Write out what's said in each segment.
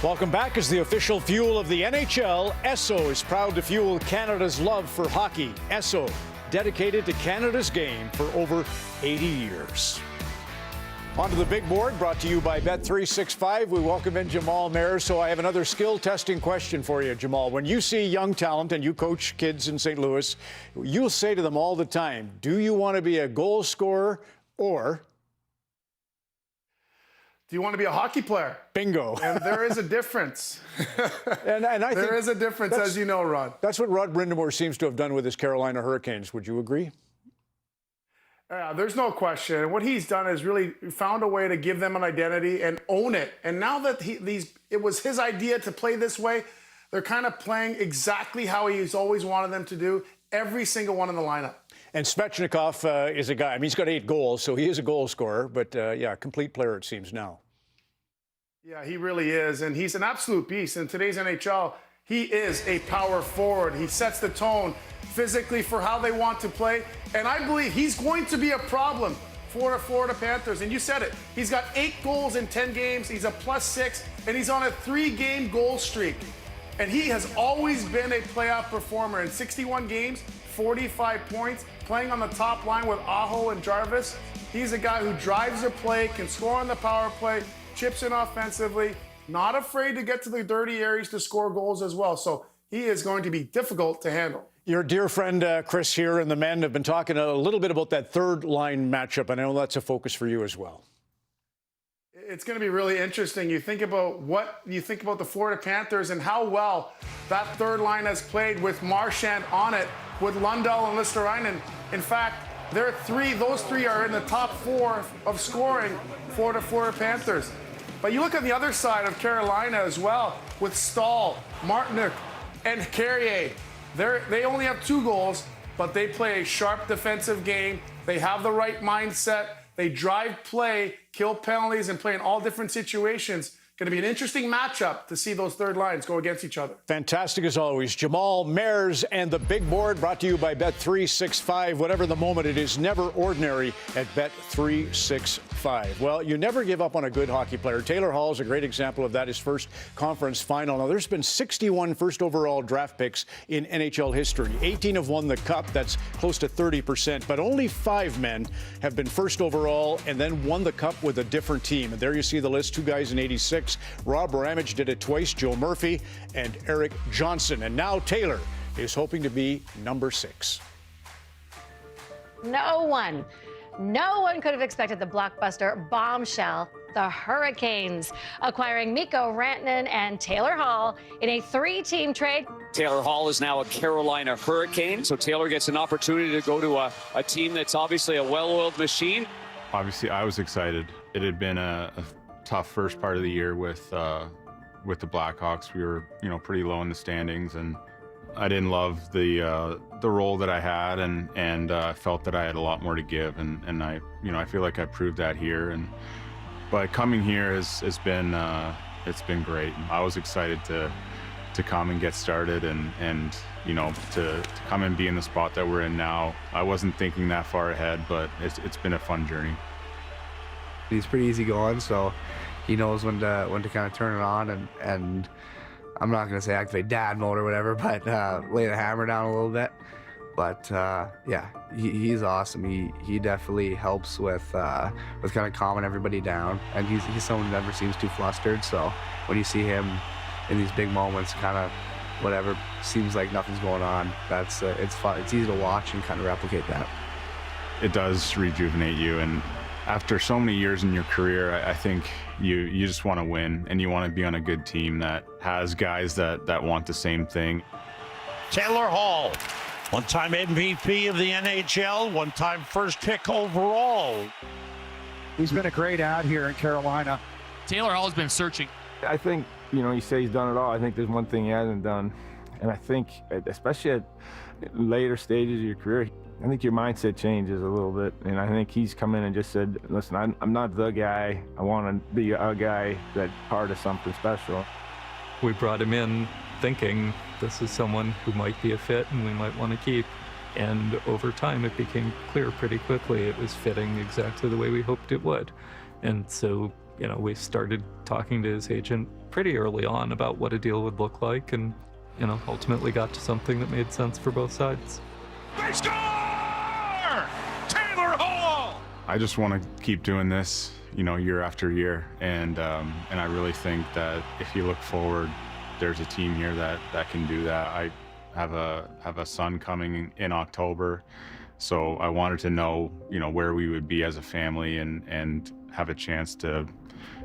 Welcome back. As the official fuel of the NHL, Esso is proud to fuel Canada's love for hockey. Esso, dedicated to Canada's game for over 80 years. On to the big board, brought to you by Bet365. We welcome in Jamal Mayer. So I have another skill testing question for you, Jamal. When you see young talent, and you coach kids in St. Louis, you'll say to them all the time, do you want to be a goal scorer or... do you want to be a hockey player? Bingo. And there is a difference. and I think there is a difference, as you know, Rod. That's what Rod Brindamore seems to have done with his Carolina Hurricanes. Would you agree? There's no question. And what he's done is really found a way to give them an identity and own it. And now that it was his idea to play this way, they're kind of playing exactly how he's always wanted them to do, every single one in the lineup. And Svechnikov is a guy. I mean, he's got 8 goals, so he is a goal scorer. But, yeah, complete player, it seems now. Yeah, he really is. And he's an absolute beast. In today's NHL, he is a power forward. He sets the tone physically for how they want to play. And I believe he's going to be a problem for the Florida Panthers. And you said it. He's got 8 goals in 10 games. He's a +6, and he's on a 3-game goal streak. And he has always been a playoff performer. In 61 games, 45 points, playing on the top line with Aho and Jarvis. He's a guy who drives a play, can score on the power play, chips in offensively, not afraid to get to the dirty areas to score goals as well. So he is going to be difficult to handle. Your dear friend Chris here and the men have been talking a little bit about that third line matchup, and I know that's a focus for you as well. It's going to be really interesting. You think about the Florida Panthers and how well that third line has played with Marchand on it, with Lundell and Listerainen. In fact, those three are in the top 4 of scoring for the Florida Panthers. But you look on the other side of Carolina as well, with Stahl, Martinook, and Carrier. They only have 2 goals, but they play a sharp defensive game. They have the right mindset. They drive play, kill penalties, and play in all different situations. Going to be an interesting matchup to see those third lines go against each other. Fantastic as always. Jamal Mayers and the big board, brought to you by Bet365. Whatever the moment, it is never ordinary at Bet365. Well, you never give up on a good hockey player. Taylor Hall is a great example of that, his first conference final. Now, there's been 61 first overall draft picks in NHL history. 18 have won the Cup. That's close to 30%. But only 5 men have been first overall and then won the Cup with a different team. And there you see the list, 2 guys in 86. Rob Ramage did it twice, Joe Murphy and Eric Johnson. And now Taylor is hoping to be number 6. No one could have expected the blockbuster bombshell, the Hurricanes, acquiring Mikko Rantanen and Taylor Hall in a 3-team trade. Taylor Hall is now a Carolina Hurricane, so Taylor gets an opportunity to go to a team that's obviously a well-oiled machine. Obviously, I was excited. It had been a tough first part of the year with the Blackhawks. We were, pretty low in the standings, and I didn't love the role that I had, and felt that I had a lot more to give, and I feel like I proved that here. But coming here has been it's been great. I was excited to come and get started, and to come and be in the spot that we're in now. I wasn't thinking that far ahead, but it's been a fun journey. He's pretty easygoing, so he knows when to kind of turn it on, and I'm not going to say activate dad mode or whatever, but lay the hammer down a little bit. But yeah, he's awesome. He definitely helps with kind of calming everybody down, and he's someone who never seems too flustered. So when you see him in these big moments, kind of whatever seems like nothing's going on, that's it's fun. It's easy to watch and kind of replicate that. It does rejuvenate you, and after so many years in your career, I think you just want to win, and you want to be on a good team that has guys that want the same thing. Taylor Hall, one-time MVP of the NHL, one-time first pick overall. He's been a great ad here in Carolina. Taylor Hall has been searching. I think, you say he's done it all. I think there's one thing he hasn't done. And I think, especially at later stages of your career, I think your mindset changes a little bit. And I think he's come in and just said, listen, I'm not the guy. I want to be a guy that's part of something special. We brought him in thinking this is someone who might be a fit and we might want to keep. And over time, it became clear pretty quickly it was fitting exactly the way we hoped it would. And so You know, we started talking to his agent pretty early on about what a deal would look like, and, you know, ultimately got to something that made sense for both sides. They score! Taylor Hall! I just want to keep doing this, you know, year after year, and I really think that if you look forward, there's a team here that can do that. I have a son coming in October, so I wanted to know, you know, where we would be as a family and have a chance to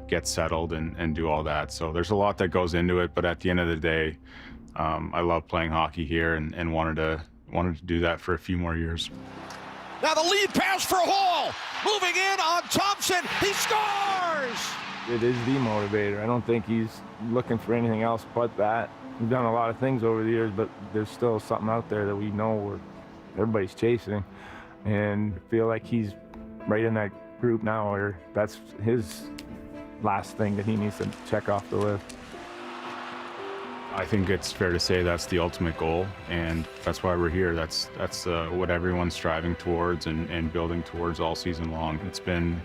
get settled and do all that. So there's a lot that goes into it, but at the end of the day, I love playing hockey here and wanted to do that for a few more years. Now the lead pass for Hall. Moving in on Thompson. He scores! It is the motivator. I don't think he's looking for anything else but that. We've done a lot of things over the years, but there's still something out there that we know everybody's chasing, and feel like he's right in that group now, or that's his last thing that he needs to check off the list. I think it's fair to say that's the ultimate goal, and that's why we're here. That's what everyone's striving towards and building towards all season long. It's been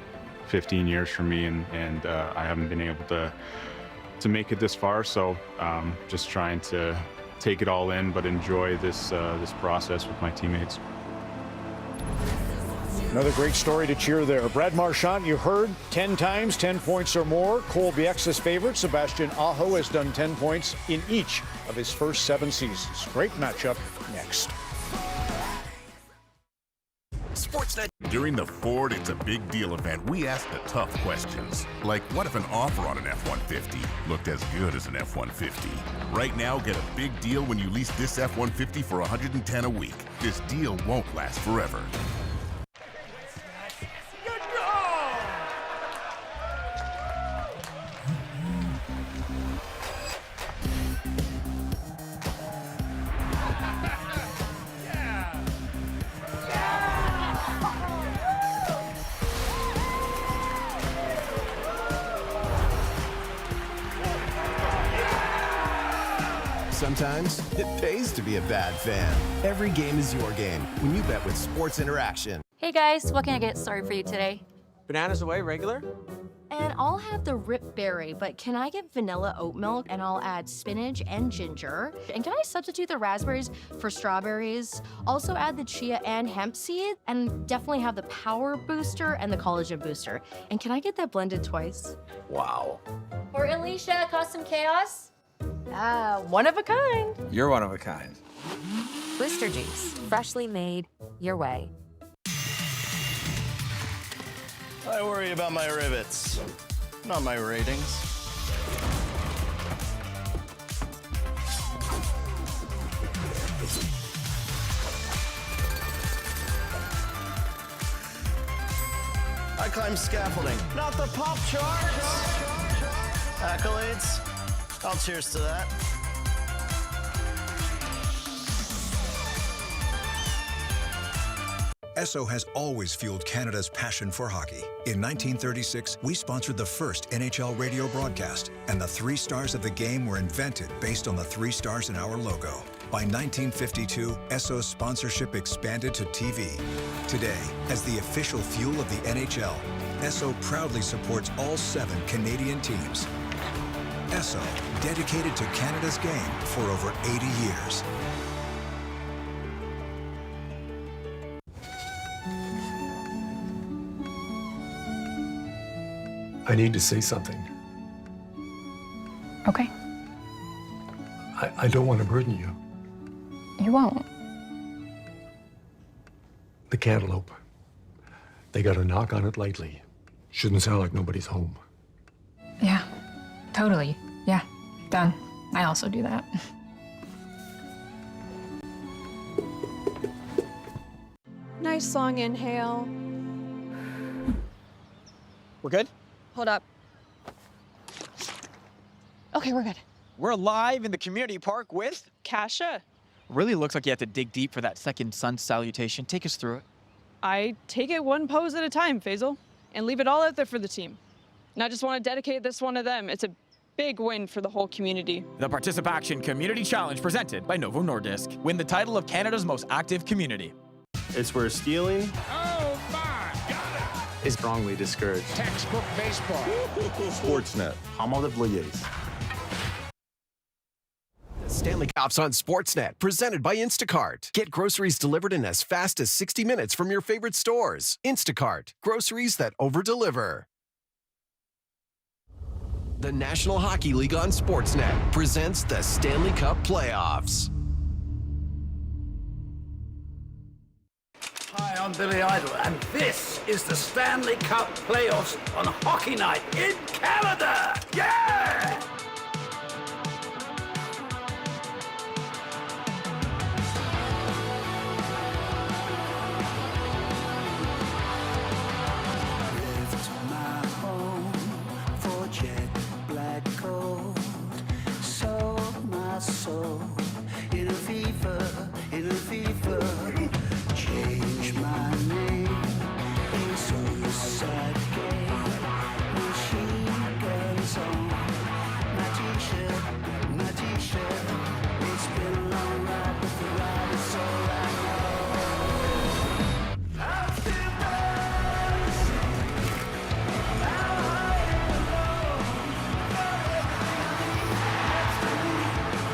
15 years for me, and I haven't been able to make it this far, so just trying to take it all in, but enjoy this process with my teammates. Another great story to cheer there. Brad Marchand, you heard, 10 times, 10 points or more. Cole Bieksa's favorite, Sebastian Aho, has done 10 points in each of his first 7 seasons. Great matchup next. Sportsnet. During the Ford It's a Big Deal event, we asked the tough questions. Like, what if an offer on an F-150 looked as good as an F-150? Right now, get a big deal when you lease this F-150 for $110 a week. This deal won't last forever. Sometimes it pays to be a bad fan. Every game is your game when you bet with Sports Interaction. Hey guys, what can I get started for you today? Bananas away, regular? And I'll have the Rip Berry, but can I get vanilla oat milk and I'll add spinach and ginger? And can I substitute the raspberries for strawberries? Also add the chia and hemp seed, and definitely have the Power Booster and the Collagen Booster. And can I get that blended twice? Wow. For Alicia, Custom Chaos? One of a kind. You're one of a kind. Booster Juice, freshly made your way. I worry about my rivets, not my ratings. I climb scaffolding, not the pop charts. Accolades, I'll cheers to that. Esso has always fueled Canada's passion for hockey. In 1936, we sponsored the first NHL radio broadcast, and the 3 stars of the game were invented based on the 3 stars in our logo. By 1952, Esso's sponsorship expanded to TV. Today, as the official fuel of the NHL, Esso proudly supports all 7 Canadian teams. Esso, dedicated to Canada's game for over 80 years. I need to say something. Okay. I don't want to burden you. You won't. The cantaloupe. They got to knock on it lightly. Shouldn't sound like nobody's home. Yeah, totally. Yeah, done. I also do that. Nice long inhale. We're good? Hold up. Okay, we're good. We're live in the community park with Kasha. Really looks like you have to dig deep for that second sun salutation. Take us through it. I take it one pose at a time, Faisal, and leave it all out there for the team. And I just want to dedicate this one to them. It's a big win for the whole community. The Participation Community Challenge presented by Novo Nordisk. Win the title of Canada's most active community. It's where stealing is strongly discouraged. Textbook baseball. Sportsnet. The Stanley Cup's on Sportsnet, presented by Instacart. Get groceries delivered in as fast as 60 minutes from your favorite stores. Instacart. Groceries that over-deliver. The National Hockey League on Sportsnet presents the Stanley Cup Playoffs. Hi, I'm Billy Idol, and this is the Stanley Cup Playoffs on Hockey Night in Canada! Yeah! Lift my home for jet black gold. Sold my soul in a fever, in a fever. Change my name in suicide game. Machine guns on my t-shirt. It's been a long ride, but the ride is all I know. I'm still dancing. Now I am alone. Next to me,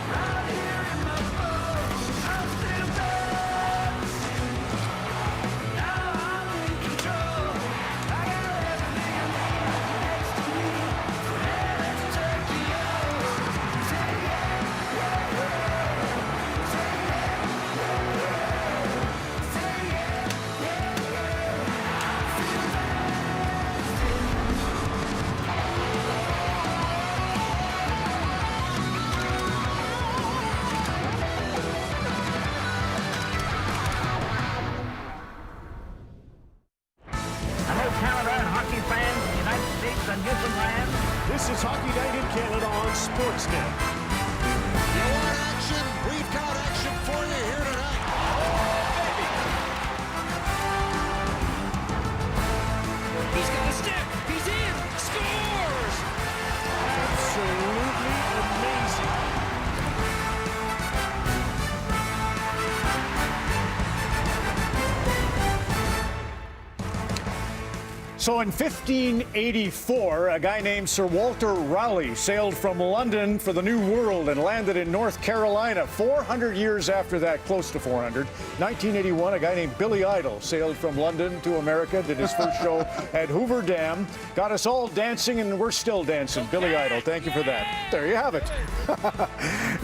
right here in my phone. I'm still dancing. Now I'm in control. I got everything I need next to me. Yeah, let's take it on. Say yeah, yeah, yeah. Say yeah, yeah, yeah. Say yeah, yeah, yeah. I feel Hello, Canada and hockey fans in the United States and Newfoundland. This is Hockey Night in Canada on Sportsnet. You want action? We've got action for you here tonight. He's got a stick. He's in. Scores. Absolutely amazing. So in 1584, a guy named Sir Walter Raleigh sailed from London for the New World and landed in North Carolina. 400 years after that, close to 400, 1981, a guy named Billy Idol sailed from London to America, did his first show at Hoover Dam, got us all dancing, and we're still dancing. Billy Idol, thank you for that. There you have it.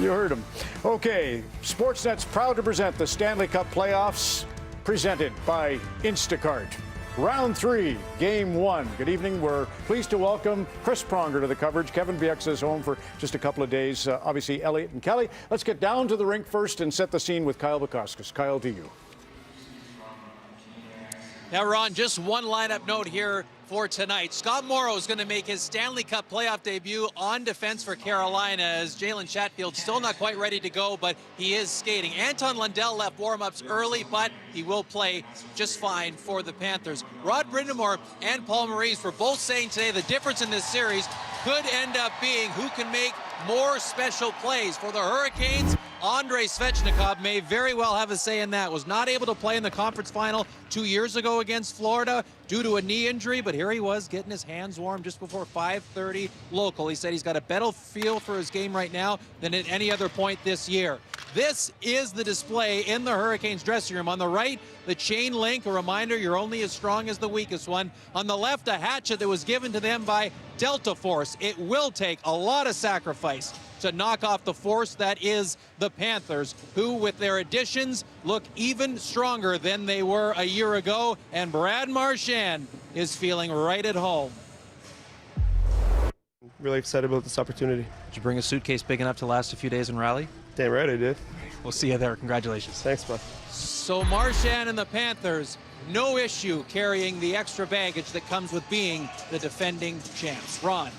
You heard him. Okay, Sportsnet's proud to present the Stanley Cup Playoffs, presented by Instacart. Round 3, Game 1. Good evening. We're pleased to welcome Chris Pronger to the coverage. Kevin Bieksa is home for just a couple of days. Obviously, Elliot and Kelly. Let's get down to the rink first and set the scene with Kyle Bukauskas. Kyle, to you. Now, Ron, just one lineup note here for tonight. Scott Morrow is going to make his Stanley Cup playoff debut on defense for Carolina, as Jalen Chatfield still not quite ready to go, but he is skating. Anton Lundell left warm-ups early, but he will play just fine for the Panthers. Rod Brindamore and Paul Maurice were both saying today the difference in this series could end up being who can make more special plays. For the Hurricanes, Andrei Svechnikov may very well have a say in that. Was not able to play in the conference final 2 years ago against Florida due to a knee injury, but here he was getting his hands warm just before 5:30 local. He said he's got a better feel for his game right now than at any other point this year. This is the display in the Hurricanes dressing room. On the right, the chain link, a reminder you're only as strong as the weakest one. On the left, a hatchet that was given to them by Delta Force. It will take a lot of sacrifice to knock off the force that is the Panthers, who with their additions look even stronger than they were a year ago. And Brad Marchand is feeling right at home. Really excited about this opportunity. Did you bring a suitcase big enough to last a few days in Raleigh? Damn right I did. We'll see you there. Congratulations. Thanks, bud. So Marchand and the Panthers, no issue carrying the extra baggage that comes with being the defending champs. Ron.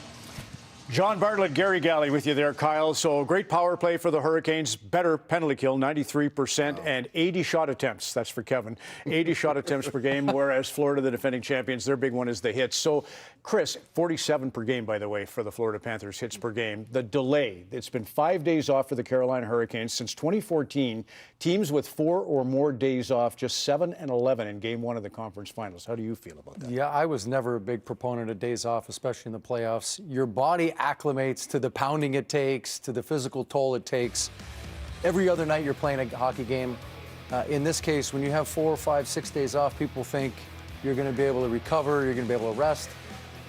John Bartlett, Gary Galley with you there, Kyle. So great power play for the Hurricanes, better penalty kill, 93%, and 80 shot attempts. That's for Kevin. 80 shot attempts per game, whereas Florida, the defending champions, their big one is the hits. So, Chris, 47 per game, by the way, for the Florida Panthers, hits per game. The delay, it's been 5 days off for the Carolina Hurricanes. Since 2014, teams with 4 or more days off, just 7 and 11 in Game 1 of the conference finals. How do you feel about that? Yeah, I was never a big proponent of days off, especially in the playoffs. Your body acclimates to the pounding it takes, to the physical toll it takes. Every other night you're playing a hockey game. In this case, when you have 4, 5, 6 days off, people think you're going to be able to recover, you're going to be able to rest.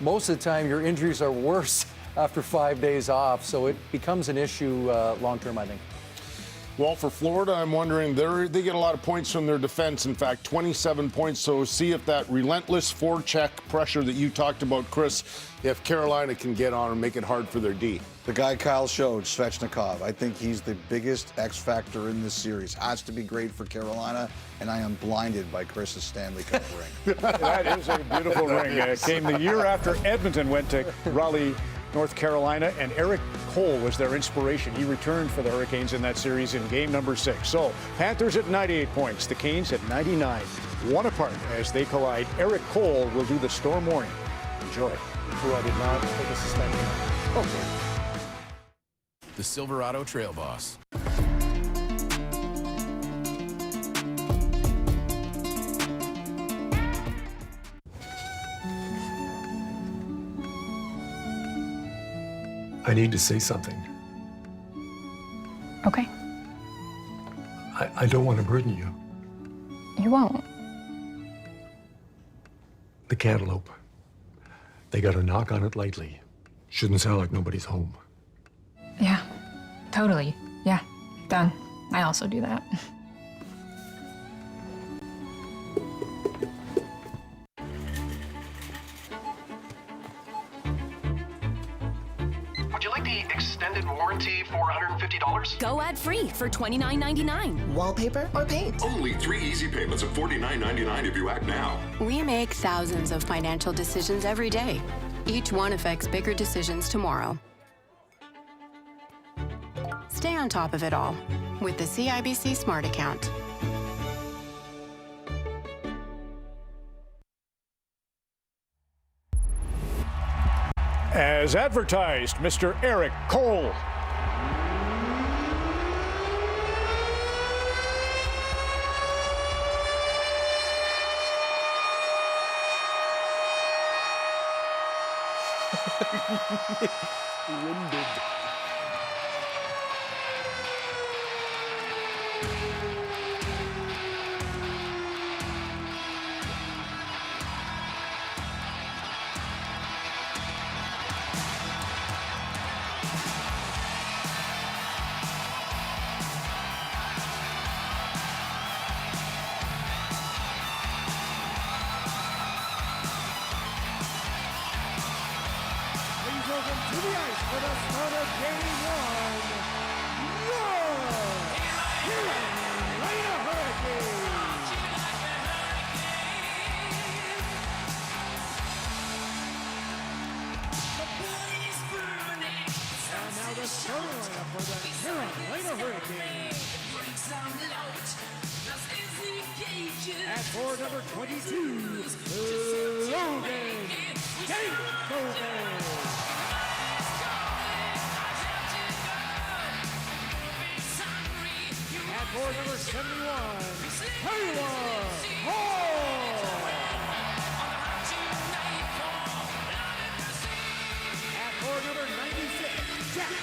Most of the time, your injuries are worse after 5 days off, so it becomes an issue long-term, I think. Well, for Florida, I'm wondering, they get a lot of points from their defense. In fact, 27 points. So see if that relentless forecheck pressure that you talked about, Chris, if Carolina can get on and make it hard for their D. The guy Kyle showed, Svechnikov, I think he's the biggest X factor in this series. Has to be great for Carolina, and I am blinded by Chris's Stanley Cup ring. That is a beautiful ring. It came the year after Edmonton went to Raleigh, North Carolina, and Eric Cole was their inspiration. He returned for the Hurricanes in that series in game number 6. So, Panthers at 98 points, the Canes at 99. 1 apart as they collide. Eric Cole will do the Storm warning. Enjoy. Who I did not take a suspension. Okay. The Silverado Trail Boss. I need to say something. Okay. I don't want to burden you. You won't. The cantaloupe. They got a knock on it lightly. Shouldn't sound like nobody's home. Yeah, totally. Yeah, done. I also do that. Would you like the extended warranty for $150? Go ad-free for $29.99. Wallpaper or paint? Only 3 easy payments of $49.99 if you act now. We make thousands of financial decisions every day. Each one affects bigger decisions tomorrow. Stay on top of it all with the CIBC Smart Account. As advertised, Mr. Eric Cole. Winded. To the ice for the start of game 1. Your Carolina Hurricanes. And now the starting lineup for the Carolina Hurricanes. At board number 22, Logan Gangstone. At board number 71, Taylor Hall. At board number 96, Jack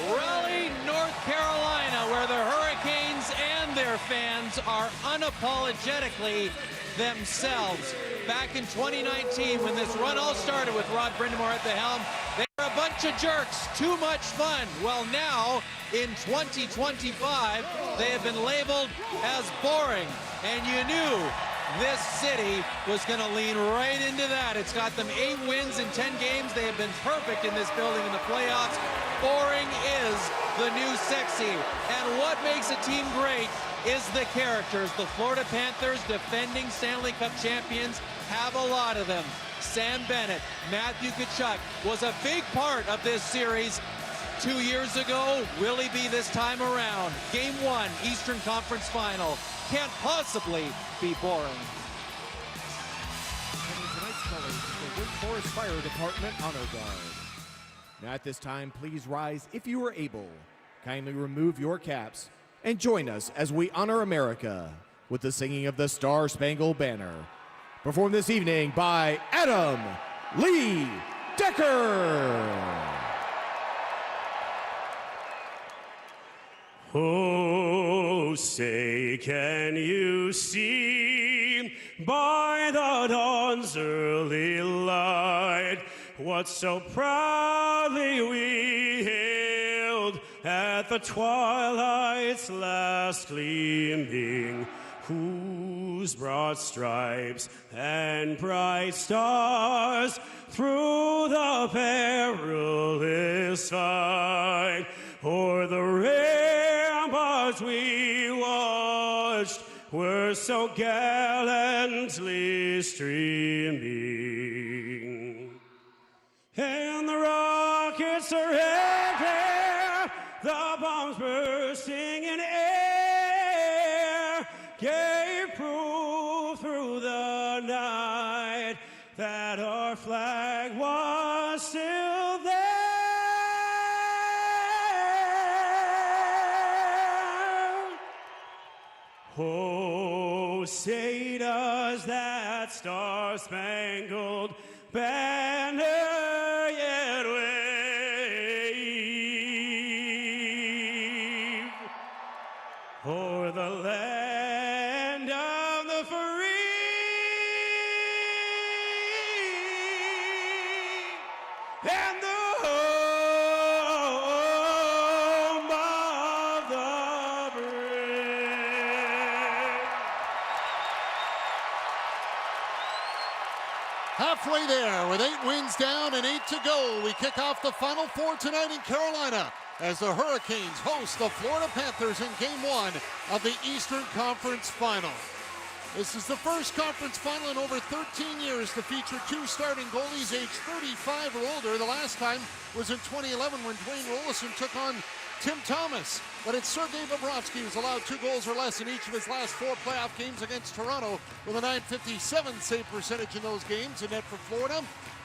Raleigh, North Carolina, where the Hurricanes and their fans are unapologetically themselves. Back in 2019, when this run all started with Rod Brindamore at the helm, they were a bunch of jerks, too much fun. Well, now, in 2025, they have been labeled as boring. And you knew this city was going to lean right into that. It's got them 8 wins in 10 games. They have been perfect in this building in the playoffs. Boring is the new sexy. And what makes a team great is the characters. The Florida Panthers, defending Stanley Cup champions, have a lot of them. Sam Bennett, Matthew Tkachuk was a big part of this series 2 years ago. Will he be this time around? Game 1, Eastern Conference Final. Can't possibly be boring. Tonight's colors is the Wake Forest Fire Department Honor Guard. Now at this time, please rise if you are able. Kindly remove your caps and join us as we honor America with the singing of the Star-Spangled Banner. Performed this evening by Adam Lee Decker. Oh, say can you see by the dawn's early light what so proudly we hailed at the twilight's last gleaming, whose broad stripes and bright stars through the perilous fight o'er the ramparts we watched were so gallantly streaming, and the rockets are everywhere, the bombs bursting in air gave proof through the night that our flag was still there. Oh, say does that star-spangled banner yet wave o'er the land of the free and the home of the brave. Halfway there with 8 wins down and 8 to go. We kick off the Final Four tonight in Carolina as the Hurricanes host the Florida Panthers in Game 1 of the Eastern Conference Final. This is the first conference final in over 13 years to feature 2 starting goalies aged 35 or older. The last time was in 2011 when Dwayne Rollison took on Tim Thomas. But it's Sergei Bobrovsky who's allowed 2 goals or less in each of his last 4 playoff games against Toronto, with a .957 save percentage in those games in net for Florida.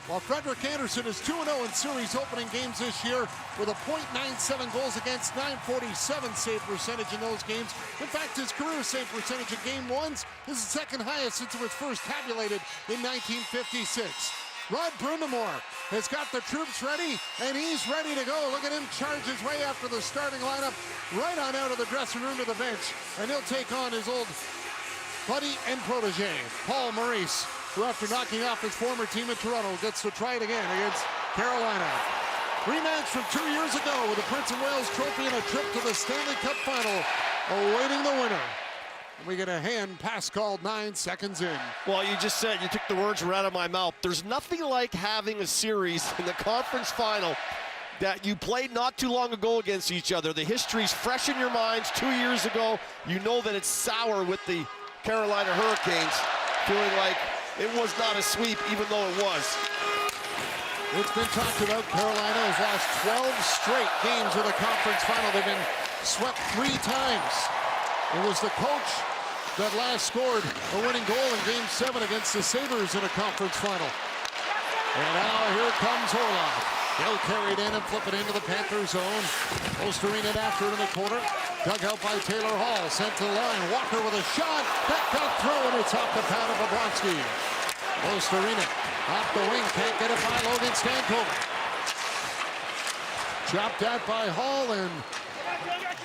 While Frederik Andersen is 2-0 in series opening games this year with a .97 goals against, .947 save percentage in those games. In fact, his career save percentage in Game 1s is the second highest since it was first tabulated in 1956. Rod Brindamore has got the troops ready, and he's ready to go. Look at him charge his way after the starting lineup, right on out of the dressing room to the bench, and he'll take on his old buddy and protege, Paul Maurice, who after knocking off his former team in Toronto gets to try it again against Carolina. Rematch from 2 years ago with the Prince of Wales Trophy and a trip to the Stanley Cup Final awaiting the winner. We get a hand pass called 9 seconds in. Well, you just said, you took the words right out of my mouth. There's nothing like having a series in the conference final that you played not too long ago against each other. The history's fresh in your minds. 2 years ago, you know that it's sour with the Carolina Hurricanes, feeling like it was not a sweep, even though it was. It's been talked about. Carolina has lost 12 straight games of the conference final. They've been swept 3 times. It was the coach that last scored a winning goal in Game 7 against the Sabres in a conference final. And now here comes Orlov. He'll carry it in and flip it into the Panther zone. Osterine it after it in the corner. Dug out by Taylor Hall. Sent to the line. Walker with a shot. That got through, and it's off the pad of Bobrovsky. Osterine off the wing. Can't get it by Logan Stankoven. Chopped out by Hall, and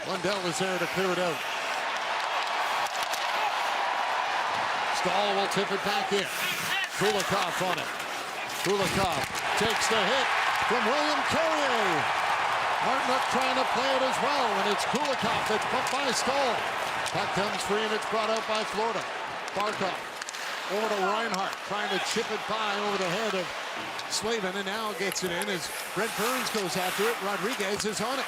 Lundell is there to clear it out. Stahl will tip it back in. Kulikov on it. Kulikov takes the hit from William Carrier. Martinook trying to play it as well, and it's Kulikov that's put by Stahl. Puck comes free, and it's brought out by Florida. Barkov over to Reinhart, trying to chip it by over the head of Slavin, and now gets it in as Brent Burns goes after it. Rodriguez is on it.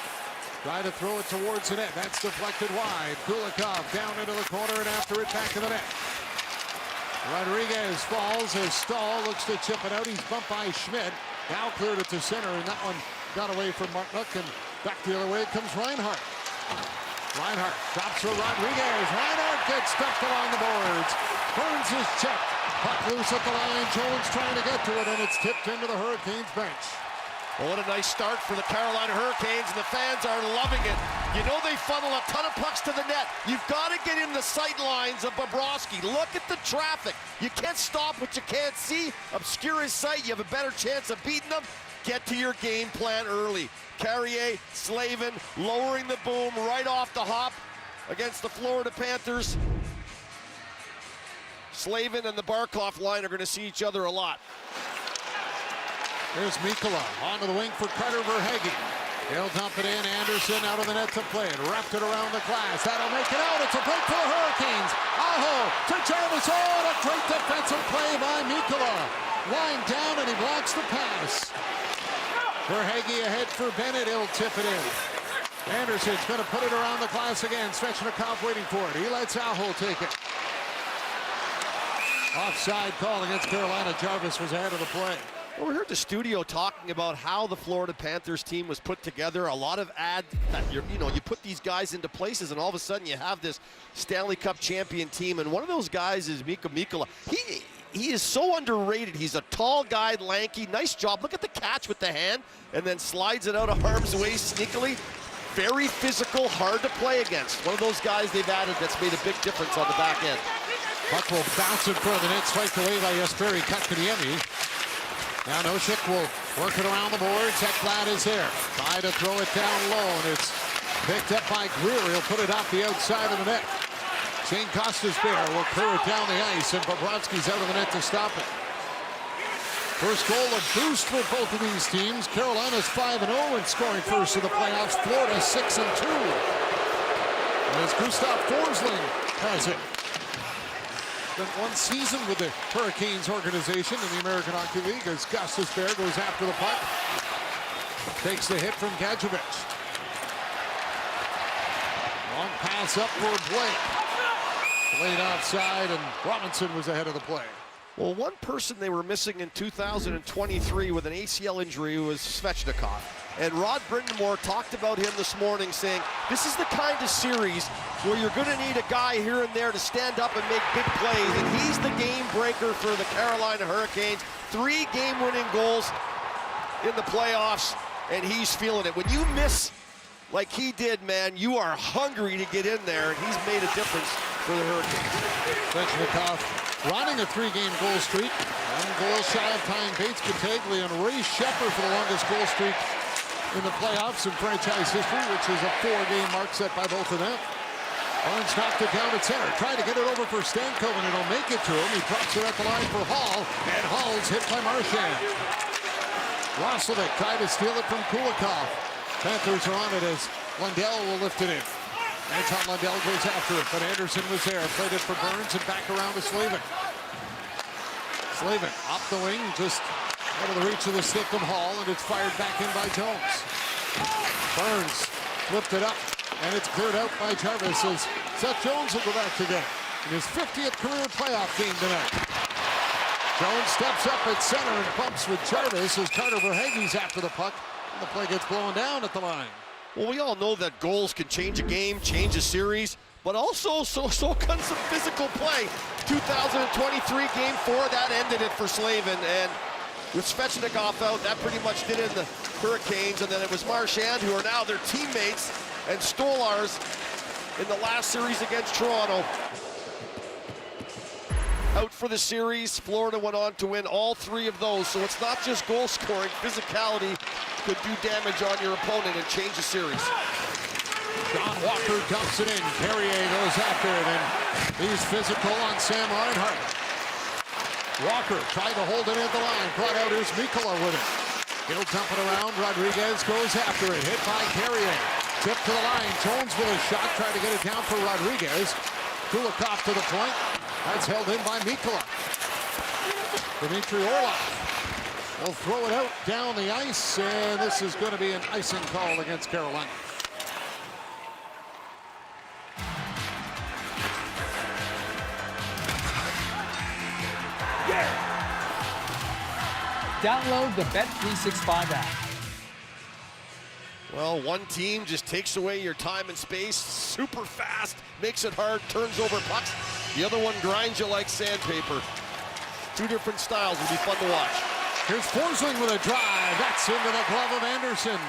Try to throw it towards the net. That's deflected wide. Kulikov down into the corner, and after it back to the net. Rodriguez falls as Stahl looks to chip it out. He's bumped by Schmidt. Now cleared it to center, and that one got away from Martinook, and back the other way comes Reinhart. Reinhart drops for Rodriguez. Reinhart gets stuffed along the boards. Burns is checked. Puck loose at the line. Jones trying to get to it, and it's tipped into the Hurricanes bench. Well, what a nice start for the Carolina Hurricanes, and the fans are loving it. You know they funnel a ton of pucks to the net. You've got to get in the sight lines of Bobrovsky. Look at the traffic. You can't stop what you can't see. Obscure his sight. You have a better chance of beating them. Get to your game plan early. Carrier, Slavin, lowering the boom right off the hop against the Florida Panthers. Slavin and the Barkov line are going to see each other a lot. Here's Mikkola onto the wing for Carter Verhaeghe. He'll dump it in. Anderson out of the net to play it. Wrapped it around the glass. That'll make it out. It's a break for the Hurricanes. Aho to Jarvis. Oh, and a great defensive play by Mikkola. Lying down, and he blocks the pass. Verhaeghe ahead for Bennett. He'll tip it in. Anderson's going to put it around the glass again. Svechnikov waiting for it. He lets Aho take it. Offside call against Carolina. Jarvis was ahead of the play. Well, we're here at the studio talking about how the Florida Panthers team was put together. A lot of ads that you put these guys into places, and all of a sudden you have this Stanley Cup champion team. And one of those guys is Mikko Mikkola. He is so underrated. He's a tall guy, lanky, nice job. Look at the catch with the hand, and then slides it out of harm's way sneakily. Very physical, hard to play against. One of those guys they've added that's made a big difference on the back end. Puck will bounce in front of the net, swiped away by Jesperi Kotkaniemi. Now Nosek will work it around the boards. Ekblad is there. Try to throw it down low, and it's picked up by Greer. He'll put it off the outside of the net. Shane Costas-Bear will clear it down the ice, and Bobrovsky's out of the net to stop it. First goal, a boost for both of these teams. Carolina's 5-0 in scoring first in the playoffs. Florida 6-2. As Gustav Forsling has it. Spent one season with the Hurricanes organization in the American Hockey League as Costas-Bear goes after the puck. Takes the hit from Gadjevich. Long pass up for Blake. Blade offside, and Robinson was ahead of the play. Well, one person they were missing in 2023 with an ACL injury was Svechnikov. And Rod Brindamore talked about him this morning, saying this is the kind of series where you're going to need a guy here and there to stand up and make big plays. And he's the game breaker for the Carolina Hurricanes. 3 game-winning goals in the playoffs, and he's feeling it. When you miss like he did, man, you are hungry to get in there, and he's made a difference for the Hurricanes. Svechnikov running a 3-game goal streak. 1 goal shy of tying Bates Contaglia and Ray Shepard for the longest goal streak in the playoffs in franchise history, which is a 4-game mark set by both of them. Barnes knocked it down at center, trying to get it over for Stanko, and it'll make it to him. He drops it at the line for Hall, and Hall's hit by Marchand. Roslovic tried to steal it from Kulikov. Panthers are on it as Lundell will lift it in. Anton Lundell goes after it, but Anderson was there. Played it for Burns and back around to Slavin. Slavin up the wing, just out of the reach of the stick of Hall, and it's fired back in by Jones. Burns flipped it up, and it's cleared out by Jarvis as Seth Jones will go back to get it in his 50th career playoff game tonight. Jones steps up at center and bumps with Jarvis as Carter Verhaeghe's after the puck, and the play gets blown down at the line. Well, we all know that goals can change a game, change a series, but also so can some physical play. 2023 Game 4, that ended it for Slavin, and with Svechnikov out, that pretty much did it in the Hurricanes, and then it was Marchand, who are now their teammates, and Stolars in the last series against Toronto. Out for the series, Florida went on to win all 3 of those, so it's not just goal scoring, physicality could do damage on your opponent and change the series. John Walker dumps it in, Carrier goes after it, and he's physical on Sam Reinhart. Walker tried to hold it at the line, brought out his Mikkola with it. He'll dump it around, Rodriguez goes after it, hit by Carrier. Tip to the line, Jones with a shot, tried to get it down for Rodriguez. Kulikov to the point, that's held in by Mikkola. Dmitry Orlov will throw it out down the ice, and this is going to be an icing call against Carolina. Download the Bet365 app. Well, one team just takes away your time and space super fast, makes it hard, turns over pucks. The other one grinds you like sandpaper. Two different styles. It'll be fun to watch. Here's Forsling with a drive. That's into the glove of Anderson.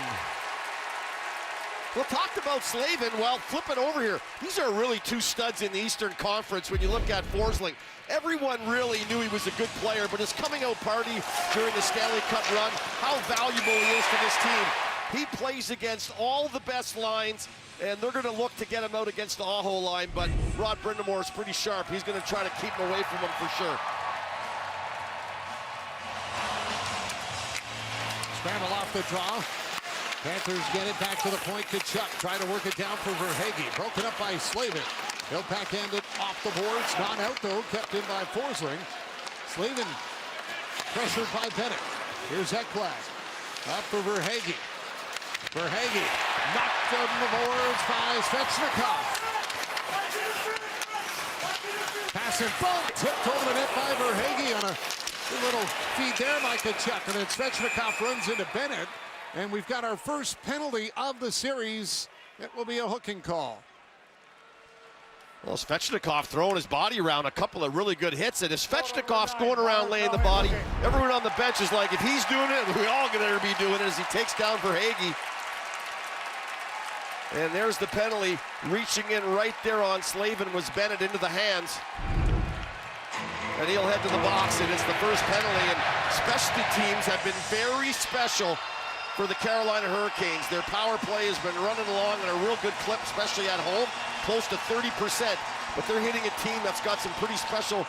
Well, talked about Slavin. Well, flip it over here. These are really two studs in the Eastern Conference when you look at Forsling. Everyone really knew he was a good player, but his coming out party during the Stanley Cup run, how valuable he is to this team. He plays against all the best lines, and they're going to look to get him out against the Aho line, but Rod Brind'Amour is pretty sharp. He's going to try to keep him away from him for sure. Scramble off the draw. Panthers get it back to the point. Kachuk try to work it down for Verhaeghe. Broken up by Slavin. He'll backhand it off the boards. Not out though. Kept in by Forsling. Slavin pressured by Bennett. Here's Ekblad. Up for Verhaeghe. Verhaeghe knocked on the boards by Svechnikov. Pass in front. Tipped over the net by Verhaeghe on a good little feed there by Kachuk. And then Svechnikov runs into Bennett. And we've got our first penalty of the series. It will be a hooking call. Well, Svechnikov throwing his body around, a couple of really good hits, and if Svechnikov's going around laying the body, everyone on the bench is like, if he's doing it, we all going to be doing it as he takes down Verhaeghe. And there's the penalty. Reaching in right there on Slavin was Bennett into the hands. And he'll head to the box, and it's the first penalty, and specialty teams have been very special for the Carolina Hurricanes. Their power play has been running along at a real good clip, especially at home, close to 30%. But they're hitting a team that's got some pretty special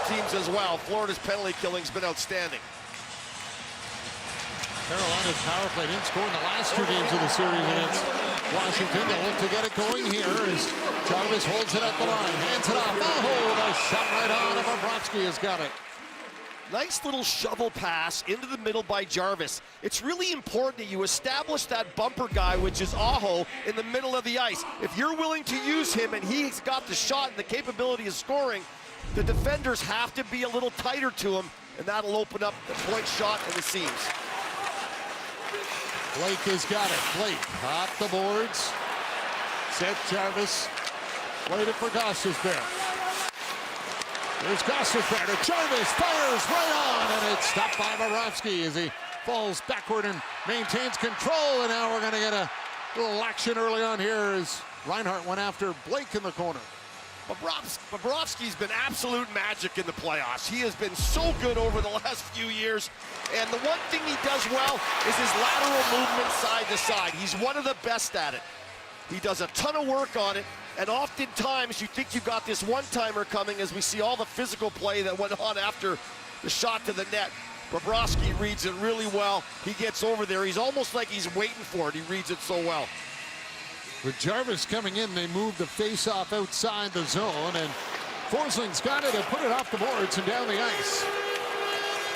teams as well. Florida's penalty killing's been outstanding. Carolina's power play didn't score in the last two games of the series against Washington. They'll look to get it going here as Jarvis holds it at the line, hands it off. Oh, the shot right on, and Bobrovsky has got it. Nice little shovel pass into the middle by Jarvis. It's really important that you establish that bumper guy, which is Aho, in the middle of the ice. If you're willing to use him and he's got the shot and the capability of scoring, the defenders have to be a little tighter to him, and that'll open up the point shot and the seams. Blake has got it. Blake off the boards. Seth Jarvis played it for Gostisbehere. There's Gostisbehere to Jarvis, fires right on, and it's stopped by Bobrovsky as he falls backward and maintains control. And now we're going to get a little action early on here as Reinhart went after Blake in the corner. Bobrovsky's been absolute magic in the playoffs. He has been so good over the last few years. And the one thing he does well is his lateral movement side to side. He's one of the best at it. He does a ton of work on it. And oftentimes you think you got this one-timer coming as we see all the physical play that went on after the shot to the net. Bobrovsky reads it really well. He gets over there. He's almost like he's waiting for it. He reads it so well. With Jarvis coming in, they move the face-off outside the zone, and Forsling's got it and put it off the boards and down the ice.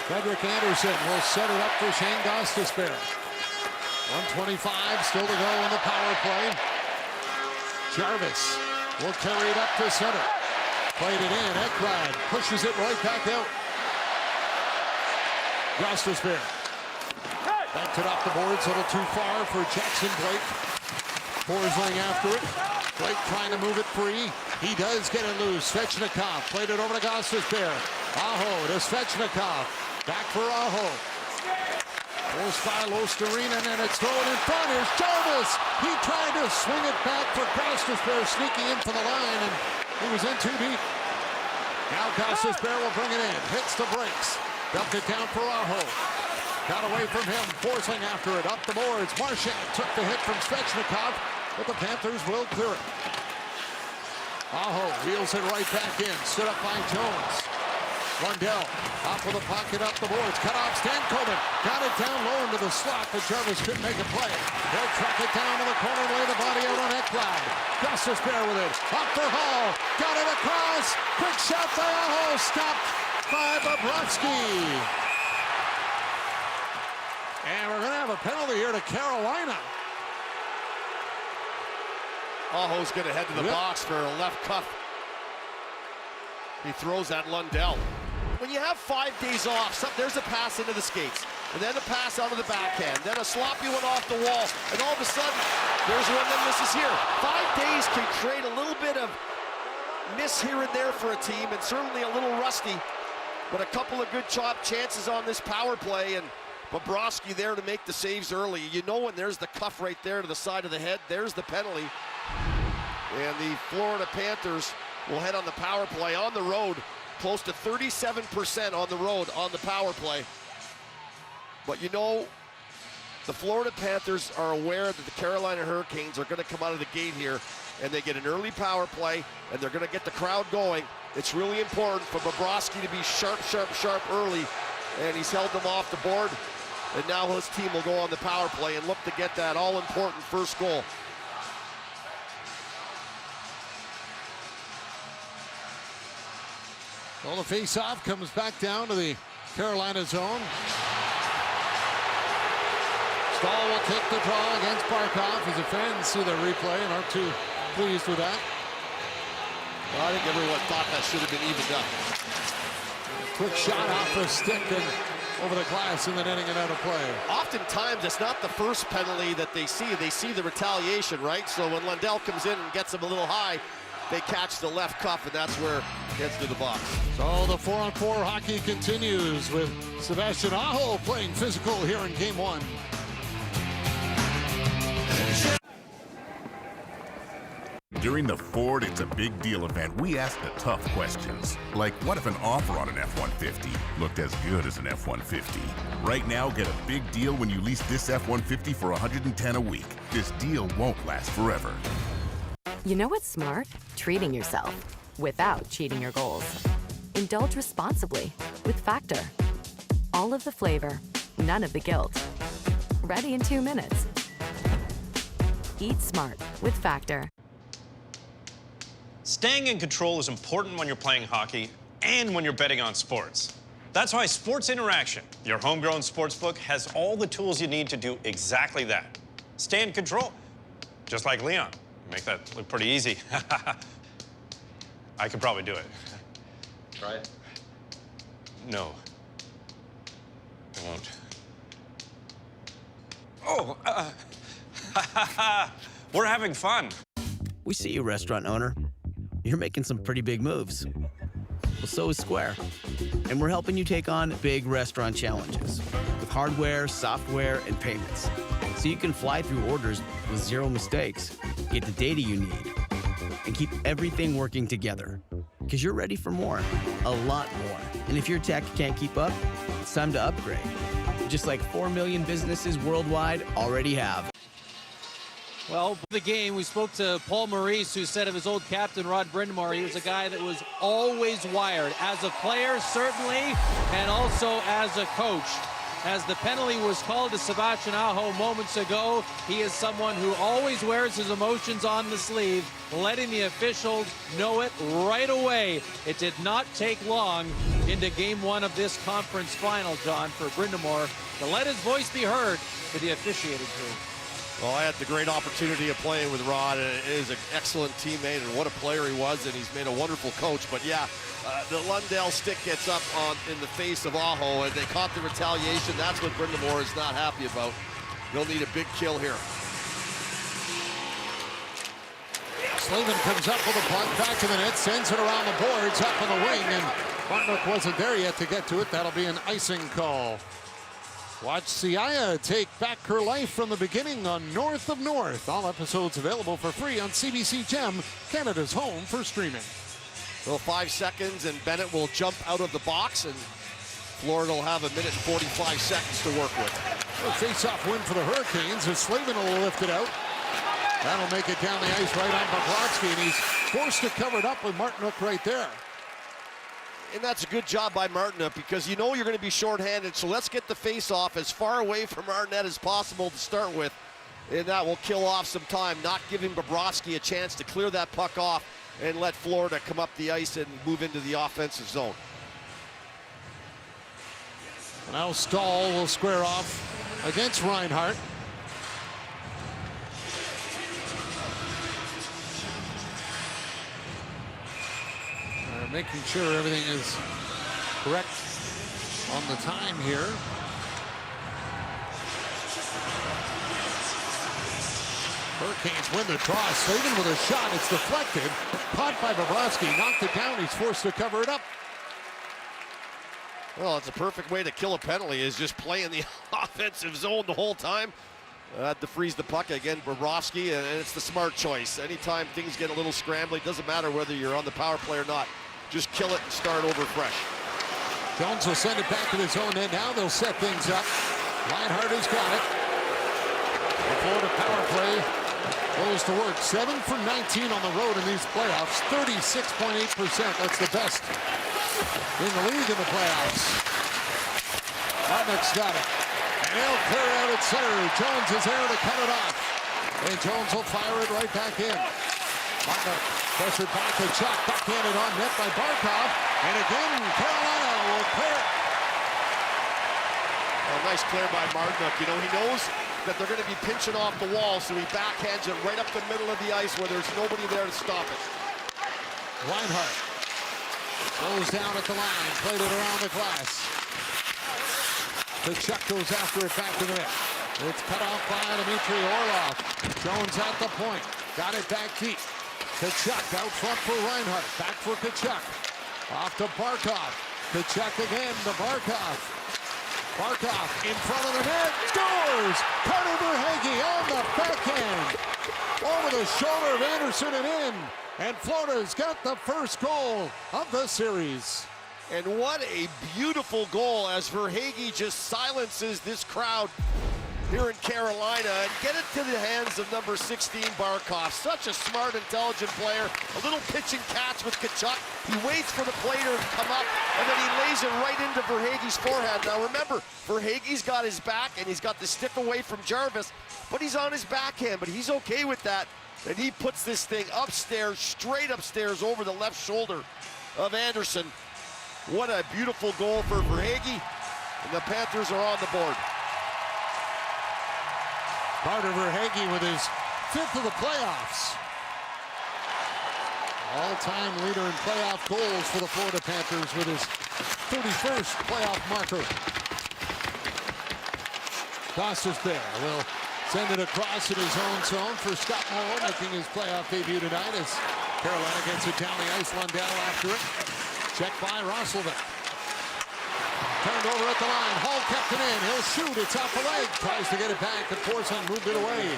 Frederik Andersen will set it up for Shane Gostisbehere. 1:25 still to go in the power play. Jarvis will carry it up to center. Played it in. Ekblad pushes it right back out. Gostisbehere backed it off the boards a little too far for Jackson Blake. Forsling after it. Blake trying to move it free. He does get it loose. Svechnikov played it over to Gostisbehere. Aho to Svechnikov. Back for Aho. Forced by Losterinen, and it's thrown in front. Here's Jarvis. He tried to swing it back for Gostisbehere, sneaking in for the line, and he was in too deep. Now Gostisbehere will bring it in. Hits the brakes. Dumped it down for Aho. Got away from him. Forsling after it. Up the boards. Marchand took the hit from Svechnikov, but the Panthers will clear it. Aho wheels it right back in. Stood up by Jones. Lundell off of the pocket, up the boards. Cut off Stankoven. Got it down low into the slot, but Jarvis couldn't make a play. They'll track it down to the corner, lay the body out on Ekblad. Gostisbehere with it. Up for Hall. Got it across. Quick shot by Aho. Stopped by Bobrovsky. And we're going to have a penalty here to Carolina. Aho's going to head to the box for a left cuff. He throws at Lundell. when you have 5 days off, there's a pass into the skates, and then a pass out of the backhand, then a sloppy one off the wall, and all of a sudden, there's one that misses here. 5 days can create a little bit of miss here and there for a team, and certainly a little rusty, but a couple of good chances on this power play, and Bobrovsky there to make the saves early. You know when there's the cuff right there to the side of the head, there's the penalty. And the Florida Panthers will head on the power play on the road, close to 37% on the road on the power play. But you know, the Florida Panthers are aware that the Carolina Hurricanes are going to come out of the gate here, and they get an early power play, and they're going to get the crowd going. It's really important for Bobrovsky to be sharp, sharp, sharp early, and he's held them off the board. And now his team will go on the power play and look to get that all-important first goal. Well, the face-off comes back down to the Carolina zone. Stahl will take the draw against Barkov. His fans see the replay and aren't too pleased with that. Well, I think everyone thought that should have been evened up. Quick shot off the stick and over the glass and then ending it out of play. Oftentimes, it's not the first penalty that they see. They see the retaliation, right? So when Lundell comes in and gets him a little high, they catch the left cuff, and that's where it gets to the box. So the 4-on-4 hockey continues with Sebastian Aho playing physical here in Game 1. During the Ford It's a Big Deal event, we asked the tough questions. Like, what if an offer on an F-150 looked as good as an F-150? Right now, get a big deal when you lease this F-150 for $110 a week. This deal won't last forever. You know what's smart? Treating yourself without cheating your goals. Indulge responsibly with Factor. All of the flavor, none of the guilt. Ready in 2 minutes. Eat smart with Factor. Staying in control is important when you're playing hockey and when you're betting on sports. That's why Sports Interaction, your homegrown sportsbook, has all the tools you need to do exactly that. Stay in control, just like Leon. Make that look pretty easy. I could probably do it. Try it. No. I won't. Oh, we're having fun. We see you, restaurant owner. You're making some pretty big moves. Well, so is Square. And we're helping you take on big restaurant challenges with hardware, software, and payments. So you can fly through orders with 0 mistakes, get the data you need, and keep everything working together. Because you're ready for more, a lot more. And if your tech can't keep up, it's time to upgrade. Just like 4 million businesses worldwide already have. Well, the game, we spoke to Paul Maurice, who said of his old captain, Rod Brind'Amour, he was a guy that was always wired. As a player, certainly, and also as a coach. As the penalty was called to Sebastian Aho moments ago, he is someone who always wears his emotions on the sleeve, letting the officials know it right away. It did not take long into Game 1 of this conference final, John, for Brind'Amour to let his voice be heard for the officiating crew. Well, I had the great opportunity of playing with Rod, and he is an excellent teammate, and what a player he was, and he's made a wonderful coach. But yeah, the Lundell stick gets up in the face of Aho, and they caught the retaliation. That's what Brind'Amour is not happy about. They'll need a big kill here. Slavin comes up with a puck back to the net, sends it around the boards, up on the wing, and Martinook wasn't there yet to get to it. That'll be an icing call. Watch Siaya take back her life from the beginning on North of North. All episodes available for free on CBC Gem, Canada's home for streaming. Well, 5 seconds, and Bennett will jump out of the box, and Florida will have 1 minute and 45 seconds to work with. A face-off win for the Hurricanes as Slavin will lift it out. That'll make it down the ice right on Bobrovsky, and he's forced to cover it up with Martinook right there. And that's a good job by Martinook, because you know you're going to be shorthanded, so let's get the face-off as far away from our net as possible to start with, and that will kill off some time, not giving Bobrovsky a chance to clear that puck off and let Florida come up the ice and move into the offensive zone. Now Stahl will square off against Reinhart. Making sure everything is correct on the time here. Hurricanes win the toss. Slavin with a shot. It's deflected. Caught by Bobrovsky. Knocked it down. He's forced to cover it up. Well, it's a perfect way to kill a penalty, is just play in the offensive zone the whole time. Had to freeze the puck again, Bobrovsky, and it's the smart choice. Anytime things get a little scrambly, it doesn't matter whether you're on the power play or not. Just kill it and start over fresh. Jones will send it back to the zone, and now they'll set things up. Reinhart has got it. The Florida power play goes to work. 7 for 19 on the road in these playoffs. 36.8%. That's the best in the league in the playoffs. Martnick's got it. And he'll clear out at center. Jones is there to cut it off. And Jones will fire it right back in. Martnick pressured back to Chuck. Backhanded on net by Barkov. And again, Carolina will clear. A nice clear by Martnick. You know, he knows that they're going to be pinching off the wall, so he backhands it right up the middle of the ice where there's nobody there to stop it. Reinhart goes down at the line, played it around the glass. Chuck goes after it back to the net. It's cut off by Dmitry Orlov. Jones at the point. Got it back deep. Chuck out front for Reinhart. Back for Tkachuk. Off to Barkov. Tkachuk again to Barkov. Barkov in front of the net. Scores! Carter Verhaeghe on the backhand. Over the shoulder of Anderson and in. And Florida's got the first goal of the series. And what a beautiful goal as Verhaeghe just silences this crowd here in Carolina and get it to the hands of number 16, Barkov. Such a smart, intelligent player. A little pitch and catch with Tkachuk. He waits for the play to come up, and then he lays it right into Verhaeghe's forehand. Now remember, Verhaeghe's got his back, and he's got the stick away from Jarvis, but he's on his backhand, but he's okay with that. And he puts this thing upstairs, straight upstairs over the left shoulder of Anderson. What a beautiful goal for Verhaeghe, and the Panthers are on the board. Carter Verhaeghe with his 5th of the playoffs. All-time leader in playoff goals for the Florida Panthers with his 31st playoff marker. Costas Bear will send it across in his own zone for Scott Morrow, making his playoff debut tonight as Carolina gets it down the ice. Lundell after it. Checked by Roslovic. Turned over at the line. Hall kept it in. He'll shoot. It's off the leg. Tries to get it back. And Porson moved it away.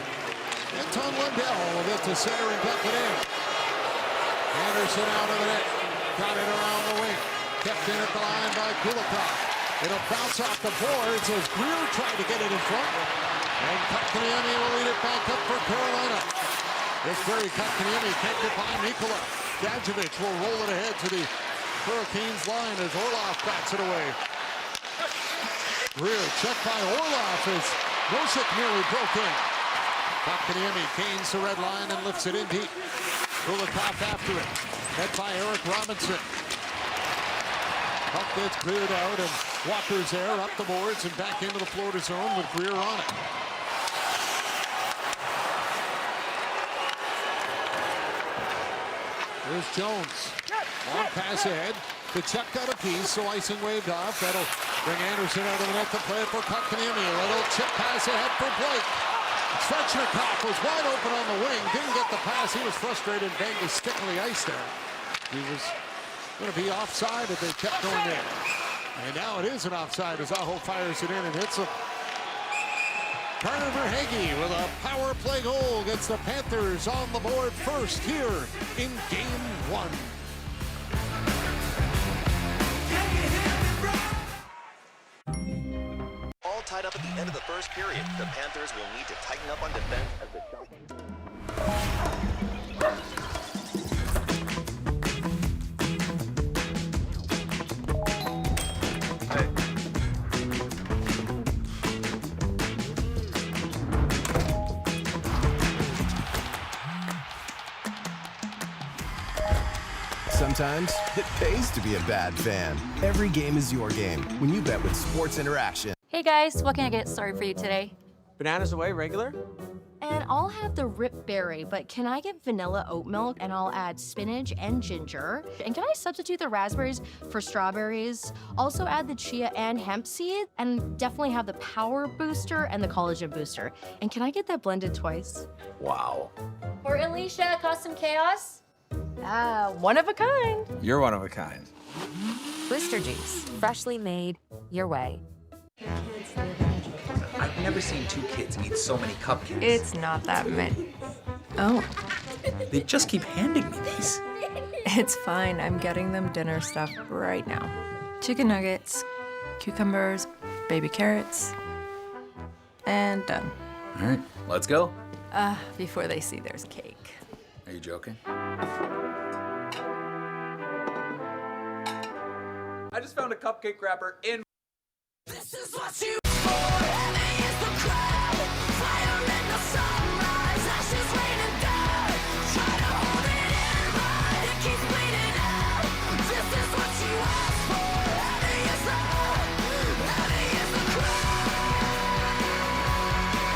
Anton Lundell will get to center and dump it in. Anderson out of the net. Got it around the wing. Kept in at the line by Kulikov. It'll bounce off the boards as Greer tried to get it in front. And Kotkaniemi will lead it back up for Carolina. This very Kotkaniemi kept it by Nikola. Gadjevich will roll it ahead to the Hurricanes line as Orlov bats it away. Greer checked by Orlov as Nosek nearly broke in. Kotkaniemi gains the red line and lifts it in deep. Kulikov after it. Met by Eric Robinson. Puck gets cleared out and Walker's there up the boards and back into the Florida zone with Greer on it. Here's Jones. Long pass ahead. Tkachuk got a piece, so icing waved off. That'll bring Anderson out of the net to play it for Kotkaniemi. A little chip pass ahead for Blake. Svechnikov was wide open on the wing. Didn't get the pass. He was frustrated and banged his stick on the ice there. He was going to be offside if they kept going in. And now it is an offside as Aho fires it in and hits him. Carter Verhaeghe with a power play goal gets the Panthers on the board first here in Game 1. All tied up at the end of the first period. The Panthers will need to tighten up on defense as the Sometimes it pays to be a bad fan. Every game is your game when you bet with Sports Interaction. Hey guys, what can I get started for you today? Bananas away, regular? And I'll have the Rip Berry, but can I get vanilla oat milk and I'll add spinach and ginger? And can I substitute the raspberries for strawberries? Also add the chia and hemp seed, and definitely have the power booster and the collagen booster. And can I get that blended twice? Wow. For Alicia, Custom Chaos? One of a kind. You're one of a kind. Booster Juice, freshly made your way. I've never seen two kids eat so many cupcakes. It's not that many. Oh. They just keep handing me these. It's fine. I'm getting them dinner stuff right now. Chicken nuggets, cucumbers, baby carrots, and done. All right, let's go. Before they see there's cake. Are you joking? I just found a cupcake wrapper in. This is what you for. Heavy is the crowd. Fire in the sunrise. Ashes raining down. Try to hold it in, but it keeps bleeding out. This is what you asked for. Heavy is the crowd.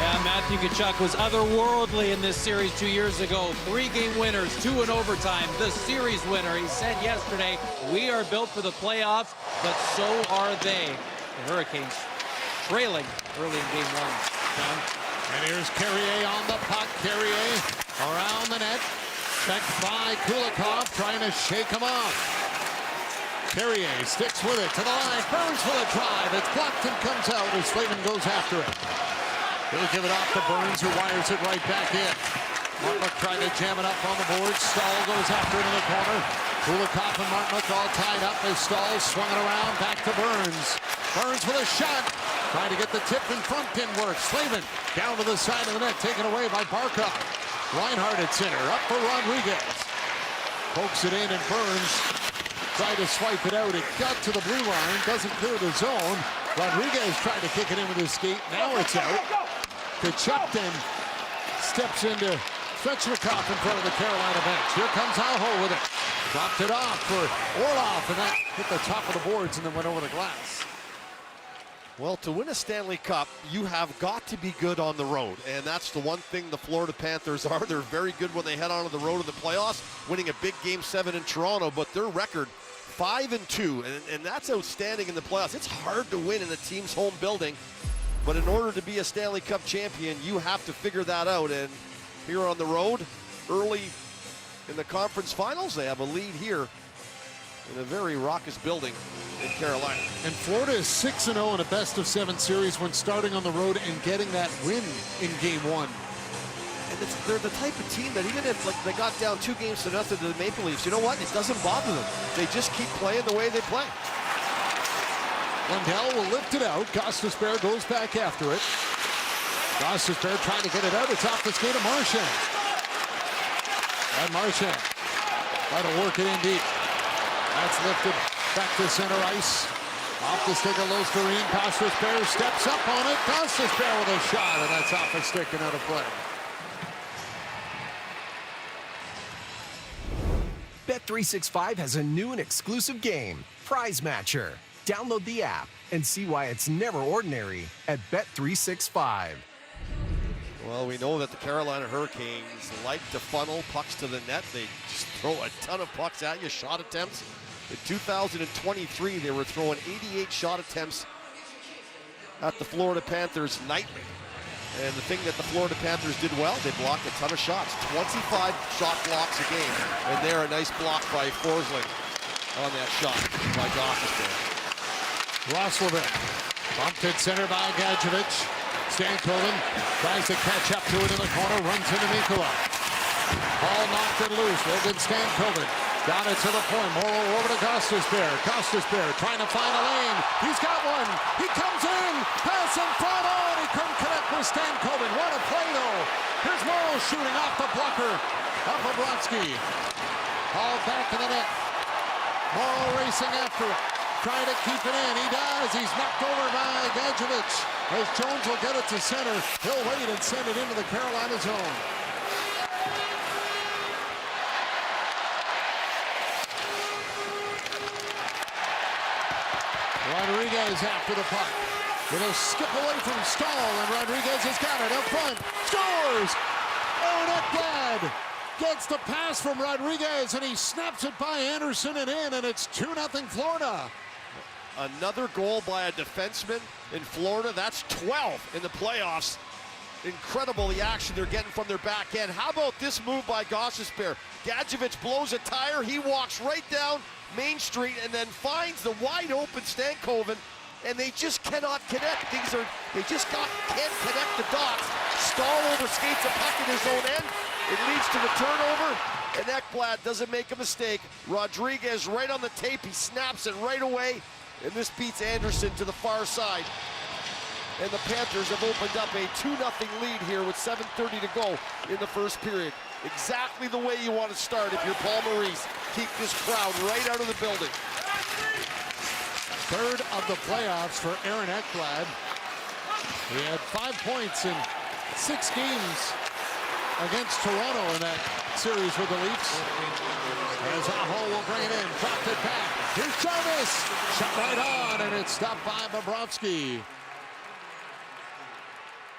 Yeah, Matthew Tkachuk was otherworldly in this series 2 years ago. 3-game winners, 2 in overtime. The series winner. He said yesterday, "We are built for the playoffs, but so are they." The Hurricanes trailing early in game 1. John. And here's Carrier on the puck. Carrier around the net. Checked by Kulikov, trying to shake him off. Carrier sticks with it to the line. Burns for the drive. It's blocked and comes out as Slavin goes after it. He'll give it off to Burns, who wires it right back in. Martinook trying to jam it up on the board. Stahl goes after it in the corner. Kulikov and Martinook all tied up as Stahl swung it around. Back to Burns. Burns with a shot. Trying to get the tip in front, didn't work. Slavin down to the side of the net, taken away by Barkov. Reinhardt at center, up for Rodriguez. Pokes it in, and Burns tried to swipe it out. It got to the blue line, doesn't clear the zone. Rodriguez tried to kick it in with his skate. Now it's out. Tkachuk then steps into Svechnikov in front of the Carolina bench. Here comes Aho with it. Dropped it off for Orlov, and that hit the top of the boards and then went over the glass. Well, to win a Stanley Cup, you have got to be good on the road. And that's the one thing the Florida Panthers are. They're very good when they head onto the road in the playoffs, winning a big Game 7 in Toronto. But their record, 5-2, and that's outstanding in the playoffs. It's hard to win in a team's home building. But in order to be a Stanley Cup champion, you have to figure that out. And here on the road, early in the conference finals, they have a lead here in a very raucous building in Carolina. And Florida is 6-0 in a best-of-7 series when starting on the road and getting that win in Game 1. And they're the type of team that even if they got down 2-0 to the Maple Leafs, you know what? It doesn't bother them. They just keep playing the way they play. Lundell will lift it out. Gostisbehere goes back after it. Gostisbehere trying to get it out. It's off the skate of Marchand. And Marchand try to work it in deep. That's lifted back to center ice. Off the stick of Losterine. Gostisbehere steps up on it. Gostisbehere with a shot, and that's off the stick and out of play. Bet365 has a new and exclusive game, Prize Matcher. Download the app and see why it's never ordinary at Bet365. Well, we know that the Carolina Hurricanes like to funnel pucks to the net. They just throw a ton of pucks at you, shot attempts. In 2023, they were throwing 88 shot attempts at the Florida Panthers nightly. And the thing that the Florida Panthers did well, they blocked a ton of shots. 25 shot blocks a game. And there, a nice block by Forsling on that shot by Gostisbehere. Roslovic bumped at center by Gadjevich. Stankoven tries to catch up to it in the corner, runs into Mikula. Ball knocked it loose. Logan Stankoven got it to the point. Morrow over to Gostisbehere. Gostisbehere trying to find a lane. He's got one. He comes in. Pass in front. Oh, and he couldn't connect with Stankoven. What a play, though. Here's Morrow shooting off the blocker of Bobrovsky. Ball back in the net. Morrow racing after it. Trying to keep it in. He does. He's knocked over by Gadjevich. As Jones will get it to center, he'll wait and send it into the Carolina zone. Rodriguez after the puck. It'll skip away from Stahl, and Rodriguez has got it up front. Scores! Aaron Ekblad gets the pass from Rodriguez, and he snaps it by Anderson and in, and it's 2-0 Florida. Another goal by a defenseman in Florida. That's 12 in the playoffs. Incredible the action they're getting from their back end. How about this move by Gostisbehere? Gadjevich blows a tire. He walks right down Main Street and then finds the wide open Stankoven, and they just cannot connect. They just can't connect the dots. Stahl overskates a puck in his own end. It leads to the turnover, and Ekblad doesn't make a mistake. Rodriguez right on the tape. He snaps it right away, and this beats Anderson to the far side. And the Panthers have opened up a 2-0 lead here with 7:30 to go in the first period. Exactly the way you want to start if you're Paul Maurice. Keep this crowd right out of the building. Third of the playoffs for Aaron Ekblad. He had 5 points in 6 games against Toronto in that series with the Leafs. As Aho will bring it in, dropped it back. Here's Jarvis, shot right on, and it's stopped by Bobrovsky.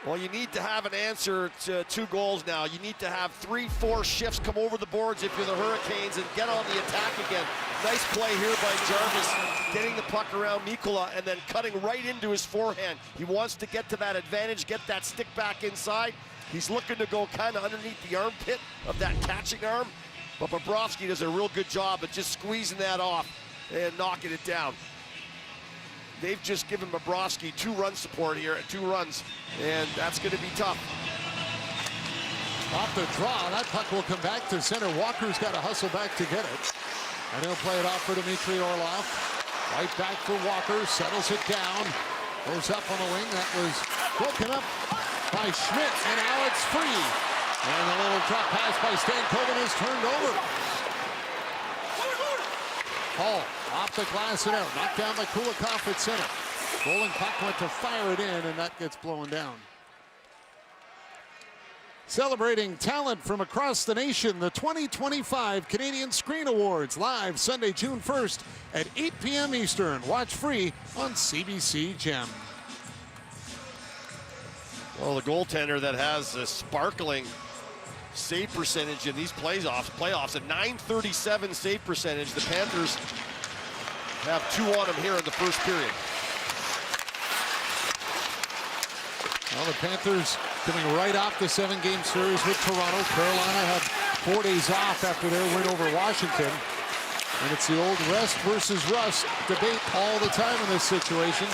Well, you need to have an answer to 2 goals now. You need to have 3-4 shifts come over the boards if you're the Hurricanes and get on the attack again. Nice play here by Jarvis, getting the puck around Mikkola and then cutting right into his forehand. He wants to get to that advantage, get that stick back inside. He's looking to go kind of underneath the armpit of that catching arm, but Bobrovsky does a real good job at just squeezing that off and knocking it down. They've just given Bobrovsky 2-run support here at 2 runs, and that's going to be tough. Off the draw, that puck will come back to center. Walker's got to hustle back to get it. And he'll play it off for Dmitry Orlov. Right back for Walker, settles it down. Goes up on the wing, that was broken up by Schmidt, and now it's free. And the little drop pass by Stankoven is turned over. Hall off the glass and out, knocked down by Kulikov at center. Rolling puck went to fire it in, and that gets blown down. Celebrating talent from across the nation, the 2025 Canadian Screen Awards, live Sunday, June 1st at 8 p.m. Eastern. Watch free on CBC Gem. Well, the goaltender that has a sparkling save percentage in these playoffs, a .937 save percentage. The Panthers have 2 on him here in the first period. Well, the Panthers coming right off the 7-game series with Toronto. Carolina had 4 days off after their win over Washington. And it's the old rest versus rust debate all the time in this situation.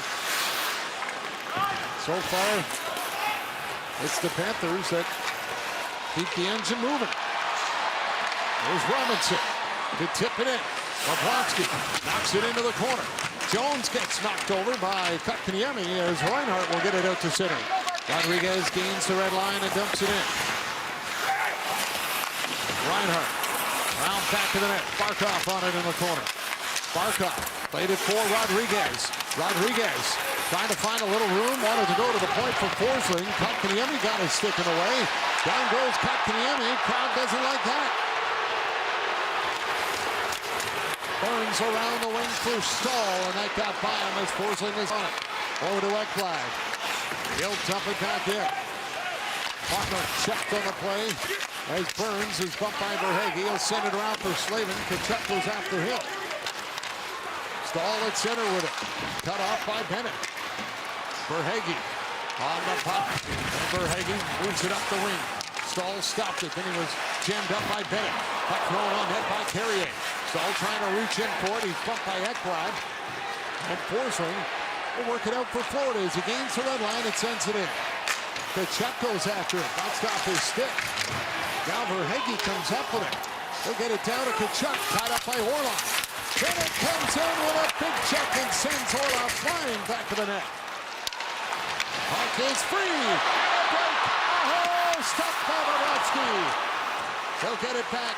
So far, it's the Panthers that keep the engine moving. There's Robinson to tip it in. Bobrovsky knocks it into the corner. Jones gets knocked over by Kotkaniemi as Reinhart will get it out to center. Rodriguez gains the red line and dumps it in. Reinhart round back of the net. Barkov on it in the corner. Barkov played it for Rodriguez. Rodriguez trying to find a little room. Wanted to go to the point for Forsling. Kotkaniemi got his stick in the way. Down goes Kotkaniemi. Crowd doesn't like that. Burns around the wing for Stahl, and that got by him as Forsling is on it. Over to Ekblad. He'll dump it back in. Faulkner checked on the play as Burns is bumped by Verhaeghe. He'll send it around for Slavin. Tkachuk goes after him. Stahl at center with it. Cut off by Bennett. Verhaeghe on the puck. And Verhaeghe moves it up the wing. Stahl stopped it. Then he was jammed up by Bennett. Puck thrown on net by Carrier. Stahl trying to reach in for it. He's bumped by Ekblad. And Forsling will work it out for Florida as he gains the red line and sends it in. Tkachuk goes after it. Bounced off his stick. Now Verhaeghe comes up with it. He'll get it down to Tkachuk. Tied up by Orlov. Bennett comes in with a big check and sends Orlov flying back to the net. Puck is free. Break. Oh, stopped by Bobrovsky. He'll get it back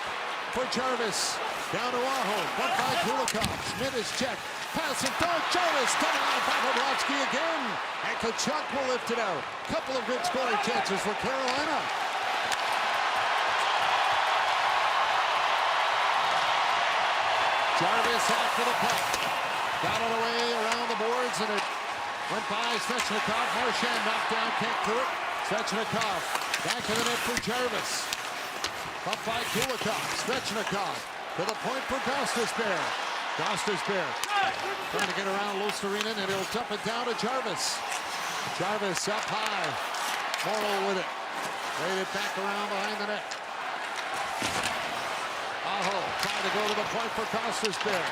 for Jarvis. Down to Aho. Bumped by Kulikov. Schmidt is checked. Pass and throw. Jarvis denied by Bobrovsky again. And Tkachuk will lift it out. Couple of good scoring chances for Carolina. Jarvis after the puck. Got it away around the boards, and it Went by Svechnikov. Marchand knocked down, can't do it. Svechnikov back in the net for Jarvis. Up by Kulikov. Svechnikov to the point for Gostisbehere. Gostisbehere trying to get around Luostarinen, and he'll dump it down to Jarvis. Jarvis up high. Morrow with it. Laid it back around behind the net. Aho trying to go to the point for Gostisbehere.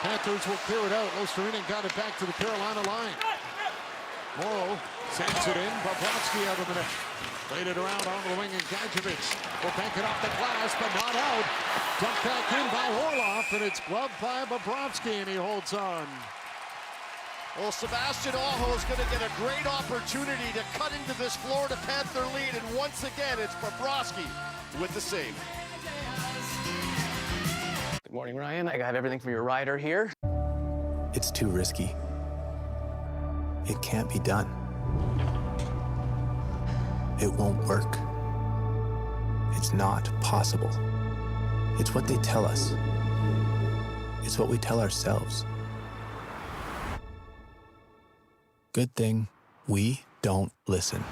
Panthers will clear it out. Luostarinen got it back to the Carolina line. Morrow sends it in. Bobrovsky out of the net. Laid it around on the wing, and Gadjevich will bank it off the glass, but not out. Dumped back in by Orlov, and it's gloved by Bobrovsky, and he holds on. Well, Sebastian Aho is going to get a great opportunity to cut into this Florida Panther lead, and once again, it's Bobrovsky with the save. Good morning, Ryan. I got everything for your rider here. It's too risky. It can't be done. It won't work. It's not possible. It's what they tell us. It's what we tell ourselves. Good thing we don't listen.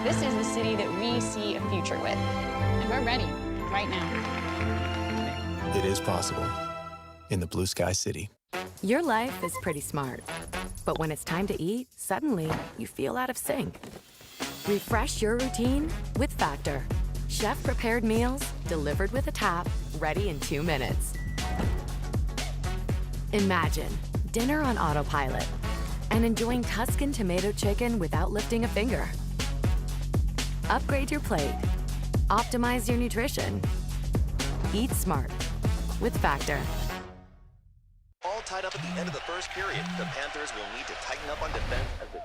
This is the city that we see a future with, and we're ready right now. It is possible in the Blue Sky City. Your life is pretty smart. But when it's time to eat, suddenly you feel out of sync. Refresh your routine with Factor. Chef-prepared meals delivered with a tap, ready in 2 minutes. Imagine dinner on autopilot and enjoying Tuscan tomato chicken without lifting a finger. Upgrade your plate. Optimize your nutrition. Eat smart with Factor. All tied up at the end of the first period. The Panthers will need to tighten up on defense as the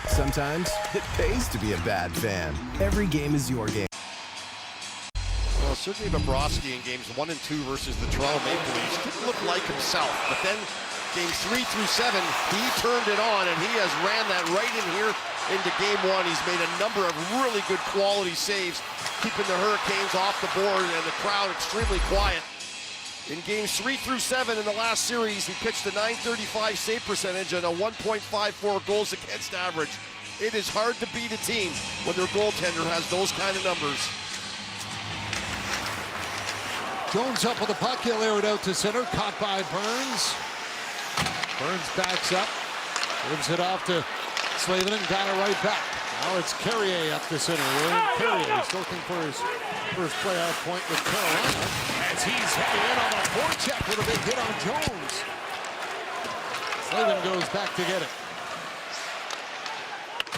Sometimes it pays to be a bad fan. Every game is your game. Well, Sergei Bobrovsky in games 1 and 2 versus the Toronto Maple Leafs didn't look like himself, but then games 3 through 7, he turned it on, and he has ran that right in here into game 1. He's made a number of really good quality saves, keeping the Hurricanes off the board and the crowd extremely quiet. In games 3 through 7 in the last series, he pitched a .935 save percentage and a 1.54 goals against average. It is hard to beat a team when their goaltender has those kind of numbers. Jones up with the puck. He'll air it out to center. Caught by Burns. Burns backs up. Gives it off to Slavin and got it right back. Now it's Carrier up the center. William Carrier is looking for his first playoff point with Carolina as he's heading in on the forecheck with a big hit on Jones. Slavin goes back to get it.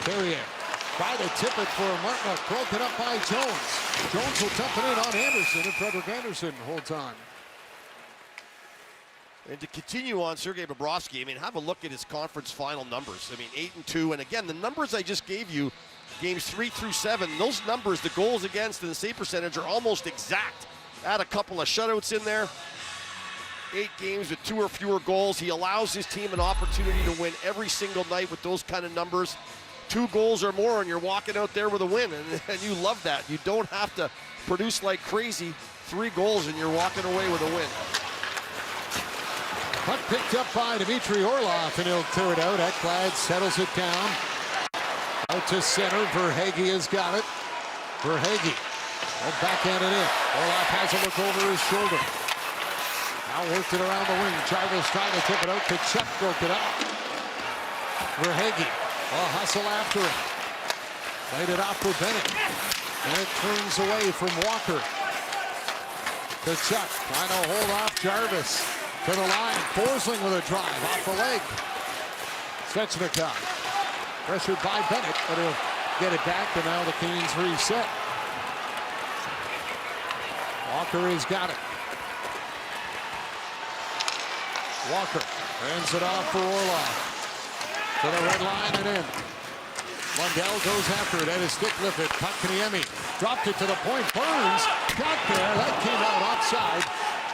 Carrier tried to tip it for Martinook. Broken up by Jones. Jones will dump it in on Anderson, and Frederick Anderson holds on. And to continue on Sergei Bobrovsky, I mean, have a look at his conference final numbers. I mean, 8 and 2, and again, the numbers I just gave you, games 3 through 7, those numbers, the goals against and the save percentage are almost exact. Add a couple of shutouts in there. 8 games with 2 or fewer goals. He allows his team an opportunity to win every single night with those kind of numbers. 2 goals or more, and you're walking out there with a win, and you love that. You don't have to produce like crazy. 3 goals, and you're walking away with a win. Puck picked up by Dmitry Orlov, and he'll clear it out. Ekblad settles it down. Out to center. Verhaeghe has got it. Verhaeghe will backhand it in. Orlov has a look over his shoulder. Now worked it around the wing. Jarvis trying to tip it out. Kachuk broke it up. Verhaeghe will hustle after it. Played it off for Bennett. And it turns away from Walker. Kachuk trying to hold off Jarvis. To the line. Forsling with a drive off the leg. Svechnikov. Pressured by Bennett, but he'll get it back, and now the Canes reset. Walker has got it. Walker hands it off for Orlov. To the red line and in. Lundell goes after it. At his stick lifted. Kotkaniemi dropped it to the point. Burns got there. That came out offside.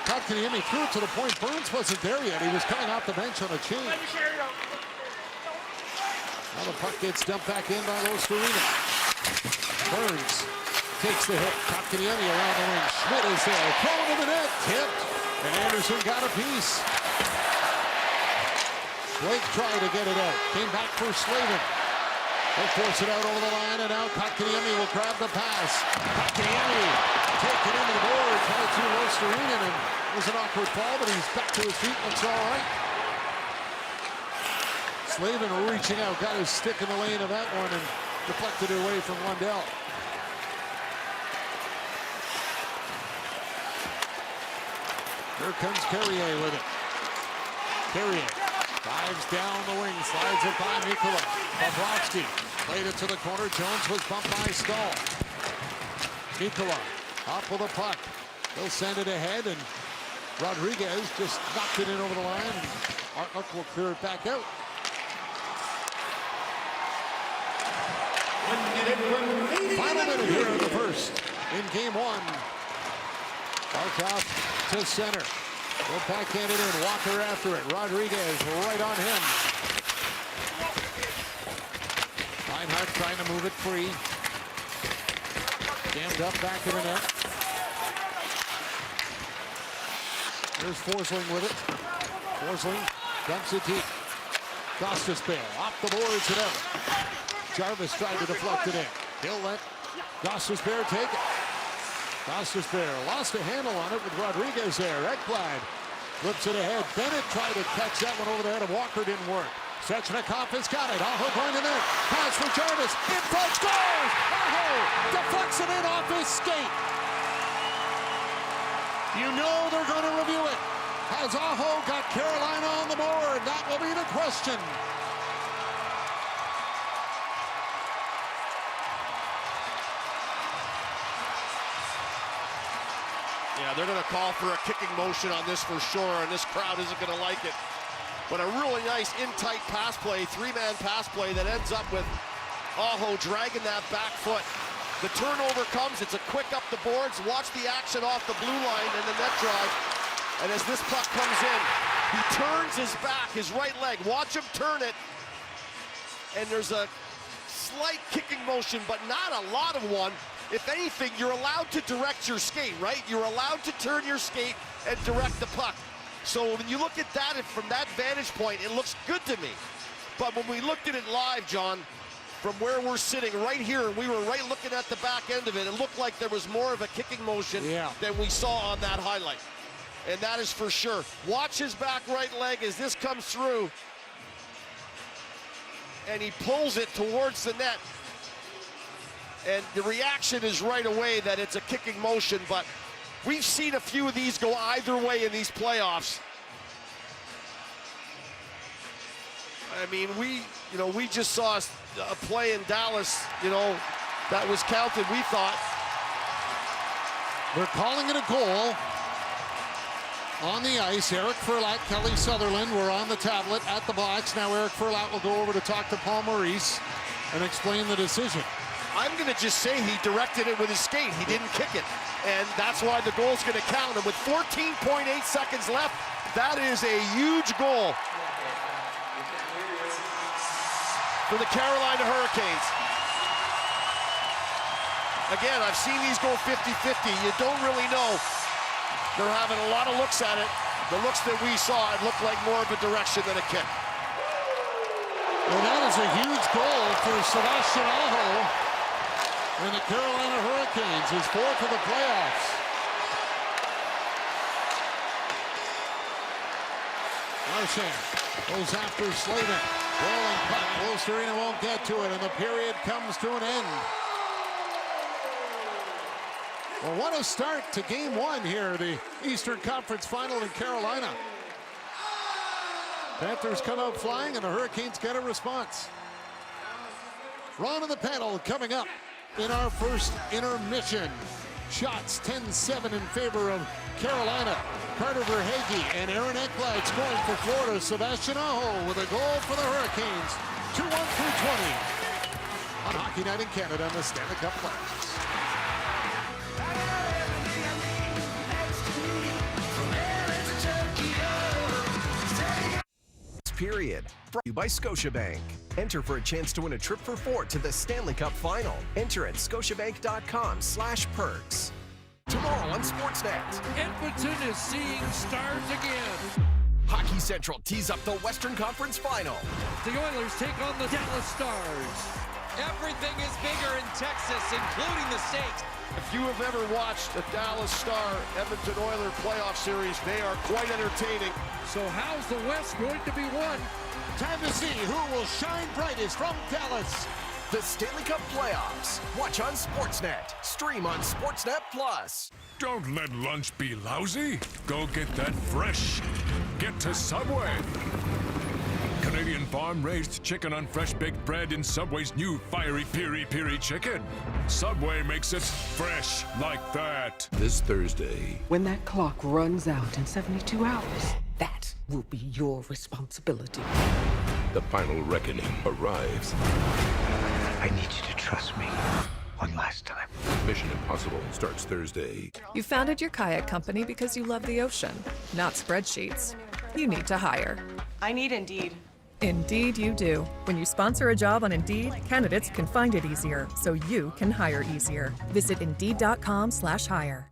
Kotkaniemi threw it to the point. Burns wasn't there yet. He was coming off the bench on a change. Now the puck gets dumped back in by Osterina. Burns takes the hit. Kotkaniemi around the wing. Schmidt is there. Thrown in the net. Tipped. And Anderson got a piece. Blake tried to get it out. Came back for Slavin. They'll force it out over the line, and now Kotkaniemi will grab the pass. Kotkaniemi take it into the board, try to Osterina, and it was an awkward fall, but he's back to his feet. Looks all right. Slavin reaching out, got his stick in the lane of that one, and deflected it away from Lundell. Here comes Carrier with it. Carrier dives down the wing, slides it by Mikula. Bobrovsky played it to the corner. Jones was bumped by Stahl. Mikula up with a puck. He'll send it ahead, and Rodriguez just knocked it in over the line. Artlook will clear it back out. Final minute here in the first in game one. Barkov to center. Will backhand it in. Walker after it. Rodriguez right on him. Reinhart trying to move it free. Jammed up back in the net. Here's Forsling with it. Forsling dumps it deep. Gostisbehere off the boards and out. Jarvis tried to deflect it in. He'll let Gostisbehere take it. Gostisbehere lost a handle on it with Rodriguez there. Ekblad flips it ahead. Bennett tried to catch that one over the head of Walker. Didn't work. Svechnikov has got it. Aho going to net. Pass for Jarvis. In front, scores! Aho deflects it in off his skate. You know they're going to review it. Has Aho got Carolina on the board? That will be the question. Yeah, they're going to call for a kicking motion on this for sure, and this crowd isn't going to like it. But a really nice in-tight pass play, three-man pass play that ends up with Aho dragging that back foot. The turnover comes, it's a quick up the boards. Watch the action off the blue line and the net drive. And as this puck comes in, he turns his back, his right leg. Watch him turn it. And there's a slight kicking motion, but not a lot of one. If anything, you're allowed to direct your skate, right? You're allowed to turn your skate and direct the puck. So when you look at that from that vantage point, it looks good to me. But when we looked at it live, John, from where we're sitting right here, and we were right looking at the back end of it, it looked like there was more of a kicking motion than we saw on that highlight. And that is for sure. Watch his back right leg as this comes through. And he pulls it towards the net. And the reaction is right away that it's a kicking motion, but we've seen a few of these go either way in these playoffs. I mean, we just saw a play in Dallas, that was counted, we thought. They're calling it a goal. On the ice, Eric Furlat, Kelly Sutherland were on the tablet at the box. Now Eric Furlat will go over to talk to Paul Maurice and explain the decision. I'm going to just say he directed it with his skate. He didn't kick it. And that's why the goal's going to count. And with 14.8 seconds left, that is a huge goal for the Carolina Hurricanes. Again, I've seen these go 50-50. You don't really know. They're having a lot of looks at it. The looks that we saw, it looked like more of a direction than a kick. Well, that is a huge goal for Sebastian Aho and the Carolina Hurricanes, his fourth of the playoffs. Marchand goes after Slavin. Rolling puck. Osterina won't get to it, and the period comes to an end. Well, what a start to game one here, the Eastern Conference Final in Carolina. Panthers come out flying, and the Hurricanes get a response. Ron of the panel coming up in our first intermission. Shots 10-7 in favor of Carolina. Carter Verhaeghe and Aaron Ekblad scoring for Florida. Sebastian Aho with a goal for the Hurricanes. 2-1 through 20 on Hockey Night in Canada and the Stanley Cup Playoffs. first period. Brought to you by Scotiabank. Enter for a chance to win a trip for 4 to the Stanley Cup Final. Enter at scotiabank.com/perks. Tomorrow on Sportsnet. Edmonton is seeing stars again. Hockey Central tees up the Western Conference Final. The Oilers take on the Dallas Stars. Everything is bigger in Texas, including the stakes. If you have ever watched a Dallas Star Edmonton Oilers playoff series, they are quite entertaining. So how's the West going to be won? Time to see who will shine brightest from Dallas. The Stanley Cup Playoffs. Watch on Sportsnet. Stream on Sportsnet Plus. Don't let lunch be lousy. Go get that fresh. Get to Subway. Canadian farm-raised chicken on fresh baked bread in Subway's new fiery piri-piri chicken. Subway makes it fresh like that. This Thursday. When that clock runs out in 72 hours, that will be your responsibility. The final reckoning arrives. I need you to trust me one last time. Mission Impossible starts Thursday. You founded your kayak company because you love the ocean, not spreadsheets. You need to hire. I need Indeed. Indeed you do. When you sponsor a job on Indeed, candidates can find it easier, so you can hire easier. Visit Indeed.com/hire.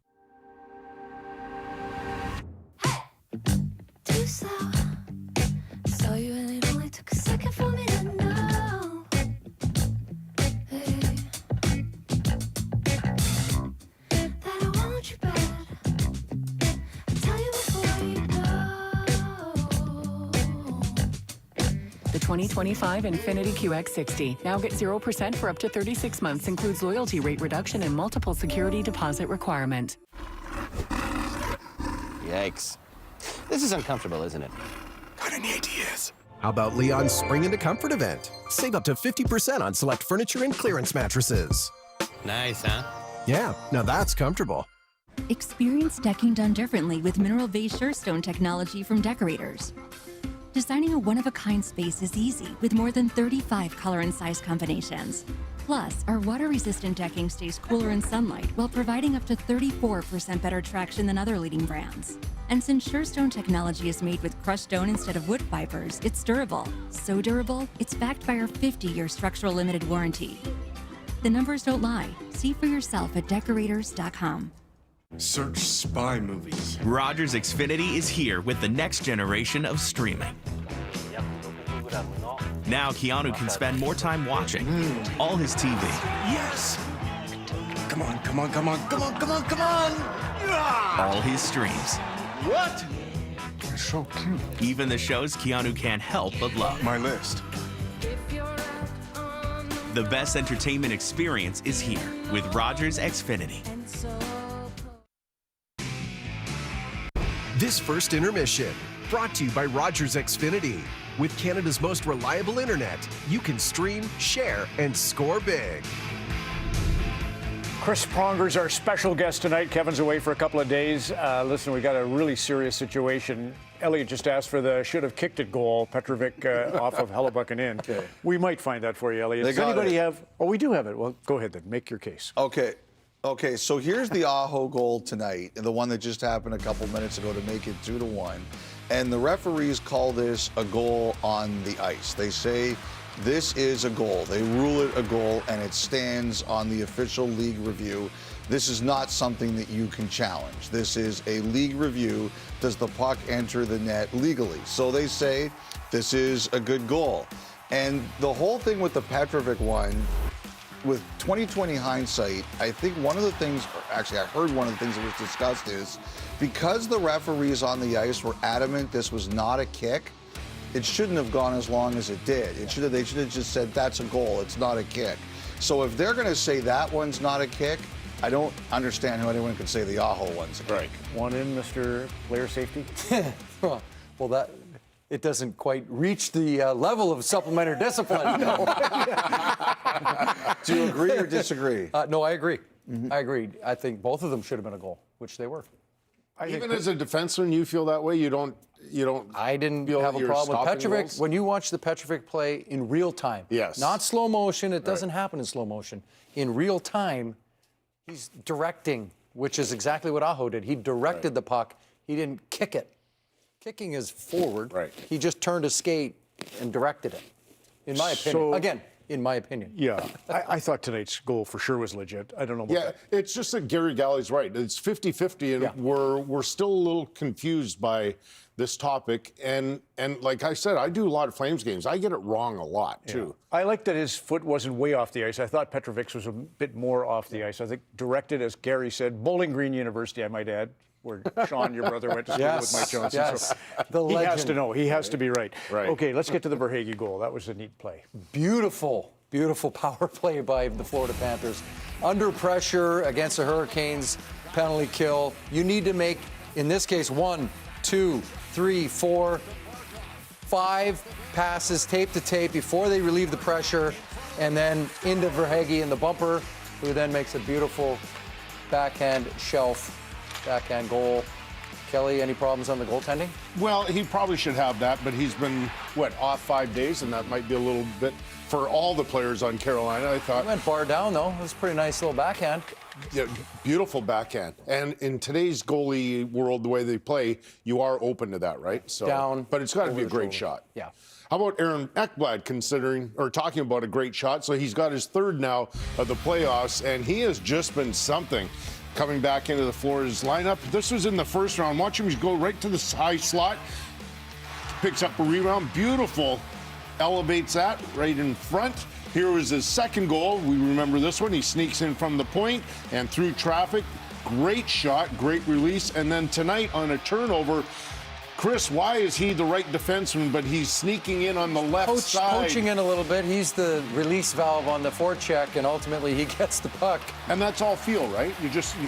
Too slow. Saw you and it only took a second for me to know. Hey. That I want you bad. I tell you before you go. The 2025 Infiniti QX60 now get 0% for up to 36 months. Includes loyalty rate reduction and multiple security deposit requirement. Yikes. This is uncomfortable, isn't it? Got any ideas? How about Leon's Spring into Comfort event? Save up to 50% on select furniture and clearance mattresses. Nice, huh? Yeah, now that's comfortable. Experience decking done differently with mineral-based Surestone technology from Decorators. Designing a one-of-a-kind space is easy with more than 35 color and size combinations. Plus, our water-resistant decking stays cooler in sunlight while providing up to 34% better traction than other leading brands. And since Surestone technology is made with crushed stone instead of wood fibers, it's durable. So durable, it's backed by our 50-year structural limited warranty. The numbers don't lie. See for yourself at Decorators.com. Search spy movies. Rogers Xfinity is here with the next generation of streaming. Now Keanu can spend more time watching all his TV. Yes! Come on, come on, come on, come on, come on, come on! All his streams. What? You're so cute. Even the shows Keanu can't help but love. My list. The best entertainment experience is here with Rogers Xfinity. This first intermission, brought to you by Rogers Xfinity. With Canada's most reliable internet, you can stream, share, and score big. Chris Pronger's our special guest tonight. Kevin's away for a couple of days. Listen, we got a really serious situation. Elliot just asked for the should have kicked it goal. Petrovic off of Hellebuck and in. Okay. We might find that for you, Elliot. Does anybody have? Oh, we do have it. Well, go ahead then. Make your case. Okay, so here's the Aho goal tonight, the one that just happened a couple minutes ago to make it 2-1. And the referees call this a goal on the ice. They say this is a goal. They rule it a goal, and it stands on the official league review. This is not something that you can challenge. This is a league review. Does the puck enter the net legally? So they say this is a good goal. And the whole thing with the Petrovic one, with 2020 hindsight, I think one of the things, actually I heard one of the things that was discussed is because the referees on the ice were adamant this was not a kick, it shouldn't have gone as long as it did. They should have just said that's a goal, it's not a kick. So if they're going to say that one's not a kick, I don't understand how anyone could say the Aho one's a kick. One in, Mr. Player Safety? Well, that it doesn't quite reach the level of supplementary discipline. No. Do you agree or disagree? No, I agree. I agree. I think both of them should have been a goal, which they were. Even as a defenseman, you feel that way? You don't. I didn't have a problem with Petrovic. When you watch the Petrovic play in real time, yes, not slow motion. It doesn't happen in slow motion. In real time, he's directing, which is exactly what Aho did. He directed the puck. He didn't kick it. Kicking is forward. Right. He just turned his skate and directed it, in my opinion. Again, in my opinion. Yeah, I thought tonight's goal for sure was legit. I don't know about that. It's just that Gary Galley's right. It's 50-50, and we're still a little confused by this topic. And like I said, I do a lot of Flames games. I get it wrong a lot, too. I like that his foot wasn't way off the ice. I thought Petrovic's was a bit more off the ice. I think directed, as Gary said, Bowling Green University, I might add, where Sean, your brother, went to school with Mike Johnson. Yes, so he has to know. He has to be right. Okay, let's get to the Verhaeghe goal. That was a neat play. Beautiful, beautiful power play by the Florida Panthers. Under pressure against the Hurricanes, penalty kill. You need to make, in this case, 1, 2, 3, 4, 5 passes tape to tape before they relieve the pressure, and then into Verhaeghe in the bumper, who then makes a beautiful backhand shelf, backhand goal. Kelly, any problems on the goaltending? Well, he probably should have that, but he's been, off 5 days, and that might be a little bit for all the players on Carolina, I thought. He went bar down, though. It was a pretty nice little backhand. Yeah, beautiful backhand. And in today's goalie world, the way they play, you are open to that, right? So, down. But it's got to be a great shot. Yeah. How about Aaron Ekblad talking about a great shot? So he's got his third now of the playoffs, and he has just been something coming back into the Florida's lineup. This was in the first round. Watch him go right to the high slot, picks up a rebound, beautiful, elevates that right in front. Here was his second goal. We remember this one. He sneaks in from the point and through traffic. Great shot, great release. And then tonight on a turnover, Chris, why is he the right defenseman, but he's sneaking in on the left side? Poaching in a little bit. He's the release valve on the forecheck, and ultimately he gets the puck. And that's all feel, right?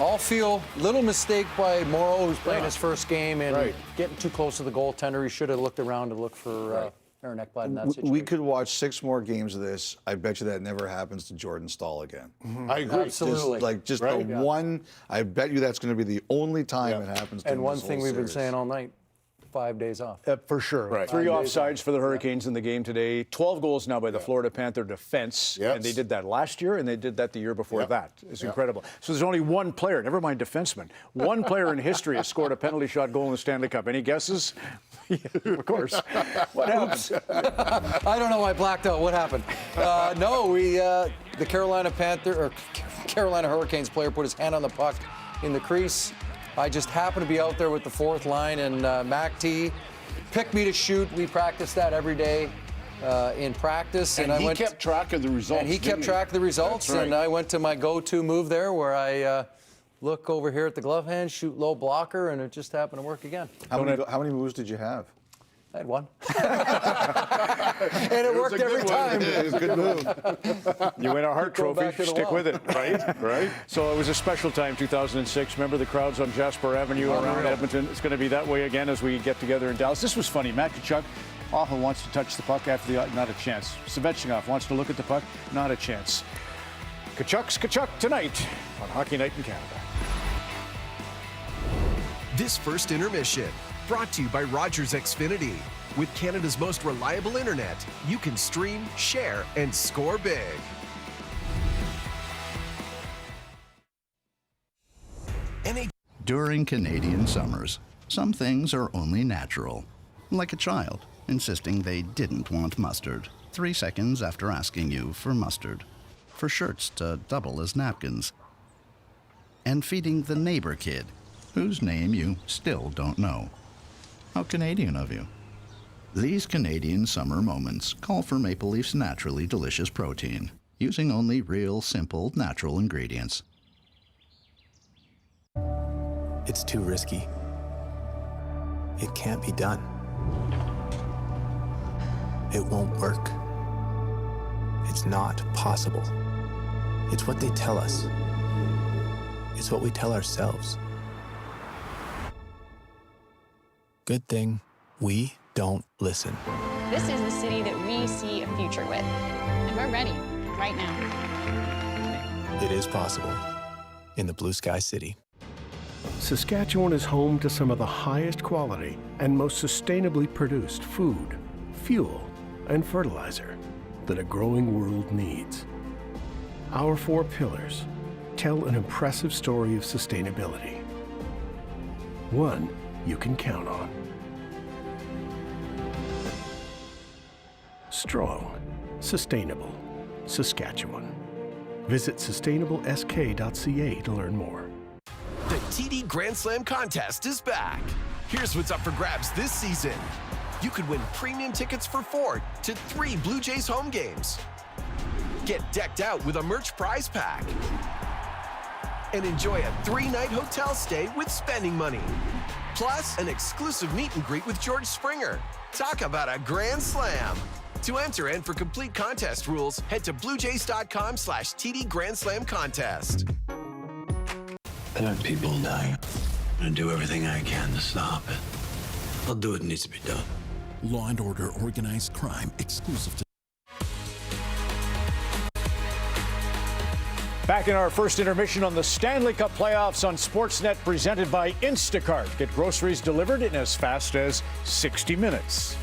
All feel. Little mistake by Morrow, who's playing his first game, and getting too close to the goaltender. He should have looked around to look for Aaron Ekblad in that situation. We could watch 6 more games of this. I bet you that never happens to Jordan Stahl again. I agree. Absolutely. Just the one, I bet you that's going to be the only time it happens to him. And one thing we've been saying all night, 5 days off. For sure. Right. 3 offsides for the Hurricanes in the game today. 12 goals now by the Florida Panther defense. Yes. And they did that last year, and they did that the year before that. It's incredible. So there's only one player, never mind defenseman, one player in history has scored a penalty shot goal in the Stanley Cup. Any guesses? Of course. What happened? I don't know. I blacked out. What happened? The Carolina Hurricanes player put his hand on the puck in the crease. I just happened to be out there with the fourth line, and Mac T picked me to shoot. We practice that every day in practice. And he kept track of the results. And he kept track of the results, and I went to my go-to move there where I look over here at the glove hand, shoot low blocker, and it just happened to work again. How many moves did you have? I had one. And it worked every time. It was a good move. You win a Hart Trophy, stick with it. Right. So it was a special time, 2006. Remember the crowds on Jasper Avenue around Edmonton? It's going to be that way again as we get together in Dallas. This was funny. Matt Tkachuk often wants to touch the puck after not a chance. Svechnikov wants to look at the puck, not a chance. Tkachuk's Tkachuk tonight on Hockey Night in Canada. This first intermission, brought to you by Rogers Xfinity. With Canada's most reliable internet, you can stream, share, and score big. During Canadian summers, some things are only natural. Like a child insisting they didn't want mustard 3 seconds after asking you for mustard. For shirts to double as napkins. And feeding the neighbor kid, whose name you still don't know. How Canadian of you. These Canadian summer moments call for Maple Leaf's naturally delicious protein, using only real, simple, natural ingredients. It's too risky. It can't be done. It won't work. It's not possible. It's what they tell us. It's what we tell ourselves. Good thing we don't listen. This is the city that we see a future with, and we're ready right now. It is possible in the Blue Sky City. Saskatchewan is home to some of the highest quality and most sustainably produced food, fuel, and fertilizer that a growing world needs. Our 4 pillars tell an impressive story of sustainability. One you can count on. Strong. Sustainable. Saskatchewan. Visit sustainablesk.ca to learn more. The TD Grand Slam contest is back. Here's what's up for grabs this season. You could win premium tickets for 4 to 3 Blue Jays home games. Get decked out with a merch prize pack. And enjoy a 3-night hotel stay with spending money. Plus, an exclusive meet and greet with George Springer. Talk about a grand slam. To enter and for complete contest rules, head to bluejays.com/TD Grand Slam Contest. There are people dying. I'm gonna do everything I can to stop it. I'll do what needs to be done. Law and Order Organized Crime, exclusive to... Back in our first intermission on the Stanley Cup playoffs on Sportsnet, presented by Instacart. Get groceries delivered in as fast as 60 minutes.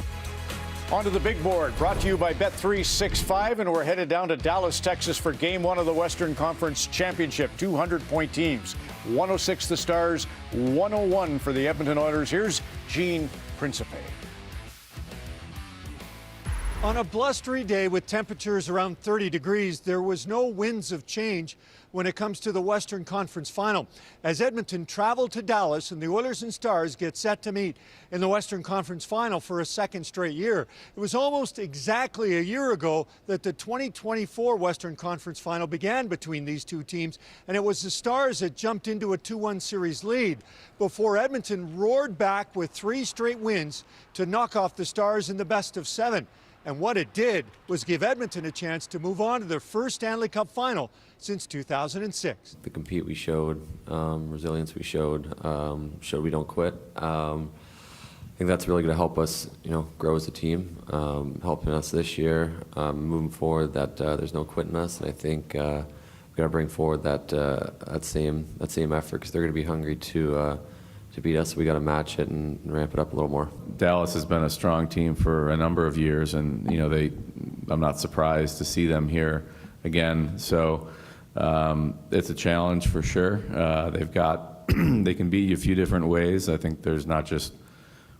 On to the big board, brought to you by Bet365, and we're headed down to Dallas, Texas for Game 1 of the Western Conference Championship. 200-point teams, 106 the Stars, 101 for the Edmonton Oilers. Here's Gene Principe. On a blustery day with temperatures around 30 degrees, there was no winds of change when it comes to the Western Conference Final, as Edmonton traveled to Dallas and the Oilers and Stars get set to meet in the Western Conference Final for a second straight year. It was almost exactly a year ago that the 2024 Western Conference Final began between these two teams, and it was the Stars that jumped into a 2-1 series lead before Edmonton roared back with 3 straight wins to knock off the Stars in the best of 7. And what it did was give Edmonton a chance to move on to their first Stanley Cup final since 2006. The compete we showed, resilience we showed we don't quit. I think that's really going to help us, grow as a team, helping us this year, moving forward. That there's no quitting us, and I think we got to bring forward that same effort, because they're going to be hungry to beat us. So we got to match it and ramp it up a little more. Dallas has been a strong team for a number of years, and I'm not surprised to see them here again. So it's a challenge for sure. They can beat you a few different ways. I think there's not just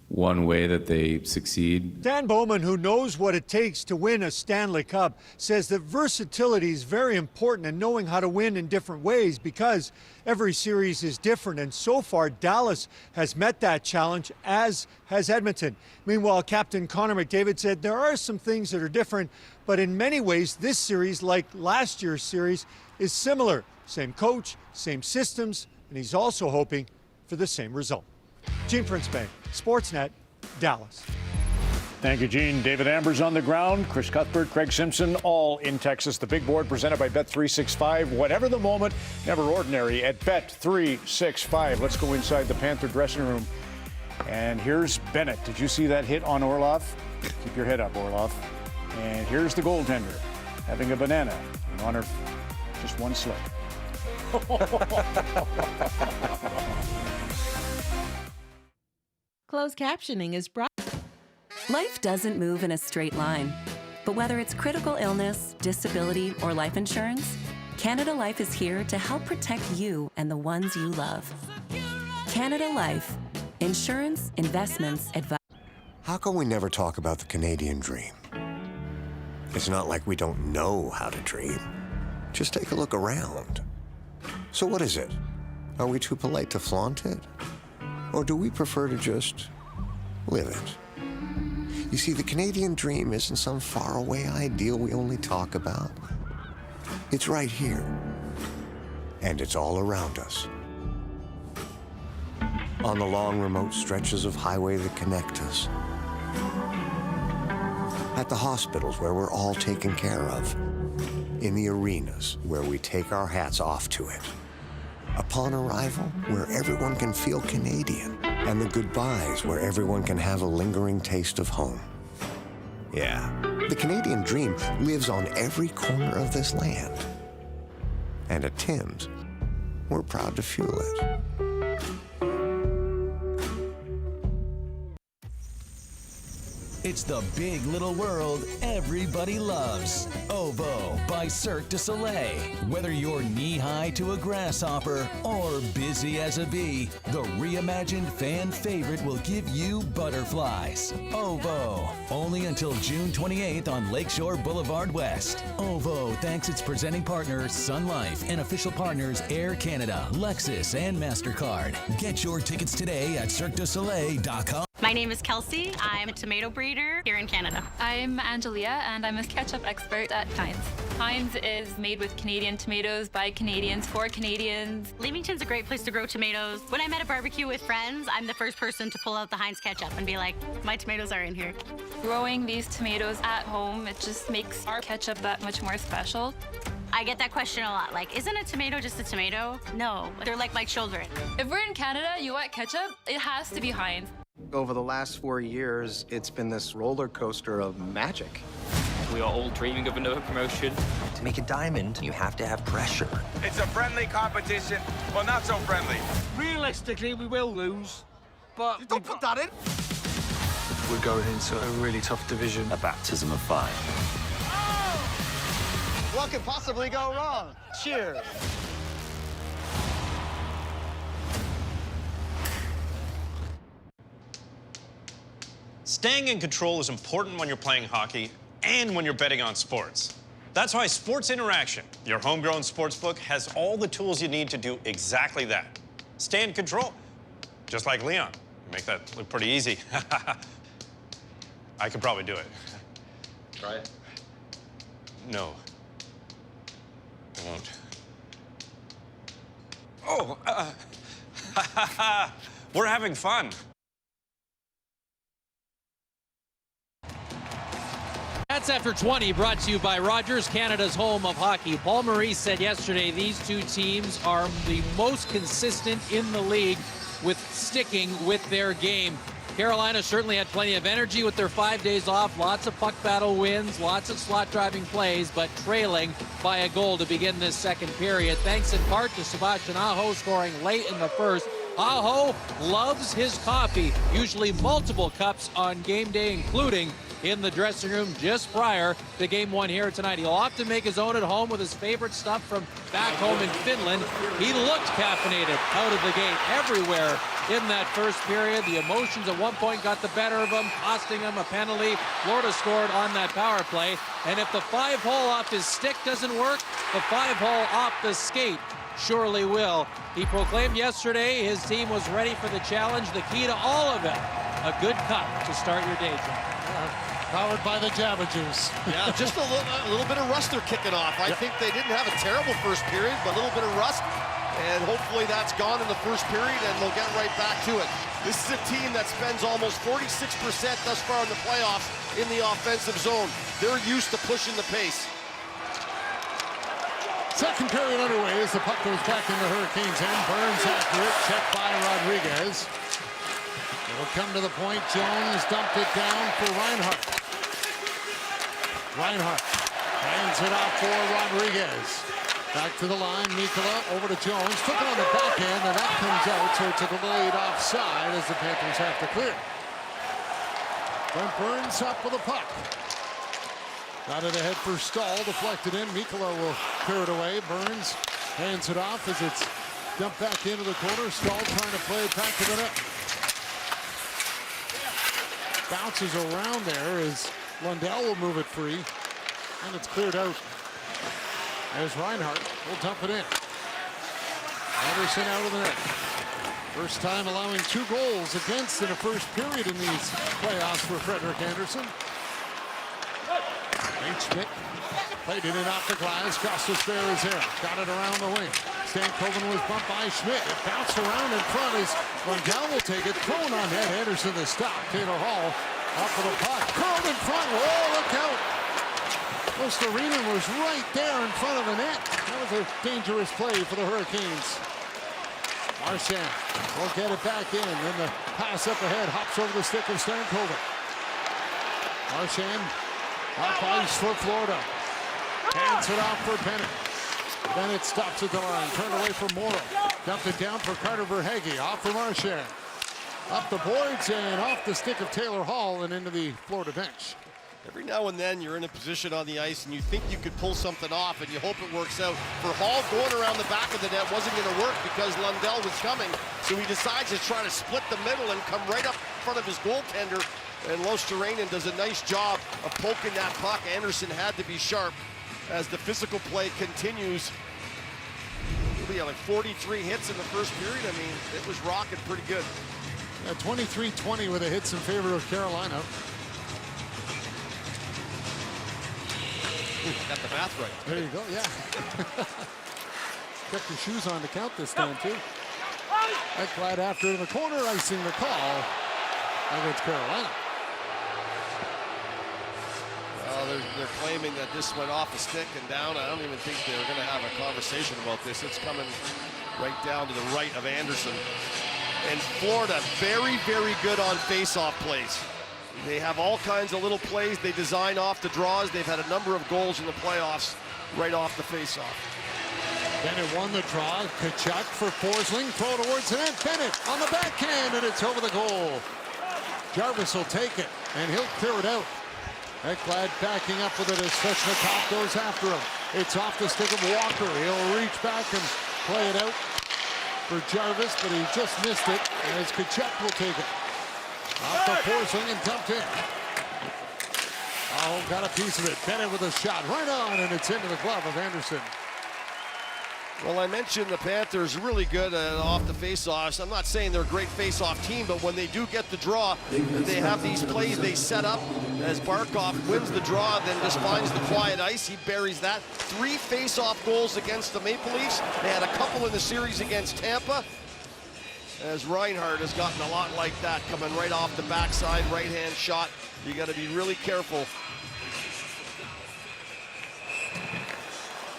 one way that they succeed. Dan Bowman, who knows what it takes to win a Stanley Cup, says that versatility is very important in knowing how to win in different ways, because every series is different. And so far, Dallas has met that challenge, as has Edmonton. Meanwhile, Captain Connor McDavid said there are some things that are different, but in many ways, this series, like last year's series, is similar. Same coach, same systems, and he's also hoping for the same result. Gene Principe, Sportsnet, Dallas. Thank you, Gene. David Amber's on the ground. Chris Cuthbert, Craig Simpson, all in Texas. The big board presented by Bet365. Whatever the moment, never ordinary at Bet365. Let's go inside the Panther dressing room. And here's Bennett. Did you see that hit on Orlov? Keep your head up, Orlov. And here's the goaltender having a banana in honor of just one slip. Closed captioning is brought. Life doesn't move in a straight line. But whether it's critical illness, disability, or life insurance, Canada Life is here to help protect you and the ones you love. Canada Life. Insurance, investments, advice. How come we never talk about the Canadian dream? It's not like we don't know how to dream. Just take a look around. So what is it? Are we too polite to flaunt it? Or do we prefer to just live it? You see, the Canadian dream isn't some faraway ideal we only talk about. It's right here. And it's all around us. On the long, remote stretches of highway that connect us. At the hospitals where we're all taken care of. In the arenas where we take our hats off to it. Upon arrival, where everyone can feel Canadian, and the goodbyes where everyone can have a lingering taste of home. Yeah, the Canadian dream lives on every corner of this land. And at Tim's, we're proud to fuel it. It's the big little world everybody loves. Oboe by by Cirque du Soleil. Whether you're knee-high to a grasshopper or busy as a bee, the reimagined fan favorite will give you butterflies. OVO, only until June 28th on Lakeshore Boulevard West. OVO thanks its presenting partner Sun Life and official partners Air Canada, Lexus, and MasterCard. Get your tickets today at CirqueDuSoleil.com. My name is Kelsey. I'm a tomato breeder here in Canada. I'm Angelia, and I'm a ketchup expert at Heinz. Heinz is made with Canadian tomatoes by Canadians for Canadians. Leamington's a great place to grow tomatoes. When I'm at a barbecue with friends, I'm the first person to pull out the Heinz ketchup and be like, my tomatoes are in here. Growing these tomatoes at home, it just makes our ketchup that much more special. I get that question a lot, like, isn't a tomato just a tomato? No, they're like my children. If we're in Canada, you want ketchup, it has to be Heinz. Over the last 4 years, it's been this roller coaster of magic. We are all dreaming of another promotion. To make a diamond, you have to have pressure. It's a friendly competition, well, not so friendly. Realistically, we will lose, but... Don't put that in! We're going into a really tough division. A baptism of fire. What could possibly go wrong? Cheers. Staying in control is important when you're playing hockey and when you're betting on sports. That's why Sports Interaction, your homegrown sportsbook, has all the tools you need to do exactly that. Stay in control, just like Leon. Make that look pretty easy. I could probably do it. Try it. No. I won't. Oh, we're having fun. That's After 20, brought to you by Rogers, Canada's home of hockey. Paul Maurice said yesterday these two teams are the most consistent in the league with sticking with their game. Carolina certainly had plenty of energy with their 5 days off, lots of puck battle wins, lots of slot driving plays, but trailing by a goal to begin this second period, thanks in part to Sebastian Aho scoring late in the first. Aho loves his coffee, usually multiple cups on game day, including in the dressing room just prior to game one here tonight. He'll often make his own at home with his favorite stuff from back home in Finland. He looked caffeinated out of the gate everywhere in that first period. The emotions at one point got the better of him, costing him a penalty. Florida scored on that power play. And if the 5-hole off his stick doesn't work, the 5-hole off the skate surely will. He proclaimed yesterday his team was ready for the challenge. The key to all of it, a good cup to start your day, John. Powered by the Java Juice. Yeah, just a little bit of rust they're kicking off. I think they didn't have a terrible first period, but a little bit of rust, and hopefully that's gone in the first period, and they'll get right back to it. This is a team that spends almost 46% thus far in the playoffs in the offensive zone. They're used to pushing the pace. Second period underway as the puck goes back in the Hurricanes' end. Burns accurate, checked by Rodriguez. It'll come to the point. Jones dumped it down for Reinhart. Reinhart hands it off for Rodriguez. Back to the line, Mikkola over to Jones. Took it on the back end, and that comes out, so it's a delayed offside as the Panthers have to clear. Brent Burns up with a puck. Got it ahead for Stahl, deflected in. Mikkola will clear it away. Burns hands it off as it's dumped back into the corner. Stahl trying to play it back to the net. Bounces around there as Lundell will move it free, and it's cleared out as Reinhart will dump it in. Anderson out of the net. First time allowing 2 goals against in a first period in these playoffs for Frederik Andersen. Nate Schmidt played it in off the glass. Costas Ferreira got it around the wing. Stankoven was bumped by Schmidt. It bounced around in front as Lundell will take it. Thrown on net. Anderson the stop. Taylor Hall off of the puck. Curled in front. Whoa, look out. Osterinen was right there in front of the net. That was a dangerous play for the Hurricanes. Marchand will get it back in. Then the pass up ahead. Hops over the stick of Stankoven. Marchand off ice for Florida. Hands it off for Bennett. Bennett stops at the line. Turned away for Morrow. Dumped it down for Carter Verhaeghe. Off for Marchand. Up the boards and off the stick of Taylor Hall and into the Florida bench. Every now and then you're in a position on the ice and you think you could pull something off and you hope it works out. For Hall, going around the back of the net wasn't going to work because Lundell was coming. So he decides to try to split the middle and come right up in front of his goaltender. And Losterainen does a nice job of poking that puck. Anderson had to be sharp as the physical play continues. We had like 43 hits in the first period. I mean, it was rocking pretty good. 23-20 with the hits in favor of Carolina. Ooh, got the math right. There you go, yeah. Kept your shoes on to count this time, too. Ekblad after in the corner, icing the call against Carolina. Well, they're claiming that this went off a stick and down. I don't even think they're going to have a conversation about this. It's coming right down to the right of Anderson. And Florida, very, very good on face-off plays. They have all kinds of little plays they design off the draws. They've had a number of goals in the playoffs right off the face-off. Bennett won the draw. Kachuk for Forsling. Throw towards the net. Bennett on the backhand, and it's over the goal. Jarvis will take it, and he'll clear it out. Ekblad backing up with it as Svechnikov goes after him. It's off the stick of Walker. He'll reach back and play it out for Jarvis, but he just missed it, as Kachuk will take it. Off the Forsling and dumped in. Oh, got a piece of it. Bennett with a shot right on, and it's into the glove of Anderson. Well, I mentioned the Panthers really good off the face-offs. I'm not saying they're a great face-off team, but when they do get the draw, they have these plays they set up. As Barkov wins the draw, then just finds the quiet ice. He buries that. 3 face-off goals against the Maple Leafs. They had a couple in the series against Tampa. As Reinhart has gotten a lot like that, coming right off the backside, right-hand shot. You got to be really careful.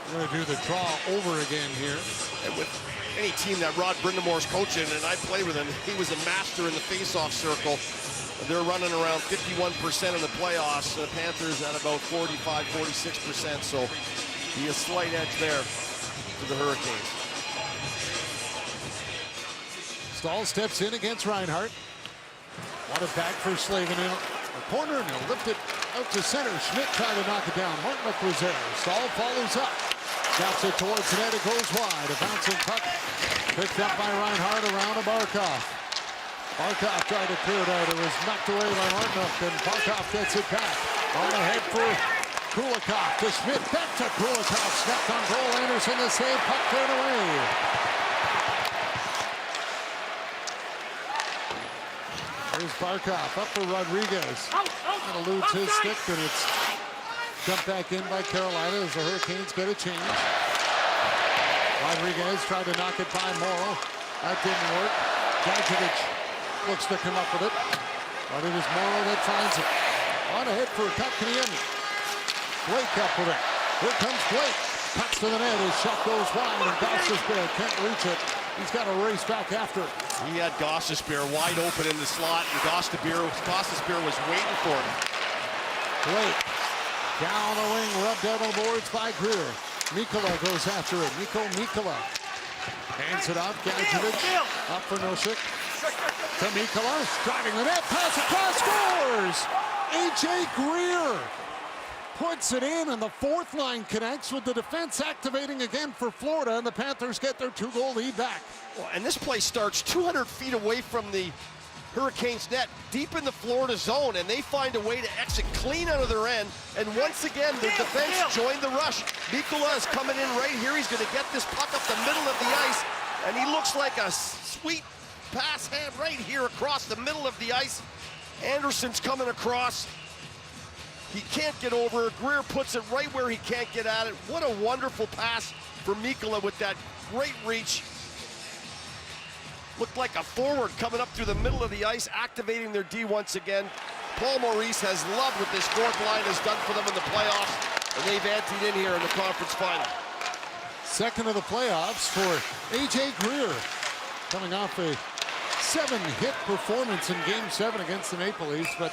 We're going to do the draw over again here. And with any team that Rod Brindamore's coaching, and I play with him, he was a master in the face-off circle. They're running around 51% in the playoffs. The Panthers at about 45, 46%, so be a slight edge there to the Hurricanes. Stahl steps in against Reinhart. Want it back for Slavin in the corner, and he'll lift it out to center. Schmidt trying to knock it down. Martinook was there. Stahl follows up. Drops it towards the net. It goes wide. A bouncing puck picked up by Reinhart around to Barkov. Barkov tried to clear it out. It was knocked away by Martinook, and Barkov gets it back. On ahead for Kulikov to Schmidt. Back to Kulikov. Snapped on goal. Anderson the save. Puck cleared away. There's Barkov up for Rodriguez. Gonna lose his stick, and it's dumped back in by Carolina as the Hurricanes get a change. Rodriguez tried to knock it by Morrow. That didn't work. Gadjevich looks to come up with it, but it is Morrow that finds it. On ahead for Kotkaniemi. Blake up with it. Here comes Blake. Cuts to the net. His shot goes wide, and Gostisbehere can't reach it. He's got to race back after it. He had Gostisbehere wide open in the slot, and Gostisbehere was waiting for him. Blake down the wing, rubbed out on the boards by Greer. Mikkola goes after it. Mikkola hands it off. Gadjevich up for Nosek. To Mikkola, driving the net, pass across, scores! A.J. Greer puts it in, and the fourth line connects with the defense activating again for Florida, and the Panthers get their 2-goal lead back. Well, and this play starts 200 feet away from the Hurricanes net, deep in the Florida zone, and they find a way to exit clean out of their end. And once again, the defense joined the rush. Mikkola is coming in right here. He's going to get this puck up the middle of the ice, and he looks like a sweet pass hand right here across the middle of the ice. Anderson's coming across. He can't get over it. Greer puts it right where he can't get at it. What a wonderful pass for Mikkola with that great reach. Looked like a forward coming up through the middle of the ice, activating their D once again. Paul Maurice has loved what this fourth line has done for them in the playoffs, and they've anteed in here in the conference final. Second of the playoffs for A.J. Greer, coming off a 7-hit performance in Game 7 against the Maple Leafs, but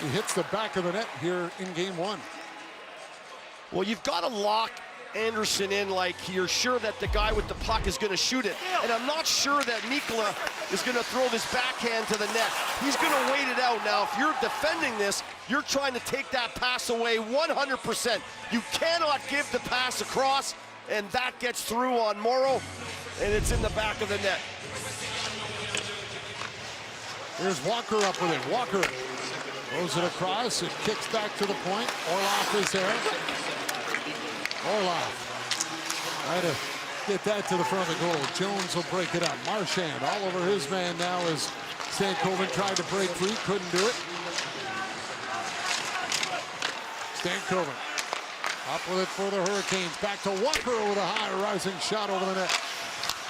he hits the back of the net here in Game 1. Well, you've got to lock Anderson in like you're sure that the guy with the puck is going to shoot it. And I'm not sure that Mikkola is going to throw this backhand to the net. He's going to wait it out. Now, if you're defending this, You're trying to take that pass away 100%. You cannot give the pass across, and that gets through on Morrow, and it's in the back of the net. Here's Walker up with it. Walker throws it across. It kicks back to the point. Orloff is there. Orloff trying to get that to the front of the goal. Jones will break it up. Marchand all over his man now as Stankoven tried to break free. Couldn't do it. Stankoven up with it for the Hurricanes. Back to Walker with a high rising shot over the net.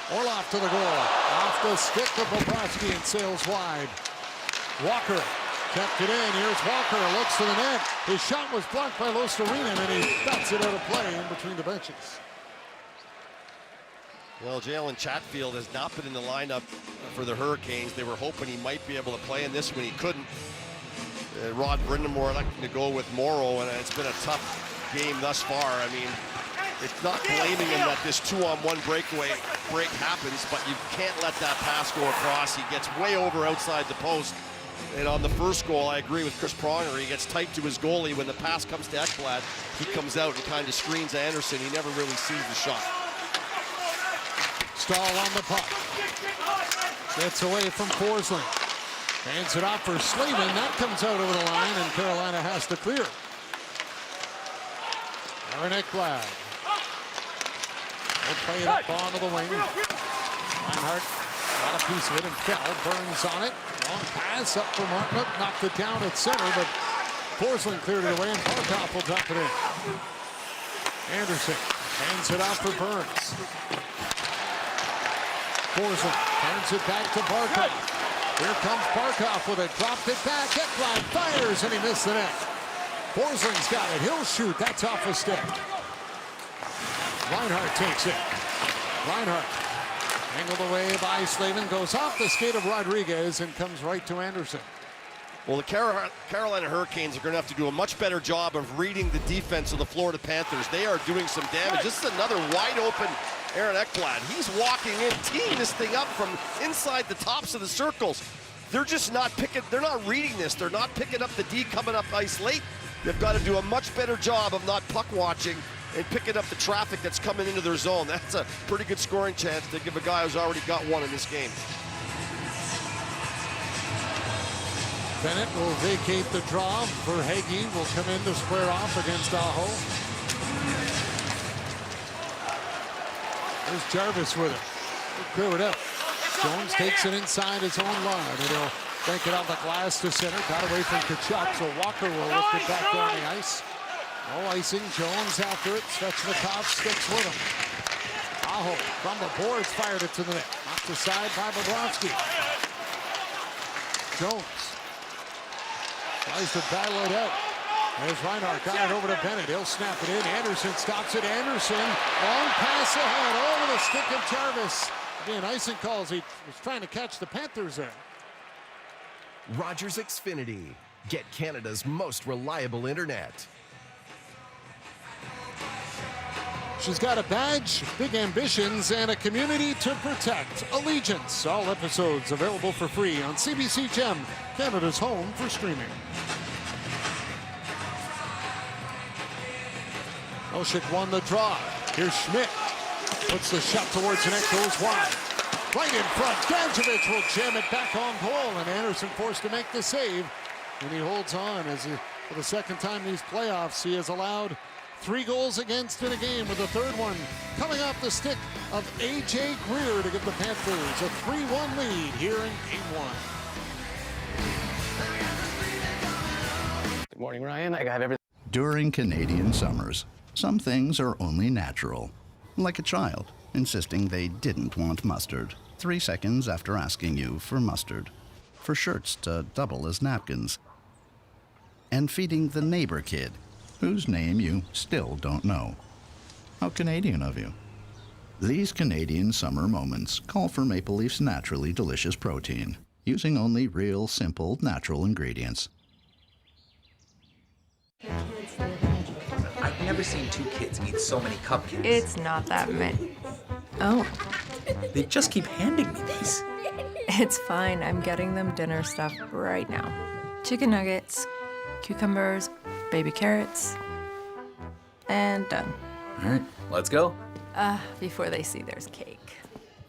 Orloff to the goal. Off the stick of Bobrovsky and sails wide. Walker kept it in. Here's Walker. Looks to the net. His shot was blocked by Lostarinen, and he bats it out of play in between the benches. Well, Jalen Chatfield has not been in the lineup for the Hurricanes. They were hoping he might be able to play in this one. He couldn't. Rod Brindamore electing to go with Morrow, and it's been a tough game thus far. I mean, it's not blaming him that this 2-on-1 break happens, but you can't let that pass go across. He gets way over outside the post. And on the first goal, I agree with Chris Pronger. He gets tight to his goalie. When the pass comes to Ekblad, he comes out and kind of screens Anderson. He never really sees the shot. Stahl on the puck. Gets away from Forsling. Hands it off for Slavin. That comes out over the line, and Carolina has to clear. Aaron Ekblad. He'll play it up onto the wing. Reinhart got a piece of it and fell. Burns on it. Long pass up for Martin. Knocked it down at center, but Forsling cleared it away, and Barkov will drop it in. Anderson hands it off for Burns. Forsling turns it back to Barkov. Here comes Barkov with it. Dropped it back. Ekblad fires, and he missed the net. Forsling's got it. He'll shoot. That's off a stick. Reinhart takes it. Reinhart angled away by Slavin. Goes off the skate of Rodriguez and comes right to Anderson. Well, the Carolina Hurricanes are going to have to do a much better job of reading the defense of the Florida Panthers. They are doing some damage. This is another wide open Aaron Ekblad. He's walking in, teeing this thing up from inside the tops of the circles. They're just not picking, they're not reading this. They're not picking up the D coming up ice late. They've got to do a much better job of not puck watching and picking up the traffic that's coming into their zone. That's a pretty good scoring chance to give a guy who's already got one in this game. Bennett will vacate the draw. Verhaeghe will come in to square off against Aho. There's Jarvis with it. He'll clear it up. Jones takes it inside his own line, and he'll bank it on the glass to center. Got away from Tkachuk, so Walker will lift it back down the ice. No icing. Jones after it. Svechnikov sticks with him. Aho from the boards fired it to the net. Knocked aside by Bobrovsky. Jones tries to battle it out. There's Reinhart. Got it over to Bennett. He'll snap it in. Anderson stops it. Anderson. Long pass ahead. Over the stick of Jarvis. Again, icing calls. He was trying to catch the Panthers there. Rogers Xfinity. Get Canada's most reliable internet. She's got a badge, big ambitions, and a community to protect. Allegiance. All episodes available for free on CBC Gem, Canada's home for streaming. Oshik won the draw. Here's Schmidt. Puts the shot towards the net, goes wide. Right in front. Ganjovic will jam it back on goal, and Anderson forced to make the save. And he holds on as for the second time in these playoffs, he has allowed 3 goals against in a game, with the third one coming off the stick of A.J. Greer to give the Panthers a 3-1 lead here in Game 1. Good morning, Ryan. I got everything. During Canadian summers, some things are only natural. Like a child insisting they didn't want mustard 3 seconds after asking you for mustard. For shirts to double as napkins. And feeding the neighbor kid, whose name you still don't know. How Canadian of you. These Canadian summer moments call for Maple Leaf's naturally delicious protein, using only real, simple, natural ingredients. I've never seen 2 kids eat so many cupcakes. It's not that many. Oh. They just keep handing me these. It's fine. I'm getting them dinner stuff right now. Chicken nuggets, cucumbers, baby carrots, and done. All right, let's go. Before they see there's cake.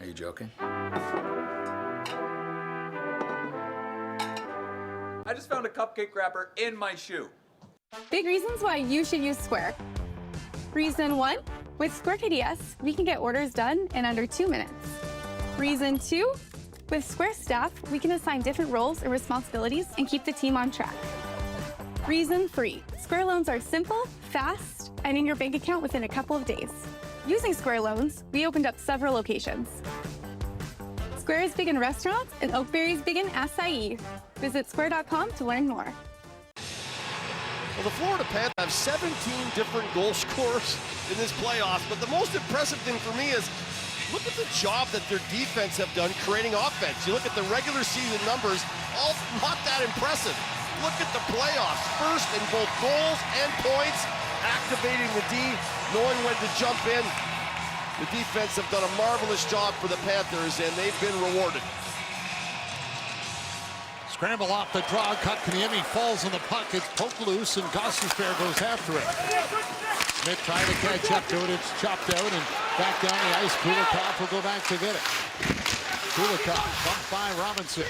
Are you joking? I just found a cupcake wrapper in my shoe. Big reasons why you should use Square. Reason 1, with Square KDS, we can get orders done in under 2 minutes. Reason 2, with Square staff, we can assign different roles and responsibilities and keep the team on track. Reason 3, Square loans are simple, fast, and in your bank account within a couple of days. Using Square loans, we opened up several locations. Square is big in restaurants, and Oakberry is big in acai. Visit square.com to learn more. Well, the Florida Panthers have 17 different goal scorers in this playoff, but the most impressive thing for me is look at the job that their defense have done creating offense. You look at the regular season numbers, all not that impressive. Look at the playoffs, first in both goals and points, activating the D, knowing when to jump in. The defense have done a marvelous job for the Panthers, and they've been rewarded. Scramble off the draw. Kotkaniemi falls on the puck. It's poked loose, and Gostisbehere goes after it. Schmidt trying to catch up to it. It's chopped out and back down the ice. Kulikov will go back to get it. Kulikov bumped by Robinson.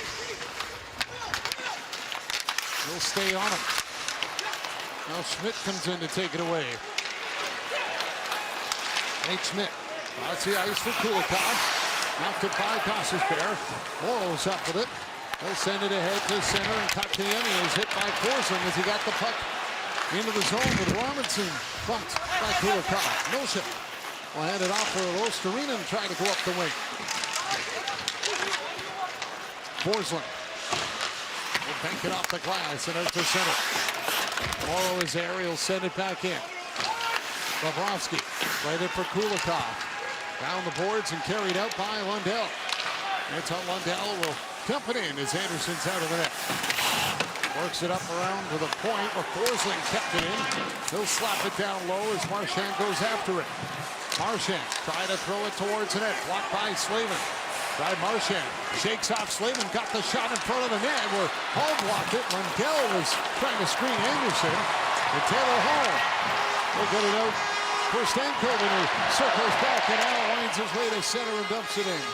He'll stay on him. Now Schmidt comes in to take it away. Nate Schmidt. That's the ice for Kulikov. Knocked it by Gostisbehere. Morrow's up with it. They'll send it ahead to center, and Kotkaniemi is hit by Forsling as he got the puck into the zone with Robinson. Bumped by Kulikov. Motion. Will hand it off for Osterinen trying to go up the wing. Forsling will bank it off the glass and out to center. Morrow is there. He'll send it back in. Bobrovsky right in for Kulikov. Down the boards and carried out by Lundell. That's how Lundell will dump it in as Anderson's out of the net. Works it up around to the point where Forsling kept it in. He'll slap it down low as Marchand goes after it. Marchand tried to throw it towards the net. Blocked by Slavin. Tried Marchand. Shakes off Slavin. Got the shot in front of the net where Hall blocked it. Lundell was trying to screen Anderson. And Taylor Hall will get it out for Stankoven, who circles back and now winds his way to center and dumps it in.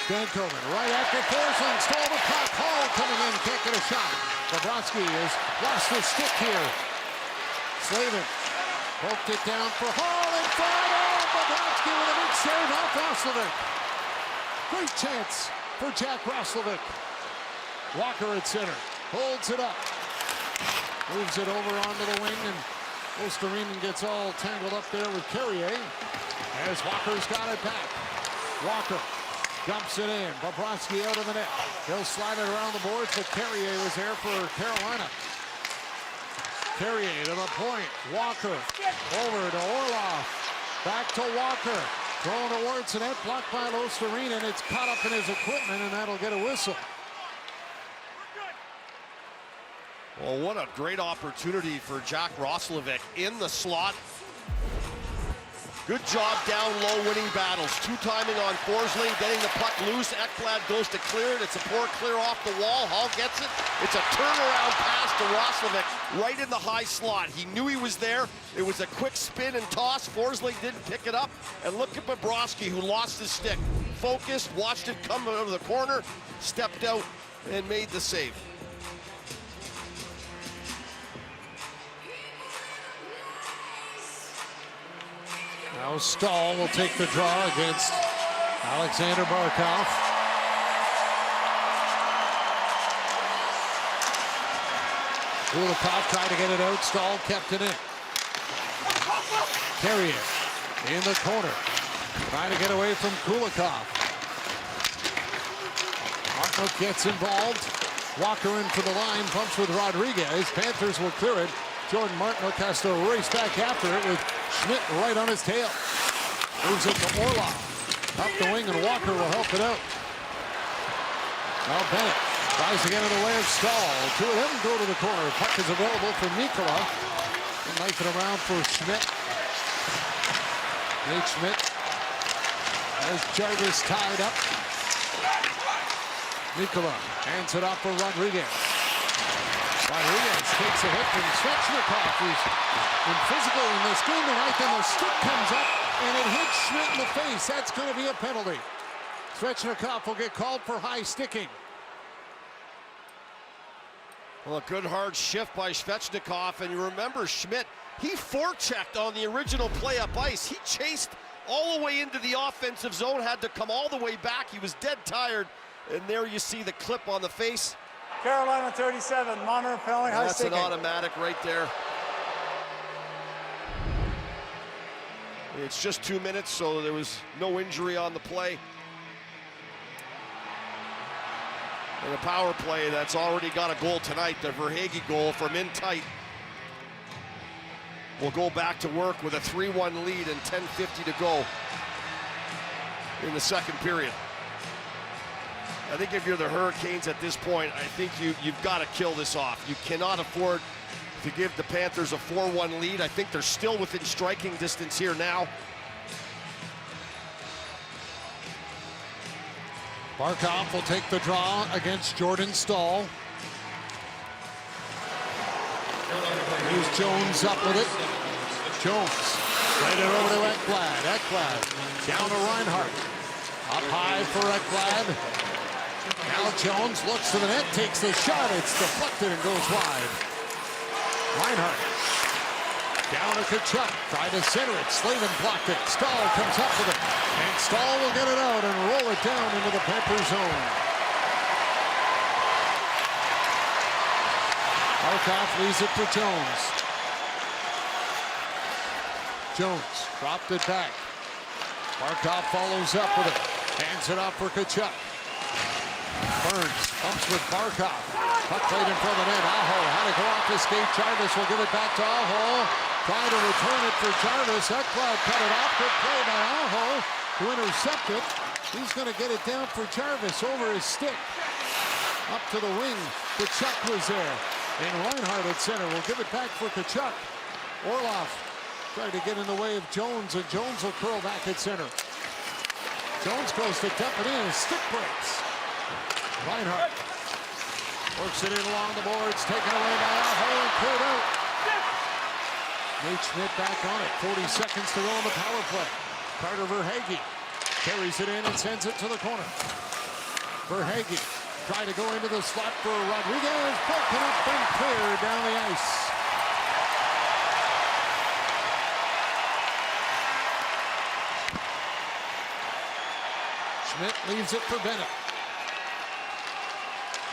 Stankoven right after Forsling stole the puck. Hall coming in, can't get a shot. Bobrovsky has lost his stick here. Slavin poked it down for Hall in front. Oh, Bobrovsky with a big save off Roslovic. Great chance for Jack Roslovic. Walker at center, holds it up. Moves it over onto the wing, and Osterinen gets all tangled up there with Carrier. As Walker's got it back. Walker dumps it in. Bobrovsky out of the net. He'll slide it around the boards, but Carrier was there for Carolina. Carrier to the point. Walker over to Orlov. Back to Walker. Thrown towards the net, blocked by Osterinen. It's caught up in his equipment, and that'll get a whistle. Well, what a great opportunity for Jack Roslovic in the slot. Good job down low, winning battles. Two-timing on Forsling, getting the puck loose. Ekblad goes to clear it. It's a poor clear off the wall. Hall gets it. It's a turnaround pass to Roslovic right in the high slot. He knew he was there. It was a quick spin and toss. Forsling didn't pick it up. And look at Bobrovsky, who lost his stick. Focused, watched it come out of the corner, stepped out, and made the save. Now Stahl will take the draw against Alexander Barkov. Kulikov tried to get it out. Stahl kept it in. Carrier in the corner. Trying to get away from Kulikov. Martinook gets involved. Walker in for the line. Bumps with Rodriguez. Panthers will clear it. Jordan Martinook has to race back after it with Schmidt right on his tail. Moves it to Orlov. Up the wing, and Walker will help it out. Now Bennett tries to get in the way of Stahl. Two of them go to the corner. Puck is available for Mikkola. Knife it around for Schmidt. Nate Schmidt has Jarvis tied up. Nikola hands it off for Rodriguez. Rodriguez takes a hit from Svechnikov, who's been physical in this game tonight. Then the stick comes up and it hits Schmidt in the face. That's going to be a penalty. Svechnikov will get called for high sticking. Well, a good hard shift by Svechnikov, and you remember Schmidt, he forechecked on the original play up ice. He chased all the way into the offensive zone, had to come all the way back. He was dead tired, and there you see the clip on the face. Carolina 37, monitor penalty, high sticking. That's an automatic right there. It's just 2 minutes, so there was no injury on the play. And a power play that's already got a goal tonight, the Verhaeghe goal from in tight. We'll go back to work with a 3-1 lead and 10:50 to go in the second period. I think if you're the Hurricanes at this point, I think you've got to kill this off. You cannot afford to give the Panthers a 4-1 lead. I think they're still within striking distance here now. Barkov will take the draw against Jordan Staal. Here's Jones up with it. Jones played it over to Ekblad. Ekblad down to Reinhart. Up high for Ekblad. Now Jones looks to the net, takes the shot. It's deflected and goes wide. Reinhart down to Tkachuk. Tried to center it. Slavin blocked it. Staal comes up with it. And Staal will get it out and roll it down into the Panther zone. Barkov leaves it for Jones. Jones dropped it back. Barkov follows up with it. Hands it off for Tkachuk. Burns bumps with Barkov. Puck played in front of the net. Aho had to go off the skate. Jarvis will give it back to Aho. Trying to return it for Jarvis. Ekblad cut it off. Good play by Aho to intercept it. He's going to get it down for Jarvis over his stick. Up to the wing. Tkachuk was there. And Reinhart at center will give it back for Tkachuk. Orlov tried to get in the way of Jones, and Jones will curl back at center. Jones goes to dump it in. His stick breaks. Reinhart works it in along the boards. Taken away by Aho and cleared out. Nate Schmidt back on it. 40 seconds to go on the power play. Carter Verhaeghe carries it in and sends it to the corner. Verhaeghe tried to go into the slot for Rodriguez. Broken up and cleared down the ice. Schmidt leaves it for Bennett.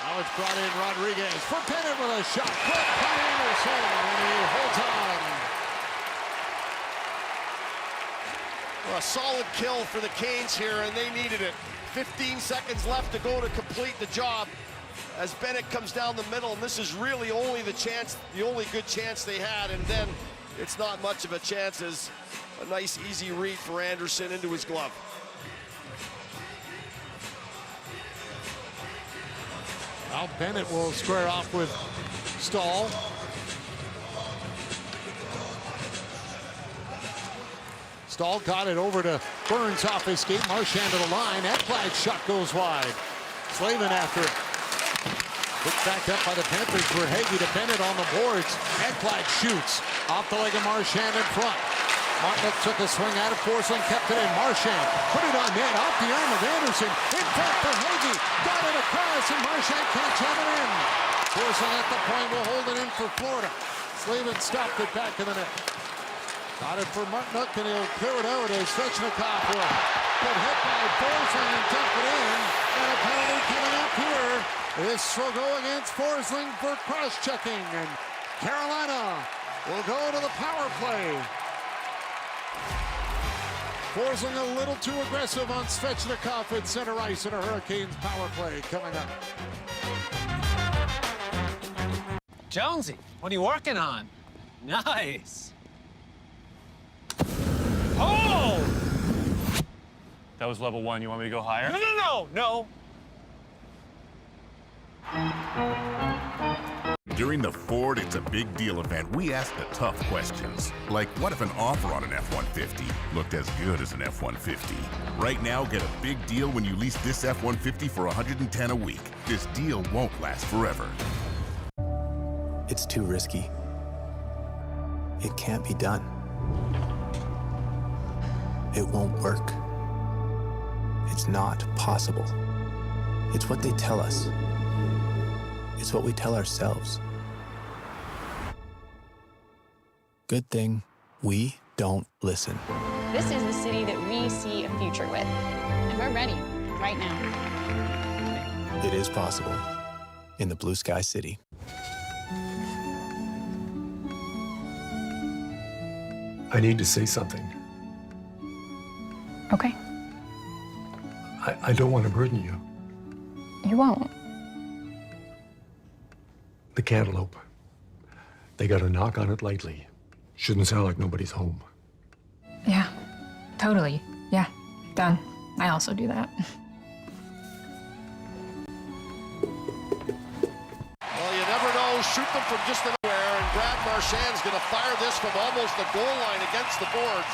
Now it's brought in Rodriguez for Bennett with a shot. Quick by Anderson, and he holds on. Well, a solid kill for the Canes here, and they needed it. 15 seconds left to go to complete the job as Bennett comes down the middle, and this is really only the only good chance they had, and then it's not much of a chance as a nice easy read for Anderson into his glove. Now Bennett will square off with Staal. Staal got it over to Burns off his skate. Marchand to the line. Ekblad's shot goes wide. Slavin after it. Picked back up by the Panthers. Verhaeghe to Bennett on the boards. Ekblad shoots off the leg of Marchand in front. Martinook took a swing at it. Forsling kept it in. Marchand put it on net off the arm of Anderson. In front, Verhaeghe got it across, and Marchand can't jam it in. Forsling at the point will hold it in for Florida. Slavin stopped it back in the net. Got it for Martinook, and he'll clear it out as Svechnikov will get hit by Forsling and dump it in. And a penalty coming up here. This will go against Forsling for cross-checking, and Carolina will go to the power play. Forsling a little too aggressive on Svechnikov at center ice in a Hurricanes power play coming up. Jonesy, what are you working on? Nice. Oh! That was level 1. You want me to go higher? No. During the Ford It's a Big Deal event, we asked the tough questions. Like, what if an offer on an F-150 looked as good as an F-150? Right now, get a big deal when you lease this F-150 for $110 a week. This deal won't last forever. It's too risky. It can't be done. It won't work. It's not possible. It's what they tell us. It's what we tell ourselves. Good thing we don't listen. This is the city that we see a future with, and we're ready right now. It is possible in the Blue Sky City. I need to say something. Okay. I don't want to burden you. You won't. The cantaloupe. They got to knock on it lightly. Shouldn't sound like nobody's home. Yeah, totally. Yeah, done. I also do that. Well, you never know. Shoot them from just anywhere, and Brad Marchand's going to fire this from almost the goal line against the boards.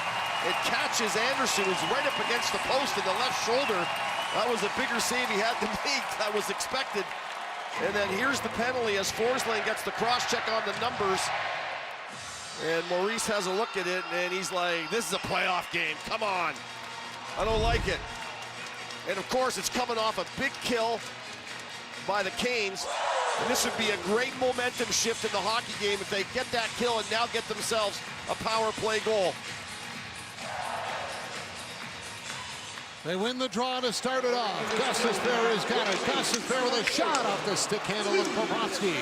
It catches Anderson, who's right up against the post in the left shoulder. That was a bigger save he had to make. That was expected. And then here's the penalty as Forsling gets the cross-check on the numbers. And Maurice has a look at it, and he's like, this is a playoff game. Come on. I don't like it. And, of course, it's coming off a big kill by the Canes. And this would be a great momentum shift in the hockey game if they get that kill and now get themselves a power play goal. They win the draw to start it off. Gustus Bear has got it. Gustus Bear with a shot off the stick handle of Bobrovsky.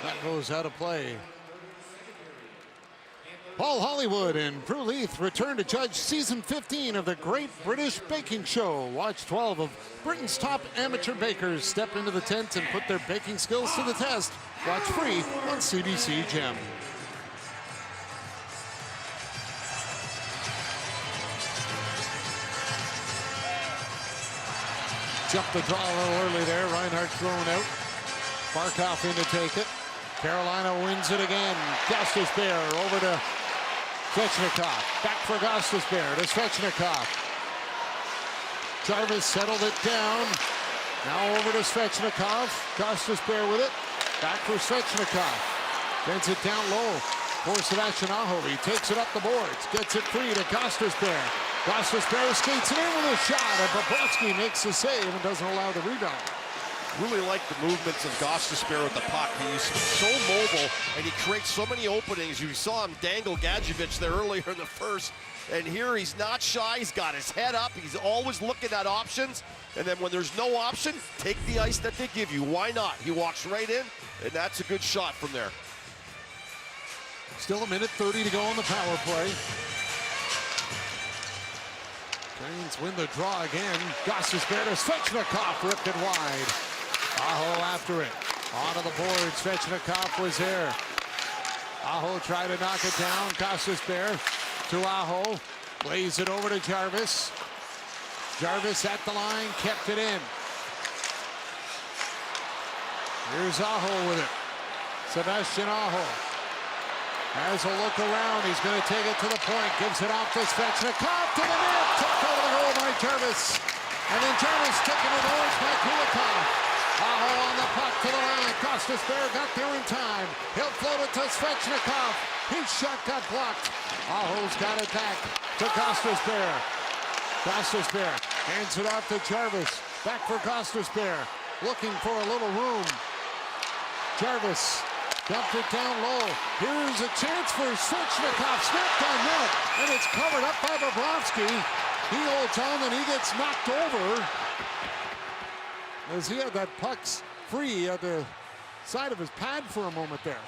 That goes out of play. Paul Hollywood and Prue Leith return to judge season 15 of the Great British Baking Show. Watch 12 of Britain's top amateur bakers step into the tent and put their baking skills to the test. Watch free on CBC Gem. Jumped the draw a little early there. Reinhart thrown out. Barkov in to take it. Carolina wins it again. Gustus Bear over to Svechnikov. Back for Gustus Bear to Svechnikov. Jarvis settled it down. Now over to Svechnikov. Gustus Bear with it. Back for Svechnikov. Bends it down low for Sebastian Aho. He takes it up the boards. Gets it free to Gustus Bear. Gustus Bear skates it in with a shot, and Bobrovsky makes the save and doesn't allow the rebound. Really like the movements of Gustus Bear with the puck. He's so mobile, and he creates so many openings. You saw him dangle Gadjevich there earlier in the first, and here he's not shy. He's got his head up. He's always looking at options, and then when there's no option, take the ice that they give you. Why not? He walks right in, and that's a good shot from there. Still a minute 30 to go on the power play. Canes win the draw again. Gustus Bear to Svechnikov, ripped it wide. Aho after it. Onto the board. Svechnikov was there. Aho tried to knock it down. Gustus Bear to Aho. Plays it over to Jarvis. Jarvis at the line, kept it in. Here's Aho with it. Sebastian Aho has a look around. He's going to take it to the point. Gives it off to Svechnikov to the net. Took over the goal by Jarvis. And then Jarvis taking it over by Kulikov. Aho on the puck to the line. Gustus Bear got there in time. He'll float it to Svechnikov. His shot got blocked. Aho's got it back to Gustus Bear. Gustus Bear hands it off to Jarvis. Back for Gustus Bear. Looking for a little room. Jarvis dumped it down low. Here's a chance for Svechnikov. Snapped on net. And it's covered up by Bobrovsky. He holds on and he gets knocked over. As he had that puck's free at the side of his pad for a moment there.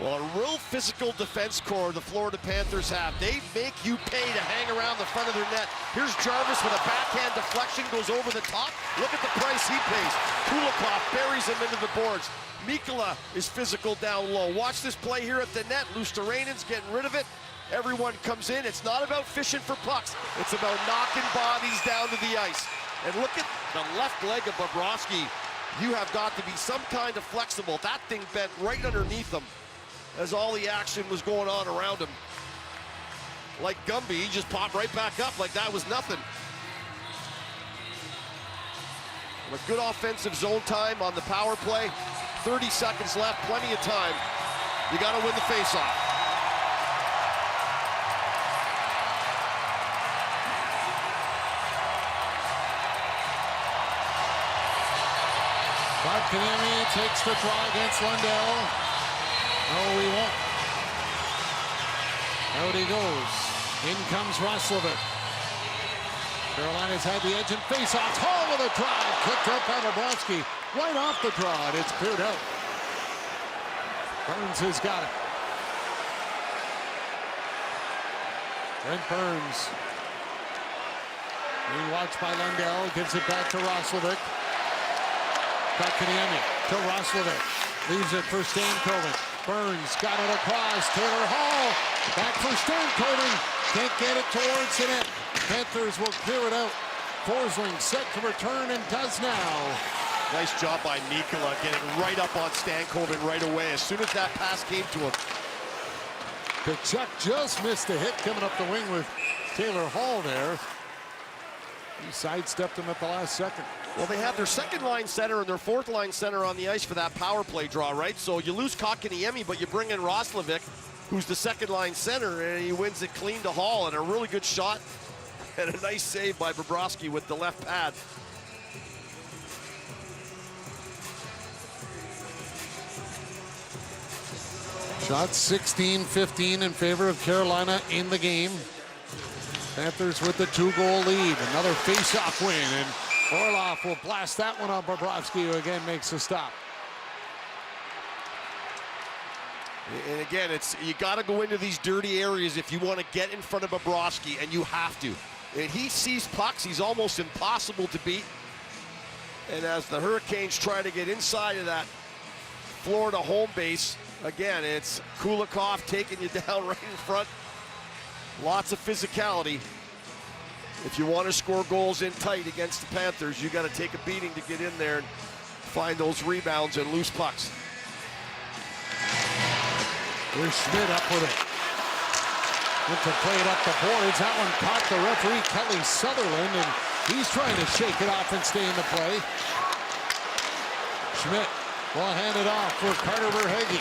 Well, a real physical defense core the Florida Panthers have. They make you pay to hang around the front of their net. Here's Jarvis with a backhand deflection, goes over the top. Look at the price he pays. Kulikov buries him into the boards. Mikkola is physical down low. Watch this play here at the net. Luosterainen's getting rid of it. Everyone comes in. It's not about fishing for pucks. It's about knocking bodies down to the ice. And look at the left leg of Bobrovsky. you have got to be some kind of flexible. That thing bent right underneath him as all the action was going on around him. Like Gumby, he just popped right back up like that was nothing. A good offensive zone time on the power play. 30 seconds left, plenty of time. You got to win the faceoff. Kotkaniemi takes the try against Lundell. No, he won't. Out he goes. In comes Roslovic. Carolina's had the edge and face-offs. Hall with a drive. Kicked up by Bobrovsky. Right off the draw, and it's cleared out. Burns has got it. Brent Burns. Being watched by Lundell. Gives it back to Roslovic. Kotkaniemi to Roslovic. Leaves it for Stankoven. Burns got it across. Taylor Hall. Back for Stankoven. Can't get it towards the net. Panthers will clear it out. Forsling set to return and does now. Nice job by Nikola getting right up on Stankoven right away as soon as that pass came to him. Kachuk just missed a hit coming up the wing with Taylor Hall there. He sidestepped him at the last second. Well, they have their second line center and their fourth line center on the ice for that power play draw, right? So you lose Kotkaniemi, but you bring in Roslovic, who's the second line center, and he wins it clean to Hall, and a really good shot and a nice save by Bobrovsky with the left pad. Shots 16-15 in favor of Carolina in the game. Panthers with the 2-goal lead. Another face-off win, and Orlov will blast that one on Bobrovsky, who again makes a stop. And again, you got to go into these dirty areas if you want to get in front of Bobrovsky, and you have to. And he sees pucks. He's almost impossible to beat. And as the Hurricanes try to get inside of that Florida home base, again, it's Kulikov taking you down right in front. Lots of physicality. If you want to score goals in tight against the Panthers, you got to take a beating to get in there and find those rebounds and loose pucks. Here's Schmidt up with it. Look to play it up the boards. That one caught the referee, Kelly Sutherland, and he's trying to shake it off and stay in the play. Schmidt will hand it off for Carter Verhaeghe.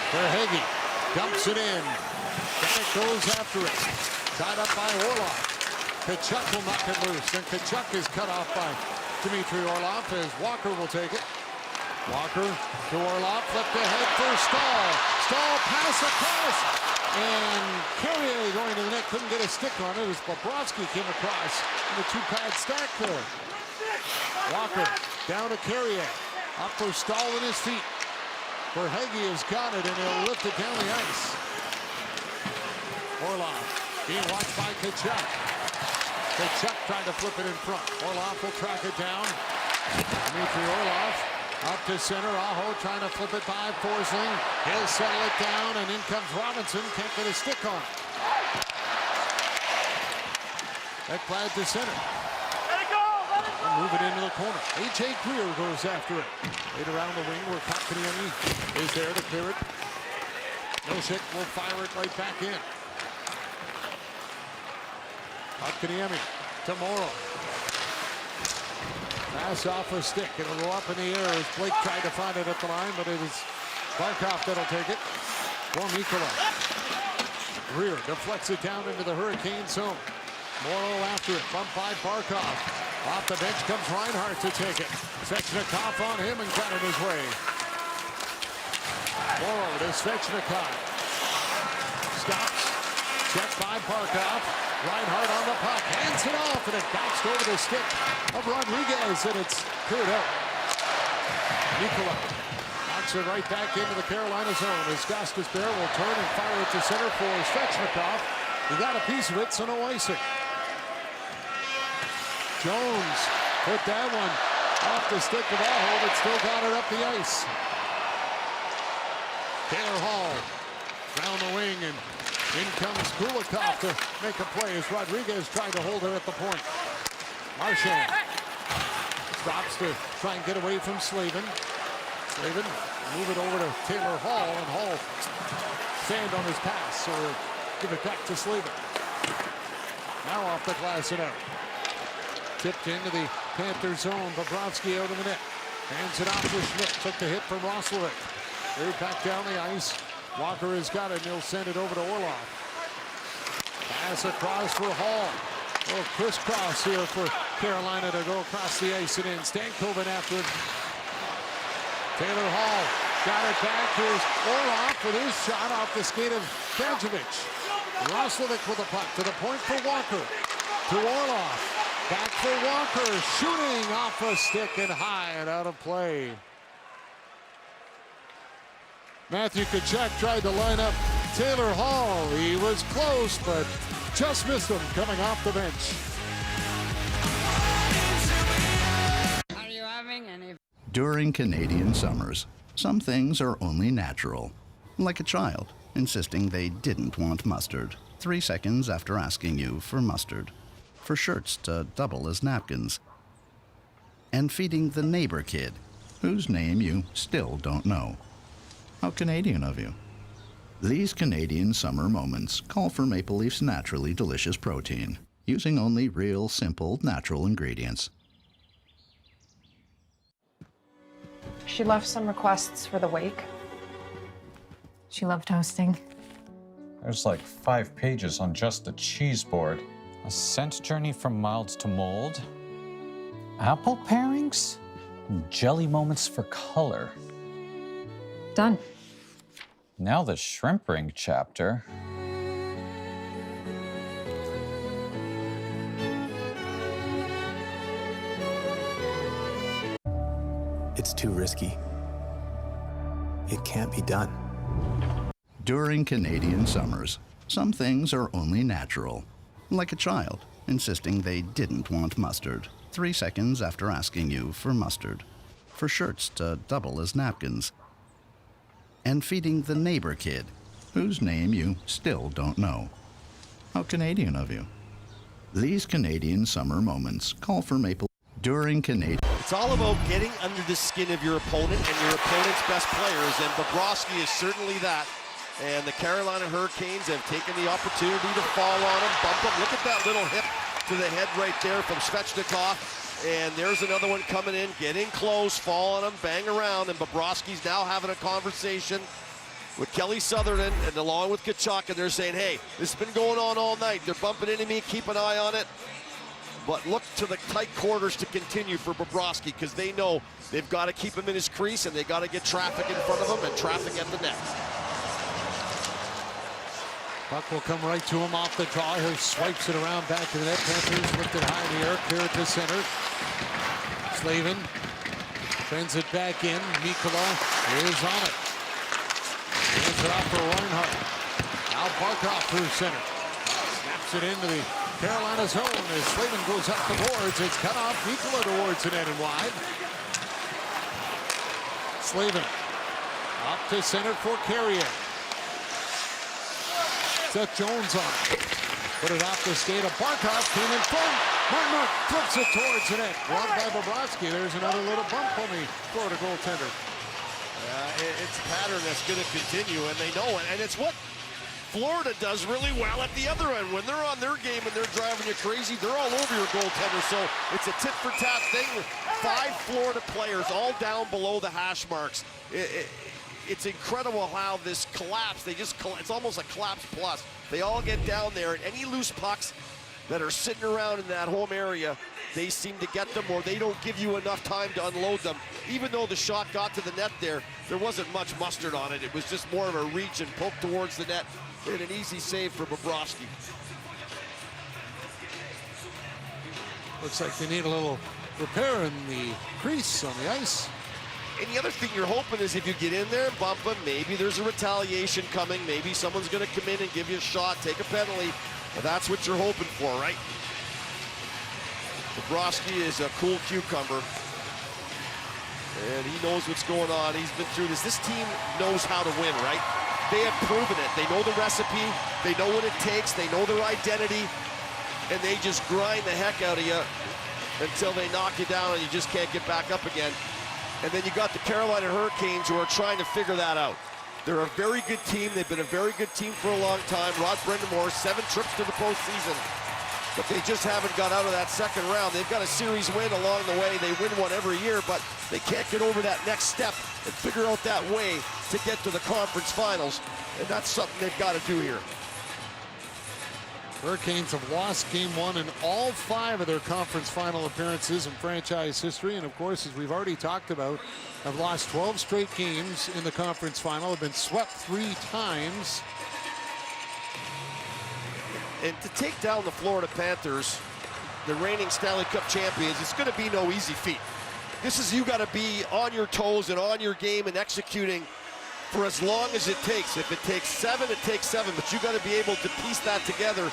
Verhaeghe dumps it in. Bennett goes after it. Tied up by Orlov. Kachuk will knock it loose. And Kachuk is cut off by Dmitry Orlov as Walker will take it. Walker to Orlov. Flipped ahead for Stahl. Stahl pass across. And Carrier going to the net. Couldn't get a stick on it as Bobrovsky came across in the two-pad stack there. Walker down to Carrier. Up for Stahl with his feet. Verhaeghe has got it and he'll lift it down the ice. Orlov being watched by Kachuk. Kachuk trying to flip it in front. Orlov will track it down. Dmitry Orlov up to center. Aho trying to flip it by Forsling. He'll settle it down, and in comes Robinson. Can't get a stick on it. Ekblad to center. Move it into the corner. A.J. Greer goes after it. Right around the wing where Kotkaniemi is there to clear it. Milchik will fire it right back in. Kotkaniemi to Morrow. Pass off a stick. It'll go up in the air as Blake tried to find it at the line, but it is Barkov that'll take it. For Nikola. Greer deflects it down into the Hurricane zone. Morrow after it. Bumped by Barkov. Off the bench comes Reinhart to take it. Svechnikov on him and got it his way. Morrow to Svechnikov. Stops. Checked by Barkov. Reinhart on the puck. Hands it off and it bounced over the stick of Rodriguez and it's cleared out. Nikola knocks it right back into the Carolina zone as Gostis Bear will turn and fire it to center for Svechnikov. He got a piece of it, so no icing. Jones put that one off the stick of Aho, but still got it up the ice. Taylor Hall down the wing, and in comes Kulikov to make a play as Rodriguez tried to hold her at the point. Marchand Drops to try and get away from Slavin. Slavin move it over to Taylor Hall, and Hall stand on his pass, or give it back to Slavin. Now off the glass and out. Tipped into the Panthers zone. Bobrovsky out of the net. Hands it off to Schmidt. Took the hit from Roslovic. They're back down the ice. Walker has got it, and he'll send it over to Orlov. Pass across for Hall. Oh, crisscross here for Carolina to go across the ice and in. Stankoven after it. Taylor Hall got it back. Here's Orlov with his shot off the skate of Kanjovic. Roslovic with the puck to the point for Walker. To Orlov. Back for Walker. Shooting off a stick and high and out of play. Matthew Tkachuk tried to line up Taylor Hall. He was close, but just missed him coming off the bench. Are you having any? During Canadian summers, some things are only natural. Like a child insisting they didn't want mustard 3 seconds after asking you for mustard. For shirts to double as napkins. And feeding the neighbor kid, whose name you still don't know. How Canadian of you. These Canadian summer moments call for Maple Leaf's naturally delicious protein, using only real, simple, natural ingredients. She left some requests for the wake. She loved hosting. There's like 5 pages on just the cheese board. A scent journey from mild to mold. Apple pairings? Jelly moments for color. Done. Now the shrimp ring chapter. It's too risky. It can't be done. During Canadian summers, some things are only natural. Like a child insisting they didn't want mustard 3 seconds after asking you for mustard. For shirts to double as napkins. And feeding the neighbor kid, whose name you still don't know. How Canadian of you. These Canadian summer moments call for Maple during Canadian. It's all about getting under the skin of your opponent and your opponent's best players, and Bobrovsky is certainly that. And the Carolina Hurricanes have taken the opportunity to fall on him, bump him. Look at that little hip to the head right there from Svechnikov. And there's another one coming in, getting close, fall on him, bang around. And Bobrovsky's now having a conversation with Kelly Sutherland and along with Tkachuk. And they're saying, hey, this has been going on all night. They're bumping into me, keep an eye on it. But look to the tight quarters to continue for Bobrovsky, because they know they've got to keep him in his crease and they got to get traffic in front of him and traffic at the net. Puck will come right to him off the draw. He swipes it around back to the net. Panthers lifted high in the air, clear it to center. Slavin sends it back in. Mikkola is on it. Hands it off for Reinhart. Now Barkov through center. Snaps it into the Carolina zone as Slavin goes up the boards. It's cut off. Mikkola towards the net and wide. Slavin up to center for Carrier. Seth Jones on it. Put it off the skate of Barkov. Came in front. Martin flips it towards the net. Blocked by Bobrovsky. There's another little bump on the Florida goaltender. It's a pattern that's going to continue, and they know it. And it's what Florida does really well at the other end. When they're on their game and they're driving you crazy, they're all over your goaltender. So it's a tit-for-tat thing with 5 Florida players all down below the hash marks. It's incredible how this collapse, it's almost a collapse plus. They all get down there, and any loose pucks that are sitting around in that home area, they seem to get them, or they don't give you enough time to unload them. Even though the shot got to the net there wasn't much mustard on it. It was just more of a reach and poke towards the net, and an easy save for Bobrovsky. Looks like they need a little repair in the crease on the ice. And the other thing you're hoping is if you get in there and bump him, maybe there's a retaliation coming. Maybe someone's going to come in and give you a shot, take a penalty. But that's what you're hoping for, right? Bobrovsky is a cool cucumber. And he knows what's going on. He's been through this. This team knows how to win, right? They have proven it. They know the recipe. They know what it takes. They know their identity. And they just grind the heck out of you until they knock you down and you just can't get back up again. And then you got the Carolina Hurricanes who are trying to figure that out. They're a very good team. They've been a very good team for a long time. Rod Brind'Amour, 7 trips to the postseason, but they just haven't got out of that second round. They've got a series win along the way. They win one every year, but they can't get over that next step and figure out that way to get to the conference finals. And that's something they've got to do here. Hurricanes have lost game 1 in all 5 of their conference final appearances in franchise history. And of course, as we've already talked about, have lost 12 straight games in the conference final, have been swept 3 times. And to take down the Florida Panthers, the reigning Stanley Cup champions, it's going to be no easy feat. This is, you got to be on your toes and on your game and executing for as long as it takes. If it takes 7, it takes 7, but you got to be able to piece that together.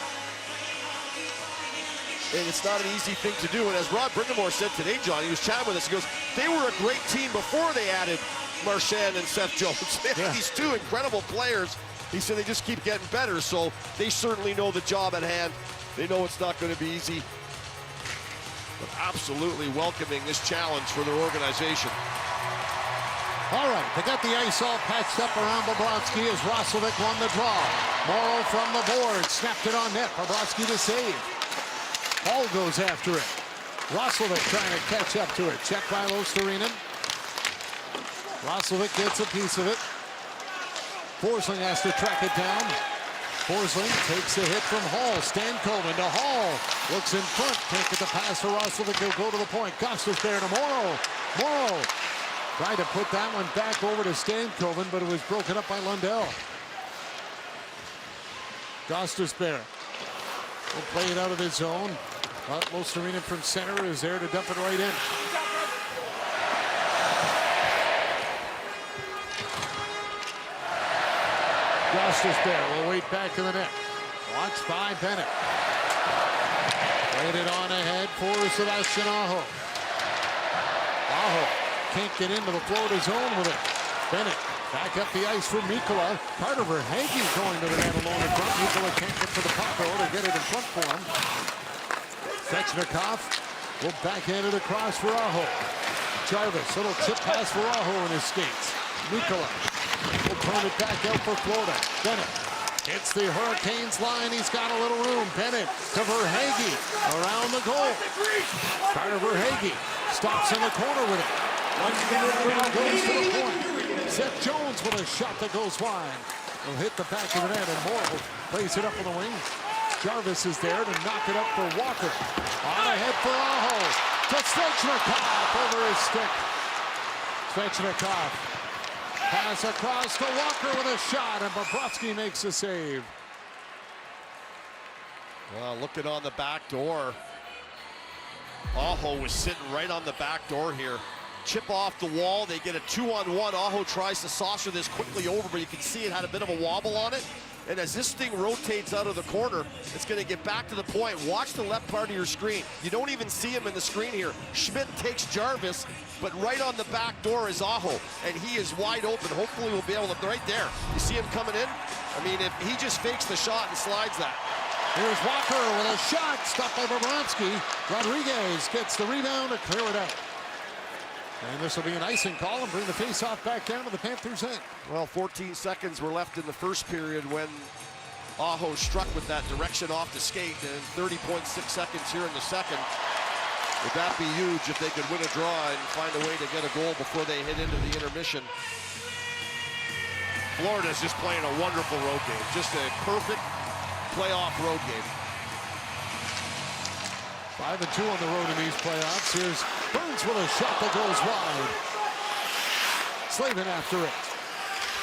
And it's not an easy thing to do. And as Rod Brind'Amour said today, John, he was chatting with us, he goes, they were a great team before they added Marchand and Seth Jones. Yeah. These 2 incredible players. He said they just keep getting better, so they certainly know the job at hand. They know it's not going to be easy, but absolutely welcoming this challenge for their organization. All right, they got the ice all patched up around Bobrovsky as Roslovic won the draw. Morrow from the board, snapped it on net. Bobrovsky to save. Hall goes after it. Roslovic trying to catch up to it. Check by Luostarinen. Roslovic gets a piece of it. Forsling has to track it down. Forsling takes the hit from Hall. Stankoven to Hall. Looks in front. Can't get the pass for Roslovic. He'll go to the point. Koster's there to Morrow. Morrow tried to put that one back over to Stankoven, but it was broken up by Lundell. Gostisbehere will play it out of his zone. But Luostarinen from center is there to dump it right in. Gostisbehere will wait back to the net. Watched by Bennett. Played it on ahead for Sebastian Aho. Aho can't get into the Florida zone with it. Bennett back up the ice for Mikkola. Carter Verhaeghe going to the net alone in front. Mikkola can't get to the puck though to get it in front for him. Svechnikov will backhand it across for Aho. Jarvis, little chip pass for Aho in his skates. Mikkola will turn it back out for Florida. Bennett hits the Hurricanes line. He's got a little room. Bennett to Verhaeghe around the goal. Carter Verhaeghe stops in the corner with it. Goes to the point. Seth Jones with a shot that goes wide. Will hit the back of the net, and Morrow plays it up on the wing. Jarvis is there to knock it up for Walker. On ahead for Aho. To Svechnikov over his stick. Svechnikov. Pass across to Walker with a shot, and Bobrovsky makes a save. Well, looking on the back door. Aho was sitting right on the back door here. Chip off the wall. They get a 2-on-1. Aho tries to saucer this quickly over, but you can see it had a bit of a wobble on it. And as this thing rotates out of the corner, it's going to get back to the point. Watch the left part of your screen. You don't even see him in the screen here. Schmidt takes Jarvis, but right on the back door is Aho, and he is wide open. Hopefully we'll be able to, right there. You see him coming in? I mean, if he just fakes the shot and slides that. Here's Walker with a shot, stopped by Bobrovsky. Rodriguez gets the rebound to clear it out. And this will be an icing call and bring the face-off back down to the Panthers' end. Well, 14 seconds were left in the first period when Aho struck with that direction off the skate, and 30.6 seconds here in the second. Would that be huge if they could win a draw and find a way to get a goal before they hit into the intermission? Florida's just playing a wonderful road game. Just a perfect playoff road game. 5-2 on the road in these playoffs. Here's Burns with a shot that goes wide. Slavin after it.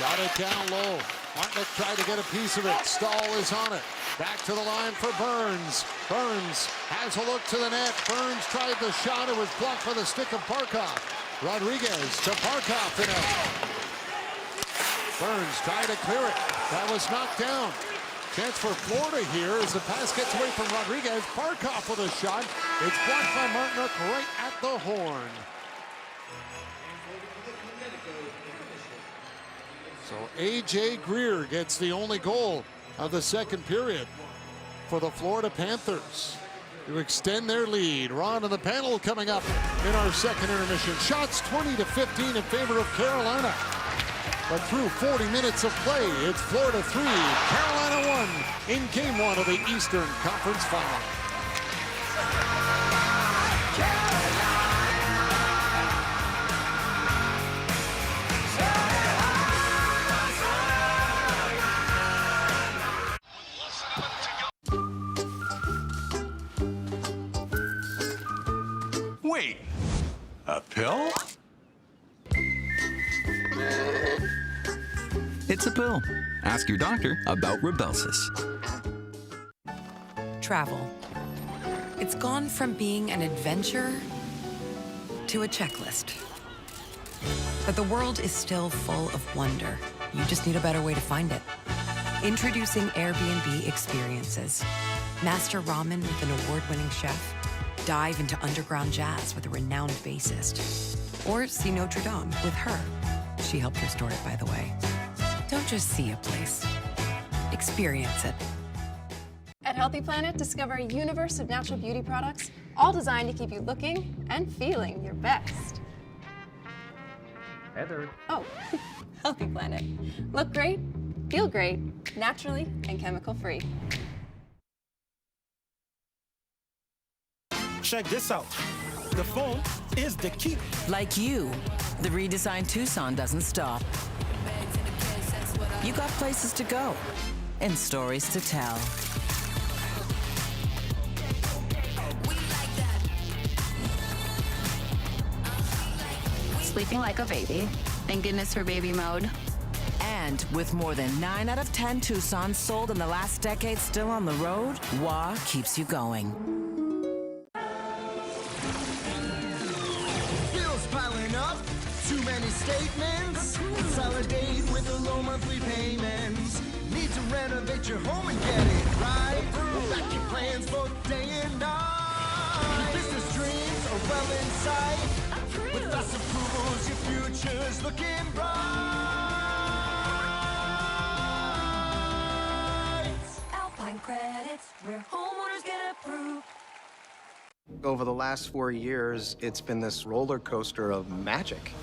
Got it down low. Martinick tried to get a piece of it. Stahl is on it. Back to the line for Burns. Burns has a look to the net. Burns tried the shot. It was blocked by the stick of Barkov. Rodriguez to Barkov in it. Burns tried to clear it. That was knocked down. Chance for Florida here as the pass gets away from Rodriguez. Barkov with a shot. It's blocked by Martinick right at the horn. So A.J. Greer gets the only goal of the second period for the Florida Panthers. to extend their lead. Ron and the panel coming up in our second intermission. Shots 20-15 in favor of Carolina. But through 40 minutes of play, it's Florida 3, Carolina 1 in Game 1 of the Eastern Conference Final. Wait, a pill? It's a pill. Ask your doctor about Rybelsus. Travel. It's gone from being an adventure to a checklist. But the world is still full of wonder. You just need a better way to find it. Introducing Airbnb Experiences. Master ramen with an award-winning chef. Dive into underground jazz with a renowned bassist. Or see Notre Dame with her. She helped restore it, by the way. Don't just see a place. Experience it. At Healthy Planet, discover a universe of natural beauty products, all designed to keep you looking and feeling your best. Heather. Oh, Healthy Planet. Look great, feel great, naturally and chemical-free. Check this out. The phone is the key. Like you, the redesigned Tucson doesn't stop. You got places to go and stories to tell. Sleeping like a baby. Thank goodness for baby mode. And with more than 9 out of 10 Tucsons sold in the last decade still on the road, WA keeps you going. Bills piling up, too many statements. Consolidate with the low monthly payments. Need to renovate your home and get it right. Back your plans both day and night. Your business dreams are well in sight. With fast approvals, your future's looking bright. Alpine Credits, where homeowners get approved. Over the last 4 years, it's been this roller coaster of magic.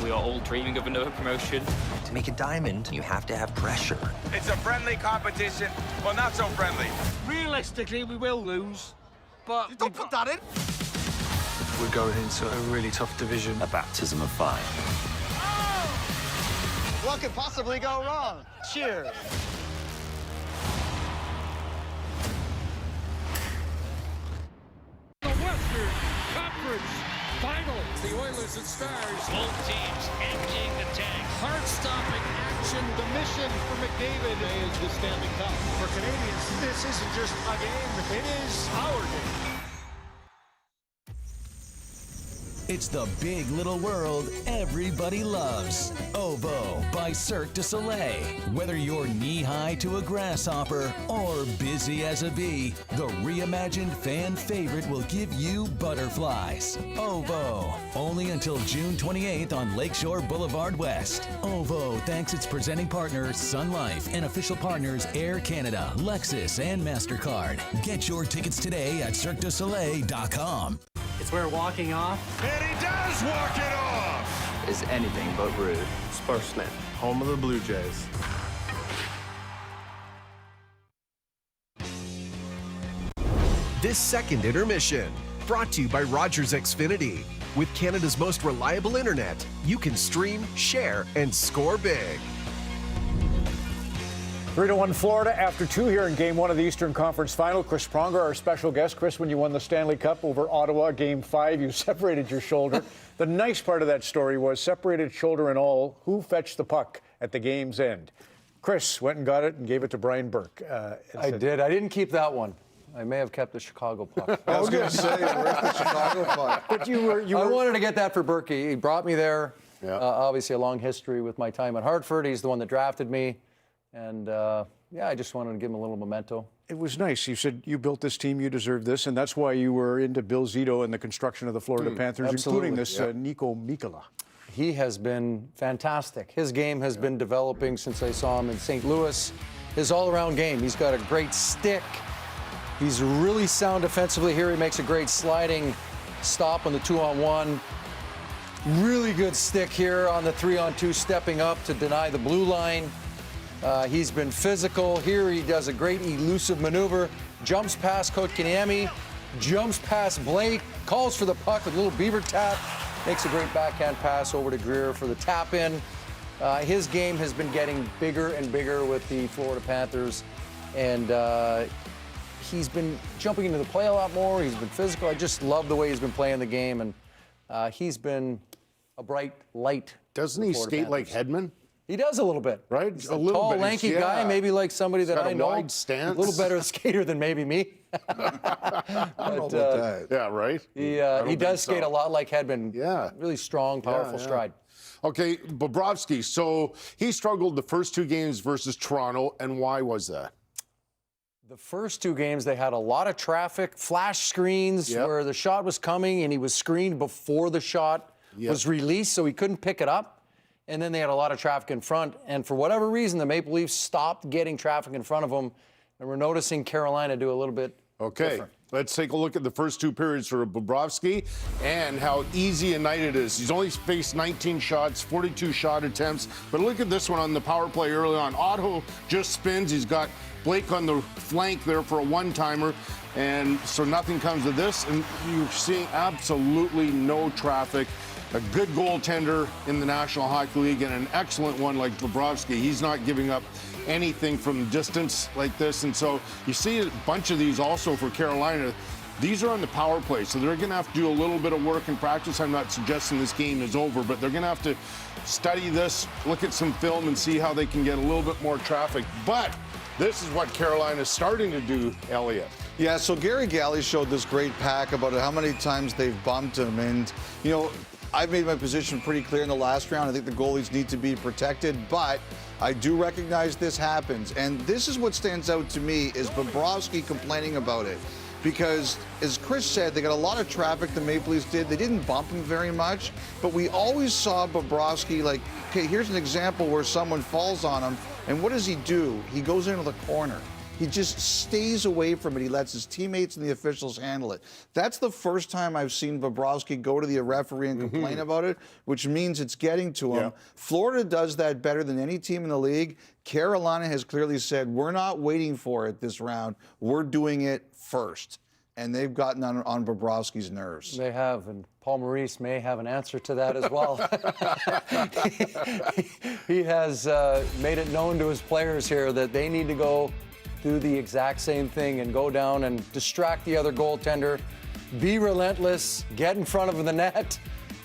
We are all dreaming of another promotion. To make a diamond, you have to have pressure. It's a friendly competition. Well, not so friendly. Realistically, we will lose, but don't put that in. We're going into a really tough division. A baptism of fire. what could possibly go wrong? Cheers. The Western Conference Finals. The Oilers and Stars. Both teams emptying the tank. Heart-stopping action. The mission for McDavid is the Stanley Cup. For Canadians, this isn't just a game. It is our game. It's the big little world everybody loves. Ovo by Cirque du Soleil. Whether you're knee-high to a grasshopper or busy as a bee, the reimagined fan favorite will give you butterflies. Ovo. Only until June 28th on Lakeshore Boulevard West. Ovo thanks its presenting partner, Sun Life, and official partners Air Canada, Lexus, and MasterCard. Get your tickets today at CirqueDuSoleil.com. It's where walking off. And he does walk it off! Is anything but rude. Sportsnet, home of the Blue Jays. This second intermission, brought to you by Rogers Xfinity. With Canada's most reliable internet, you can stream, share, and score big. 3-1 Florida after 2 here in Game 1 of the Eastern Conference Final. Chris Pronger, our special guest. Chris, when you won the Stanley Cup over Ottawa, Game 5, you separated your shoulder. The nice part of that story was separated shoulder and all, who fetched the puck at the game's end? Chris went and got it and gave it to Brian Burke. I did. I didn't keep that one. I may have kept the Chicago puck. I was going to say, where's the Chicago puck? But you were. I wanted to get that for Berkey. He brought me there. Yeah. Obviously, a long history with my time at Hartford. He's the one that drafted me. And, yeah, I just wanted to give him a little memento. It was nice. You said you built this team, you deserve this, and that's why you were into Bill Zito and the construction of the Florida Panthers, absolutely. Including this Nico Mikkola. He has been fantastic. His game has been developing since I saw him in St. Louis. His all-around game. He's got a great stick. He's really sound defensively here. He makes a great sliding stop on the 2-on-1. Really good stick here on the 3-on-2, stepping up to deny the blue line. He's been physical. Here he does a great elusive maneuver, jumps past Kotkaniemi, jumps past Blake, calls for the puck with a little beaver tap, makes a great backhand pass over to Greer for the tap in. His game has been getting bigger and bigger with the Florida Panthers, and he's been jumping into the play a lot more. He's been physical. I just love the way he's been playing the game, and he's been a bright light. Doesn't he skate like Hedman? He does a little bit. Right? He's a little tall, lanky guy, maybe like somebody that I know. Wide stance. A little better skater than maybe me. Yeah, right? He does skate a lot like Hedman. Yeah. Really strong, powerful stride. Okay, Bobrovsky. So he struggled the first 2 games versus Toronto, and why was that? The first 2 games, they had a lot of traffic, flash screens where the shot was coming, and he was screened before the shot was released, so he couldn't pick it up. And then they had a lot of traffic in front. And for whatever reason, the Maple Leafs stopped getting traffic in front of them. And we're noticing Carolina do a little bit different. Let's take a look at the first 2 periods for Bobrovsky and how easy a night it is. He's only faced 19 shots, 42 shot attempts. But look at this one on the power play early on. Otto just spins. He's got Blake on the flank there for a one-timer. And so nothing comes of this. And you're seeing absolutely no traffic. A good goaltender in the National Hockey League and an excellent one like Bobrovsky. He's not giving up anything from distance like this. And so you see a bunch of these also for Carolina. These are on the power play, so they're going to have to do a little bit of work and practice. I'm not suggesting this game is over, but they're going to have to study this, look at some film, and see how they can get a little bit more traffic. But this is what Carolina is starting to do, Elliot. Yeah, so Gary Galley showed this great pack about how many times they've bumped him. And, you know, I've made my position pretty clear in the last round. I think the goalies need to be protected, but I do recognize this happens. And this is what stands out to me is Bobrovsky complaining about it. Because, as Chris said, they got a lot of traffic, the Maple Leafs did. They didn't bump him very much, but we always saw Bobrovsky like, okay, here's an example where someone falls on him, and what does he do? He goes into the corner. He just stays away from it. He lets his teammates and the officials handle it. That's the first time I've seen Bobrovsky go to the referee and complain about it, which means it's getting to him. Florida does that better than any team in the league. Carolina has clearly said, we're not waiting for it this round. We're doing it first. And they've gotten on Bobrovsky's nerves. They have, and Paul Maurice may have an answer to that as well. He has made it known to his players here that they need to go do the exact same thing and go down and distract the other goaltender, be relentless, get in front of the net,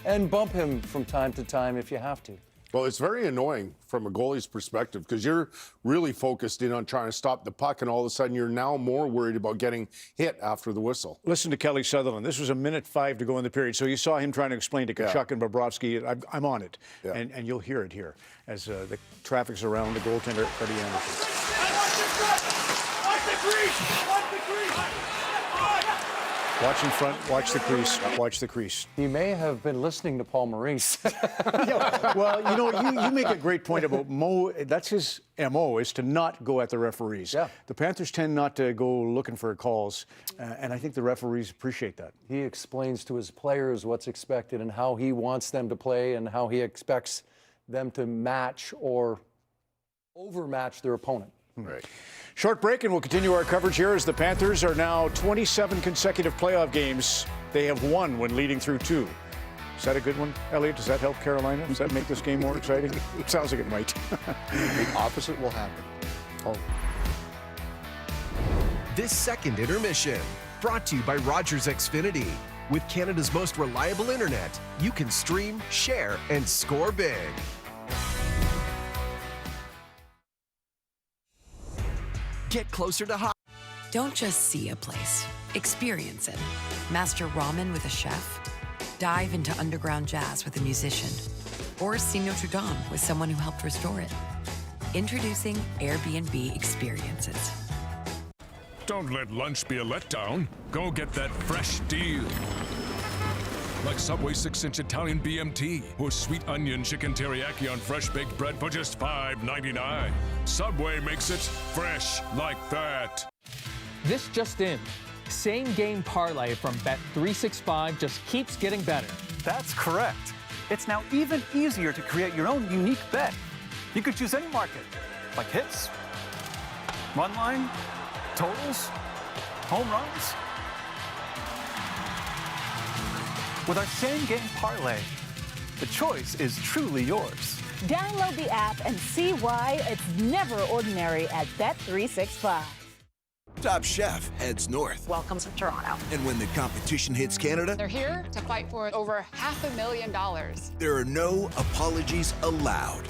and bump him from time to time if you have to. Well, it's very annoying from a goalie's perspective because you're really focused in on trying to stop the puck, and all of a sudden you're now more worried about getting hit after the whistle. Listen to Kelly Sutherland. This was a minute 5 to go in the period, so you saw him trying to explain to Tkachuk and Bobrovsky. I'm on it, and you'll hear it here as the traffic's around the goaltender, Freddie Anderson. Watch in front, watch the crease, watch the crease. He may have been listening to Paul Maurice. Well, you know, you make a great point about Mo. That's his MO, is to not go at the referees. The Panthers tend not to go looking for calls, and I think the referees appreciate that. He explains to his players what's expected and how he wants them to play and how he expects them to match or overmatch their opponent. Right. Short break, and we'll continue our coverage here as the Panthers are now 27 consecutive playoff games. They have won when leading through 2. Is that a good one, Elliot? Does that help Carolina? Does that make this game more exciting? It sounds like it might. The opposite will happen. Oh. This second intermission, brought to you by Rogers Xfinity. With Canada's most reliable internet, you can stream, share, and score big. Get closer to hot. Don't just see a place, experience it. Master ramen with a chef, dive into underground jazz with a musician, or see Notre Dame with someone who helped restore it. Introducing Airbnb Experiences. Don't let lunch be a letdown. Go get that fresh deal. Like Subway 6-inch Italian BMT or sweet onion chicken teriyaki on fresh baked bread for just $5.99. Subway makes it fresh like that. This just in. Same game parlay from Bet365 just keeps getting better. That's correct. It's now even easier to create your own unique bet. You could choose any market, like hits, run line, totals, home runs. With our same game parlay, the choice is truly yours. Download the app and see why it's never ordinary at Bet365. Top Chef heads north. Welcome to Toronto. And when the competition hits Canada, they're here to fight for over $500,000. there are no apologies allowed.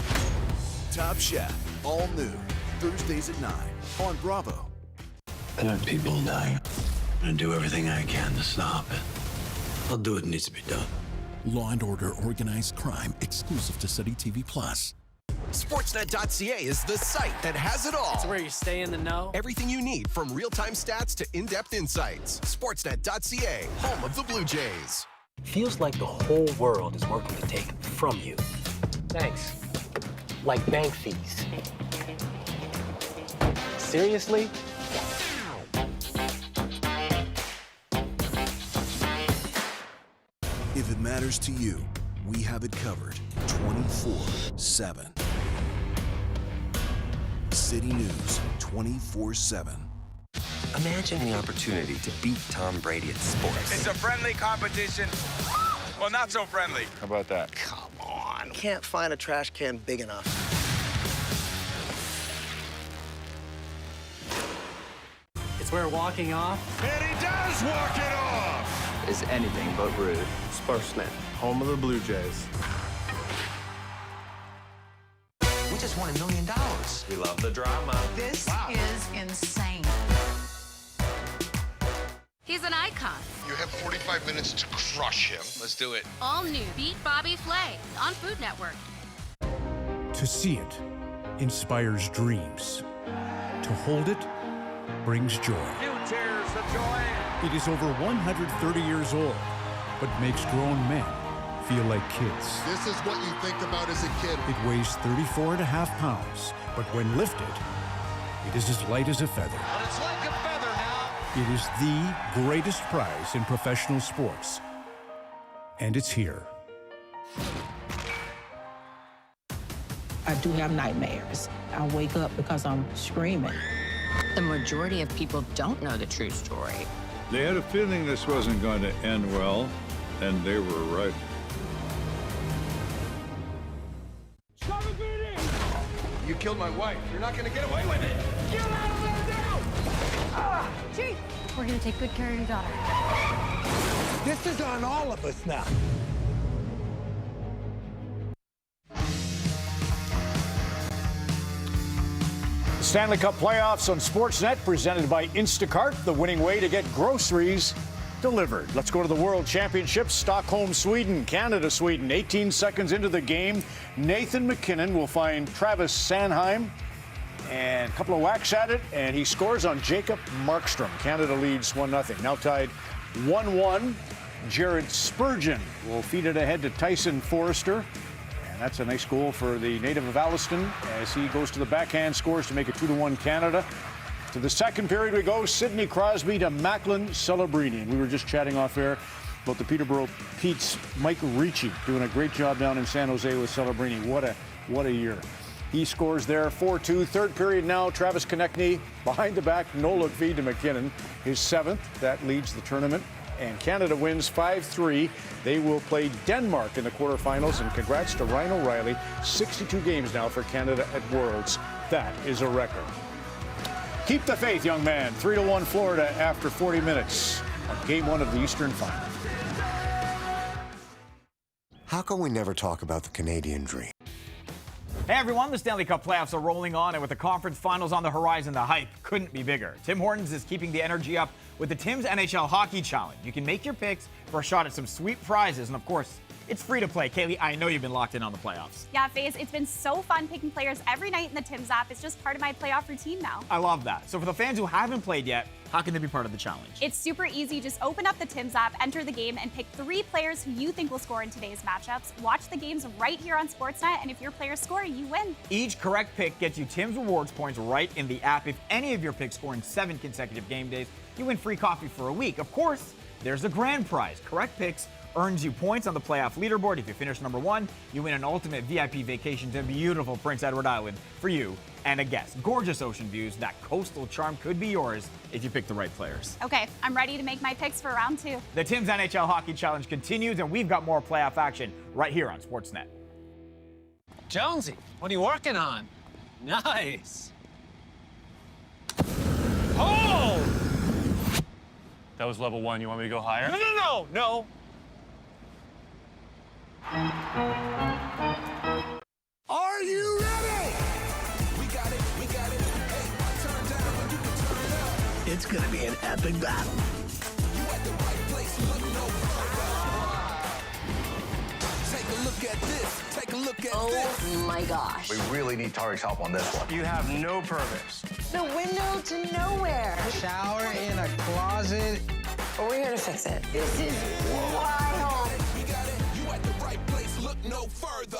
Top Chef, all new, Thursdays at 9 on Bravo. There are people dying. I'm gonna do everything I can to stop it. I'll do what needs to be done. Law & Order Organized Crime, exclusive to City TV+. Sportsnet.ca is the site that has it all. It's where you stay in the know. Everything you need, from real-time stats to in-depth insights. Sportsnet.ca, home of the Blue Jays. Feels like the whole world is working to take from you. Thanks. Like bank fees. Seriously? If it matters to you, we have it covered 24/7. City News 24/7. Imagine the opportunity to beat Tom Brady at sports. It's a friendly competition. Well, not so friendly. How about that? Come on. Can't find a trash can big enough. It's where walking off. And he does walk it off. Is anything but rude. Sportsnet, home of the Blue Jays. We just won $1 million. We love the drama. This is insane. He's an icon. You have 45 minutes to crush him. Let's do it. All new Beat Bobby Flay on Food Network. To see it inspires dreams. To hold it brings joy. You cheers the joy. It is over 130 years old, but makes grown men feel like kids. This is what you think about as a kid. It weighs 34.5 pounds, but when lifted, it is as light as a feather. But it's like a feather now. It is the greatest prize in professional sports, and it's here. I do have nightmares. I wake up because I'm screaming. The majority of people don't know the true story. They had a feeling this wasn't going to end well, and they were right. You killed my wife. You're not going to get away with it. Get out of there now! Chief, we're going to take good care of your daughter. This is on all of us now. The Stanley Cup playoffs on Sportsnet, presented by Instacart, the winning way to get groceries delivered. Let's go to the World Championships. Stockholm, Sweden, Canada, Sweden. 18 seconds into the game, Nathan MacKinnon will find Travis Sanheim and a couple of whacks at it, and he scores on Jacob Markstrom. Canada leads 1-0. Now tied 1-1. Jared Spurgeon will feed it ahead to Tyson Forrester. That's a nice goal for the native of Alliston as he goes to the backhand, scores to make it 2-1 Canada. To the second period we go. Sidney Crosby to Macklin Celebrini. And we were just chatting off air about the Peterborough Pete's Mike Ricci doing a great job down in San Jose with Celebrini. What a year. He scores there, 4-2. Third period now, Travis Konechny behind the back, no-look feed to McKinnon. His seventh. That leads the tournament. And Canada wins 5-3. They will play Denmark in the quarterfinals. And congrats to Ryan O'Reilly. 62 games now for Canada at Worlds. That is a record. Keep the faith, young man. 3-1 Florida after 40 minutes on Game 1 of the Eastern Final. How come we never talk about the Canadian dream? Hey everyone, the Stanley Cup playoffs are rolling on, and with the conference finals on the horizon, the hype couldn't be bigger. Tim Hortons is keeping the energy up with the Tim's NHL Hockey Challenge. You can make your picks for a shot at some sweet prizes, and of course, it's free to play. Kaylee, I know you've been locked in on the playoffs. Yeah, Faze, it's been so fun picking players every night in the Tim's app. It's just part of my playoff routine now. I love that. So for the fans who haven't played yet, How can they be part of the challenge? It's super easy. Just open up the Tim's app, enter the game, and pick 3 players who you think will score in today's matchups. Watch the games right here on Sportsnet, and if your players score, you win. Each correct pick gets you Tim's rewards points right in the app. If any of your picks score in 7 consecutive game days, you win free coffee for a week. Of course, there's a grand prize. Correct picks earns you points on the playoff leaderboard. If you finish number 1, you win an ultimate VIP vacation to beautiful Prince Edward Island for you and a guest. Gorgeous ocean views. That coastal charm could be yours if you pick the right players. Okay, I'm ready to make my picks for round 2. The Tim's NHL Hockey Challenge continues, and we've got more playoff action right here on Sportsnet. Jonesy, what are you working on? Nice. Oh! That was level 1. You want me to go higher? No. Are you ready? It's gonna be an epic battle. Take a look at this. Take a look at Oh my gosh. We really need Tariq's help on this one. You have no permits. The window to nowhere. Shower in a closet. We're here to fix it. This is wild. We got it. You at the right place. Look no further.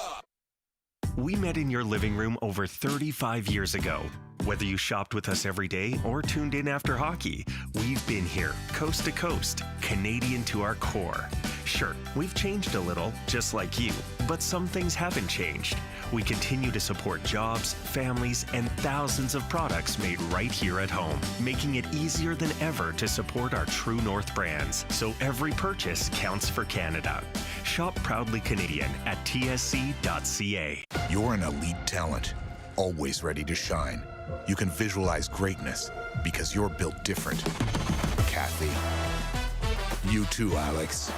We met in your living room over 35 years ago. Whether you shopped with us every day or tuned in after hockey, we've been here, coast to coast, Canadian to our core. Sure, we've changed a little, just like you, but some things haven't changed. We continue to support jobs, families, and thousands of products made right here at home, making it easier than ever to support our True North brands, so every purchase counts for Canada. Shop proudly Canadian at tsc.ca. You're an elite talent, always ready to shine. You can visualize greatness because you're built different. Kathy. You too, Alex.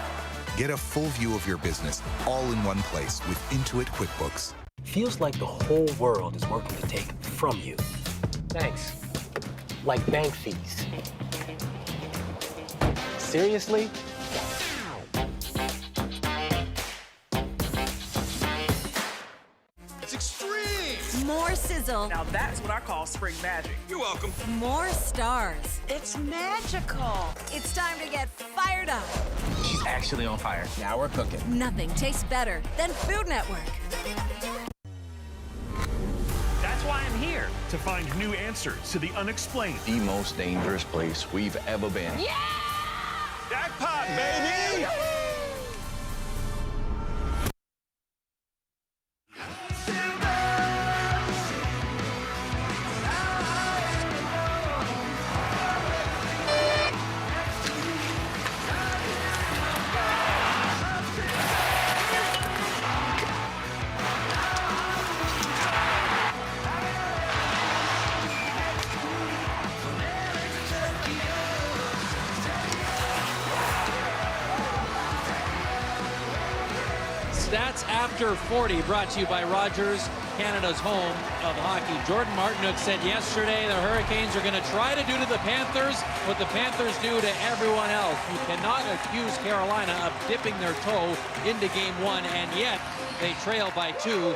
Get a full view of your business all in one place with Intuit QuickBooks. Feels like the whole world is working to take from you. Thanks. Like bank fees. Seriously? It's extreme. More sizzle. Now that's what I call spring magic. You're welcome. More stars. It's magical. It's time to get fired up. She's actually on fire. Now we're cooking. Nothing tastes better than Food Network. That's why I'm here, to find new answers to the unexplained. The most dangerous place we've ever been. Yeah! Jackpot, baby! Stats After 40, brought to you by Rogers, Canada's home of hockey. Jordan Martinook said yesterday the Hurricanes are going to try to do to the Panthers what the Panthers do to everyone else. You cannot accuse Carolina of dipping their toe into Game 1, and yet they trail by 2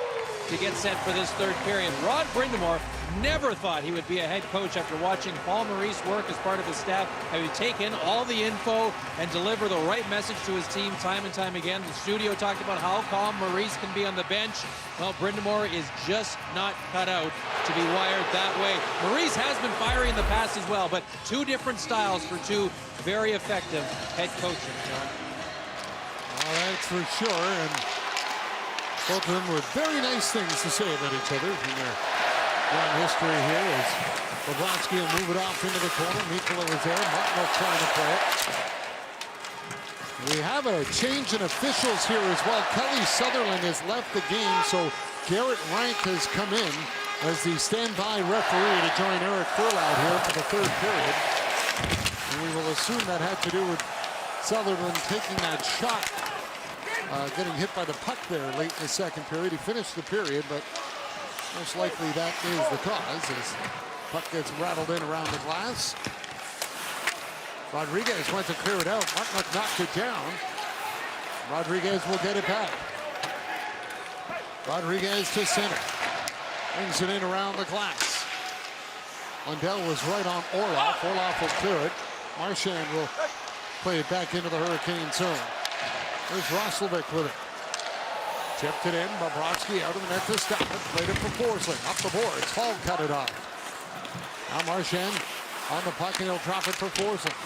to get set for this third period. Rod Brind'Amour never thought he would be a head coach after watching Paul Maurice work as part of his staff, having taken all the info and deliver the right message to his team time and time again. The studio talked about how calm Maurice can be on the bench. Well, Brind'Amour is just not cut out to be wired that way. Maurice has been fiery in the past as well, but 2 different styles for 2 very effective head coaching, John. Well, that's for sure, and both of them with very nice things to say about each other in their long history here. As Bobrovsky will move it off into the corner. Mikkola was there. Martinook trying to play it. We have a change in officials here as well. Kelly Sutherland has left the game, so Garrett Rank has come in as the standby referee to join Eric Furlow here for the third period. And we will assume that had to do with Sutherland taking that shot. Getting hit by the puck there late in the second period. He finished the period, but most likely that is the cause as puck gets rattled in around the glass. Rodriguez went to clear it out. Martinook knocked it down. Rodriguez will get it back. Rodriguez to center. Brings it in around the glass. Lundell was right on Orloff. Orloff will clear it. Marchand will play it back into the Hurricane zone. There's Roslovic with it. Tipped it in. Bobrovsky out of the net to stop it. Played it for Forsling. Up the boards. Hall cut it off. Now Marchand on the puck, and he'll drop it for Forsling.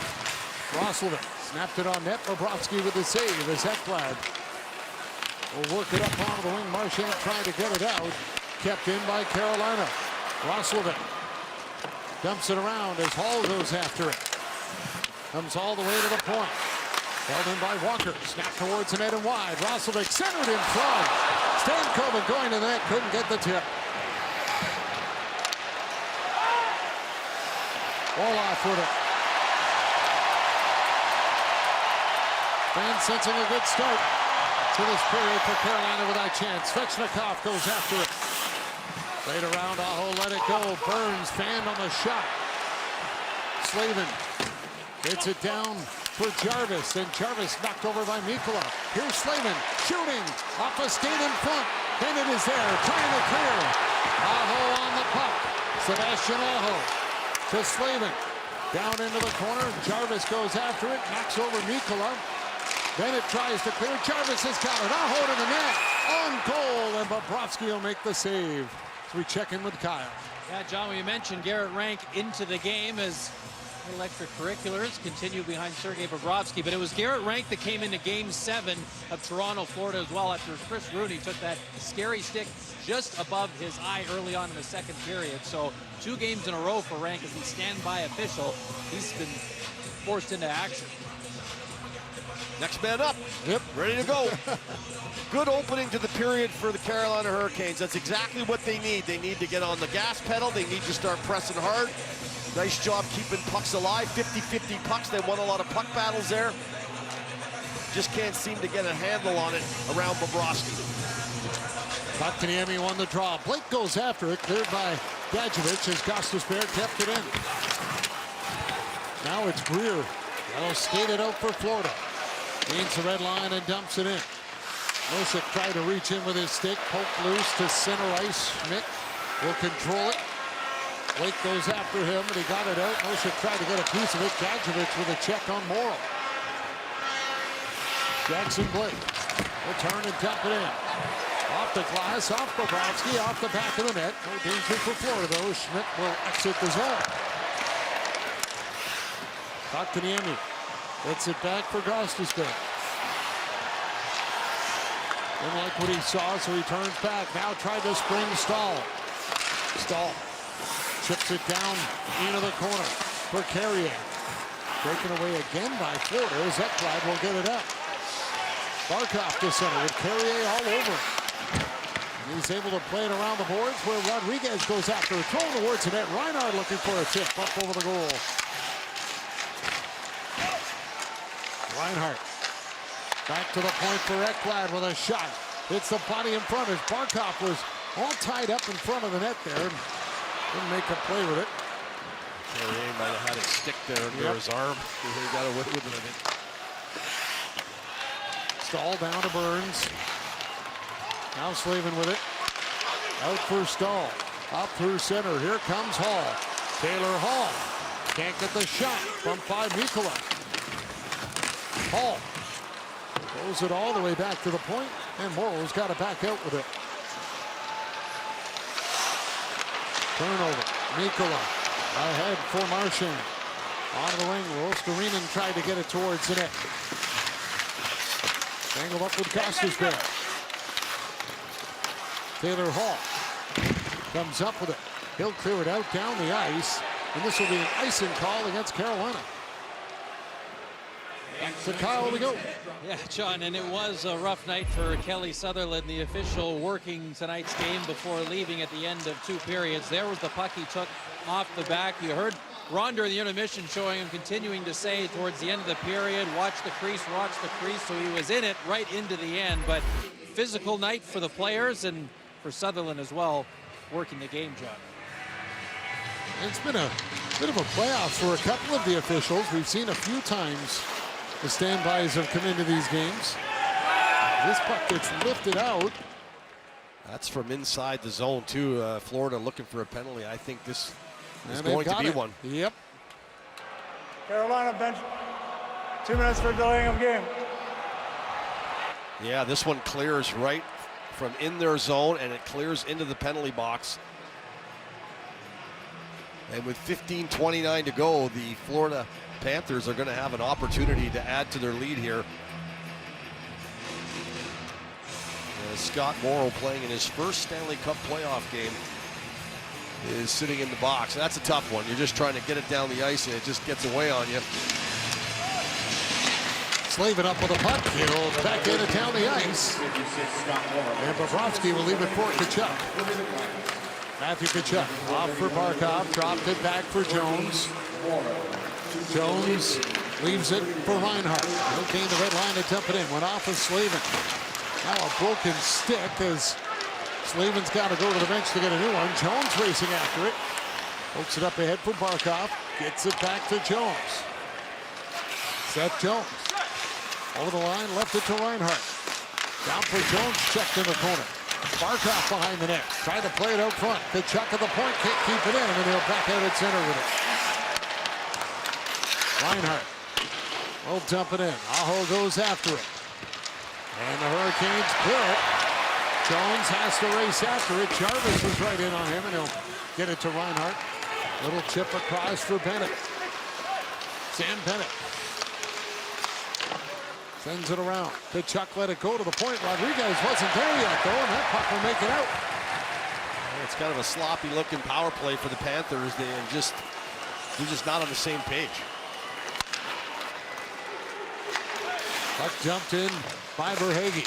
Roslovic snapped it on net. Bobrovsky with the save as Ekblad will work it up onto the wing. Marchand trying to get it out. Kept in by Carolina. Roslovic dumps it around as Hall goes after it. Comes all the way to the point. Held in by Walker. Snap towards the net and wide. Roslovic centered in front. Stankoven going to the net. Couldn't get the tip. Orloff with it. Fans sensing a good start to this period for Carolina with that chance. Svechnikov goes after it. Played around, Aho let it go. Burns fanned on the shot. Slavin gets it down for Jarvis, and Jarvis knocked over by Mikula. Here's Slavin shooting off a skate in front. Bennett is there, trying to clear. Aho on the puck. Sebastian Aho to Slavin. Down into the corner. Jarvis goes after it, knocks over Mikula. Bennett tries to clear. Jarvis has got it. Aho to the net. On goal, and Bobrovsky will make the save. So we check in with Kyle. Yeah, John, we mentioned Garrett Rank into the game as extracurriculars continue behind Sergei Bobrovsky, but it was Garrett Rank that came into Game 7 of Toronto, Florida as well after Chris Rooney took that scary stick just above his eye early on in the second period. So 2 games in a row for Rank as the standby official. He's been forced into action. Next man up. Yep. Ready to go. Good opening to the period for the Carolina Hurricanes. That's exactly what they need. They need to get on the gas pedal. They need to start pressing hard. Nice job keeping pucks alive. 50-50 pucks. They won a lot of puck battles there. Just can't seem to get a handle on it around Bobrovsky. Kotkaniemi won the draw. Blake goes after it. Cleared by Gadjevich as Gostisbehere kept it in. Now it's Greer. That'll skate it out for Florida. Gains the red line and dumps it in. Nosek tried to reach in with his stick. Poked loose to center ice. Schmidt will control it. Blake goes after him, and he got it out. Nosek tried to get a piece of it. Gadjevich with a check on Morrow. Jackson Blake will turn and dump it in. Off the glass, off Bobrovsky, off the back of the net. No danger for Florida, though. Schmidt will exit the zone. Kotkaniemi gets it back for Gostisbehere. Didn't like what he saw, so he turns back. Now tried to spring Stahl. Stahl chips it down into the corner for Carrier. Taken away again by Florida as Ekblad will get it up. Barkov to center with Carrier all over him. And he's able to play it around the boards where Rodriguez goes after it. Thrown towards the net. Reinhard looking for a tip up over the goal. Reinhard back to the point for Ekblad with a shot. Hits the body in front as Barkov was all tied up in front of the net there. Didn't make a play with it. Carrier might have had it stick there under his arm. He got away with it, I think. Stahl down to Burns. Now Slavin with it. Out for Stahl. Up through center. Here comes Hall. Taylor Hall. Can't get the shot. Bumped by Mikula. Hall throws it all the way back to the point, and Morrow's got to back out with it. Turnover. Mikula ahead for Marchand. On the wing, Rostarinen tried to get it towards the net. Angled up with Gostisbehere. Taylor Hall comes up with it. He'll clear it out down the ice, and this will be an icing call against Carolina. Back to Kyle we go. Yeah, John, and it was a rough night for Kelly Sutherland, the official working tonight's game before leaving at the end of 2 periods. There was the puck he took off the back. You heard Ron during the intermission showing him continuing to say towards the end of the period, watch the crease, so he was in it right into the end. But physical night for the players and for Sutherland as well, working the game, John. It's been a bit of a playoff for a couple of the officials. We've seen a few times the standbys have come into these games. This puck gets lifted out. That's from inside the zone, too. Florida looking for a penalty. I think this There's going to be one. Yep. Carolina bench. 2 minutes for delaying of game. Yeah, this one clears right from in their zone, and it clears into the penalty box. And with 15:29 to go, the Florida Panthers are going to have an opportunity to add to their lead here. Scott Morrow, playing in his first Stanley Cup playoff game, is sitting in the box. That's a tough one. You're just trying to get it down the ice, and it just gets away on you. Slavin up with a puck. He'll back in and down the ice. And Bobrovsky will leave it for Tkachuk. Matthew Tkachuk off for Barkov. Dropped it back for Jones. Jones leaves it for Reinhart. He'll gain the red line to dump it in. Went off of Slavin. Now a broken stick as Slavin's got to go to the bench to get a new one. Jones racing after it. Pokes it up ahead for Barkov. Gets it back to Jones. Seth Jones. Over the line, left it to Reinhart. Down for Jones, checked in the corner. Barkov behind the net. Tried to play it out front. Tkachuk at the point, can't keep it in, and then he'll back out at center with it. Reinhart will dump it in. Aho goes after it. And the Hurricanes clear it. Jones has to race after it. Jarvis is right in on him, and he'll get it to Reinhart. Little chip across for Bennett. Sam Bennett sends it around. Tkachuk let it go to the point. Rodriguez wasn't there yet, though, and that puck will make it out. It's kind of a sloppy-looking power play for the Panthers. They're just not on the same page. Puck jumped in by Verhaeghe.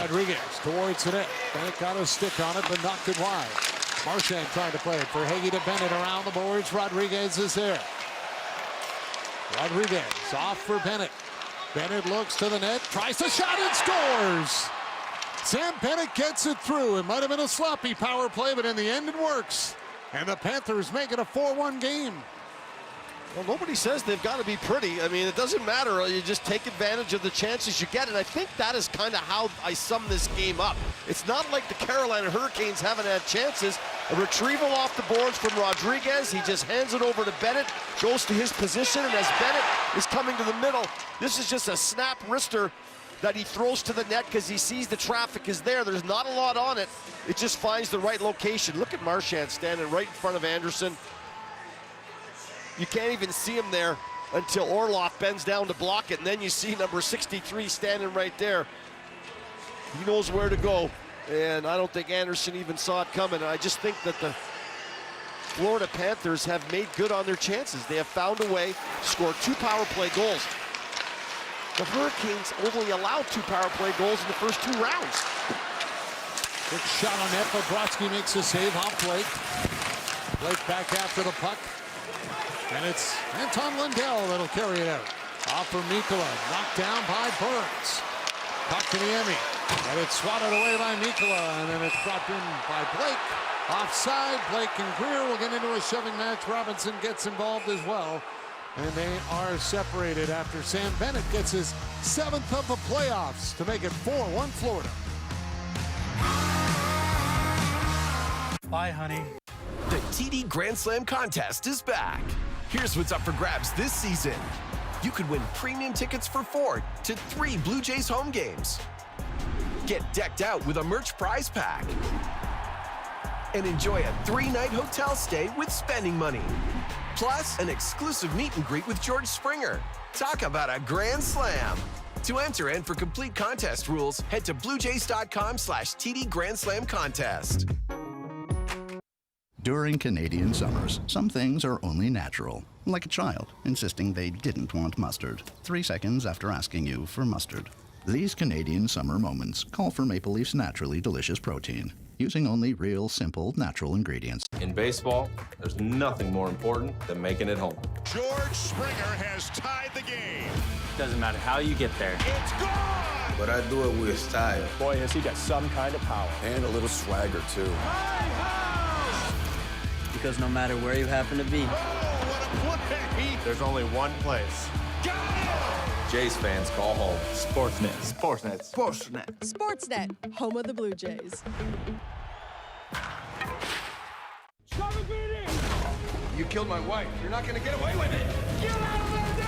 Rodriguez towards the net. Bennett got a stick on it, but knocked it wide. Marchand trying to play it. Verhaeghe to Bennett around the boards. Rodriguez is there. Rodriguez off for Bennett. Bennett looks to the net, tries to shot and scores. Sam Bennett gets it through. It might have been a sloppy power play, but in the end it works. And the Panthers make it a 4-1 game. Well, nobody says they've got to be pretty. I mean, it doesn't matter. You just take advantage of the chances you get. And I think that is kind of how I sum this game up. It's not like the Carolina Hurricanes haven't had chances. A retrieval off the boards from Rodriguez. He just hands it over to Bennett, goes to his position, and as Bennett is coming to the middle, this is just a snap wrister that he throws to the net because he sees the traffic is there. There's not a lot on it. It just finds the right location. Look at Marchand standing right in front of Anderson. You can't even see him there until Orlov bends down to block it, and then you see number 63 standing right there. He knows where to go, and I don't think Anderson even saw it coming. And I just think that the Florida Panthers have made good on their chances. They have found a way to score 2 power play goals. The Hurricanes only allowed 2 power play goals in the first 2 rounds. Good shot on net, but Brodsky makes a save off Blake. Blake back after the puck. And it's Anton Lundell that'll carry it out. Off for Mikkola, knocked down by Burns. Puck to the Emmy, and it's swatted away by Mikkola, and then it's brought in by Blake. Offside, Blake and Greer will get into a shoving match. Robinson gets involved as well. And they are separated after Sam Bennett gets his 7th of the playoffs to make it 4-1 Florida. Bye, honey. The TD Grand Slam contest is back. Here's what's up for grabs this season. You could win premium tickets for 4 to 3 Blue Jays home games. Get decked out with a merch prize pack. And enjoy a 3-night hotel stay with spending money. Plus, an exclusive meet and greet with George Springer. Talk about a grand slam. To enter and for complete contest rules, head to bluejays.com/TD Grand Slam contest. During Canadian summers, some things are only natural. Like a child insisting they didn't want mustard 3 seconds after asking you for mustard. These Canadian summer moments call for Maple Leaf's naturally delicious protein, using only real, simple, natural ingredients. In baseball, there's nothing more important than making it home. George Springer has tied the game. Doesn't matter how you get there. It's gone! But I do it with style. Boy, has he got some kind of power. And a little swagger, too. Because no matter where you happen to be, There's only one place. Jays fans call home. Sportsnet. Sportsnet. Sportsnet. Sportsnet, home of the Blue Jays. You killed my wife. You're not gonna get away with it. Get out of there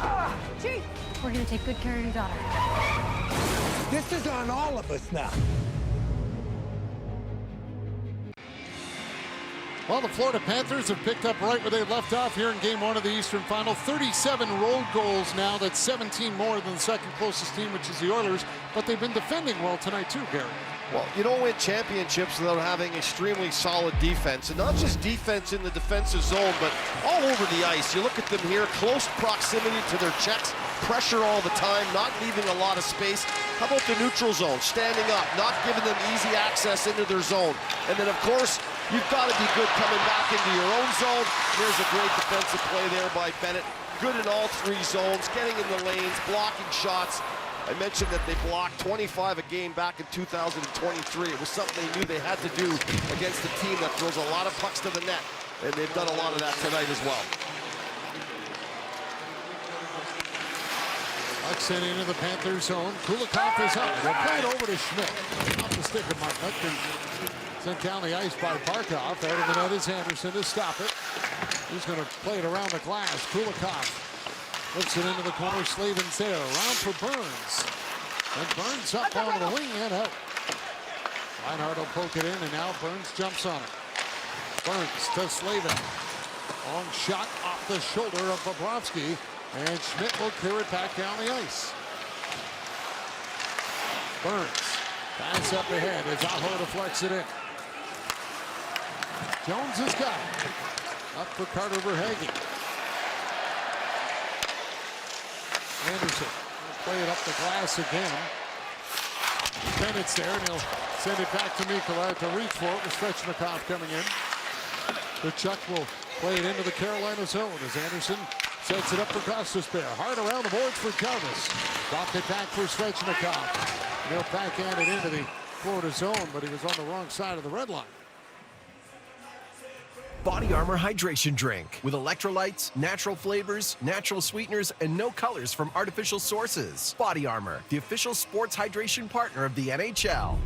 now! Chief, we're gonna take good care of your daughter. This is on all of us now. Well, the Florida Panthers have picked up right where they left off here in Game 1 of the Eastern Final. 37 road goals now. That's 17 more than the second closest team, which is the Oilers. But they've been defending well tonight too, Gary. Well, you don't win championships without having extremely solid defense. And not just defense in the defensive zone, but all over the ice. You look at them here, close proximity to their checks, pressure all the time, not leaving a lot of space. How about the neutral zone? Standing up, not giving them easy access into their zone. And then, of course, you've got to be good coming back into your own zone. There's a great defensive play there by Bennett. Good in all three zones, getting in the lanes, blocking shots. I mentioned that they blocked 25 a game back in 2023. It was something they knew they had to do against a team that throws a lot of pucks to the net. And they've done a lot of that tonight as well. Puck sent into the Panthers zone. Kulikov is up. They play it over to Schmidt. Off the stick of Martinook. Sent down the ice by Barkov. Out of the net is Anderson to stop it. He's going to play it around the glass. Kulikov lifts it into the corner. Slavin's there. Around for Burns. And Burns up onto the wing and out. Reinhardt will poke it in, and now Burns jumps on it. Burns to Slavin. Long shot off the shoulder of Bobrovsky. And Schmidt will clear it back down the ice. Burns. Pass up ahead as Aho deflects it in. Jones has got it. Up for Carter Verhaeghe. Anderson will play it up the glass again. Bennett's there, and he'll send it back to Mikkola to reach for it with Svechnikov coming in. Kachuk will play it into the Carolina zone as Anderson sets it up for Gostisbehere. Hard around the boards for Jarvis. Dropped it back for Svechnikov. He'll backhand it into the Florida zone, but he was on the wrong side of the red line. Body Armor Hydration Drink with electrolytes, natural flavors, natural sweeteners, and no colors from artificial sources. Body Armor, the official sports hydration partner of the NHL.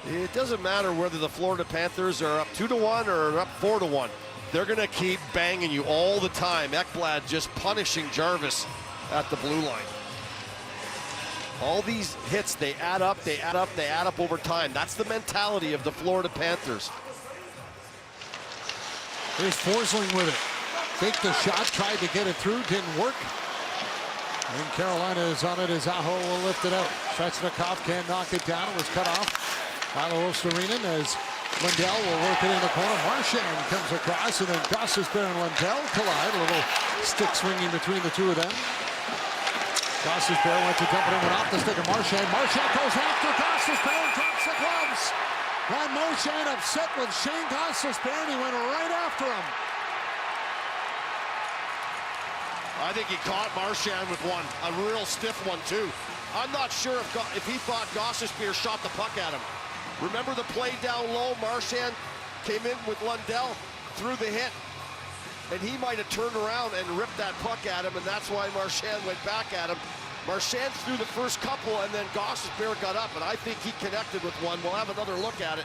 It doesn't matter whether the Florida Panthers are up 2-1 or up 4-1. They're going to keep banging you all the time. Ekblad just punishing Jarvis at the blue line. All these hits, they add up, they add up, they add up over time. That's the mentality of the Florida Panthers. Here's Forsling with it. Faked the shot, tried to get it through, didn't work. And Carolina is on it as Aho will lift it out. Svechnikov can't knock it down. It was cut off by Ostarinen as Lundell will work it in the corner. Marchand comes across, and then Gostisbehere and Lundell collide. A little stick swinging between the two of them. Gostisbehere went to dump it in, went off the stick of Marchand. Marchand goes after Gostisbehere and drops the gloves. Got Marchand upset with Shane Gostisbehere, and he went right after him. I think he caught Marchand with one, a real stiff one too. I'm not sure if he thought Gostisbehere shot the puck at him. Remember the play down low? Marchand came in with Lundell, threw the hit, and he might have turned around and ripped that puck at him, and that's why Marchand went back at him. Marchand threw the first couple, and then Gostisbehere got up, and I think he connected with one. We'll have another look at it.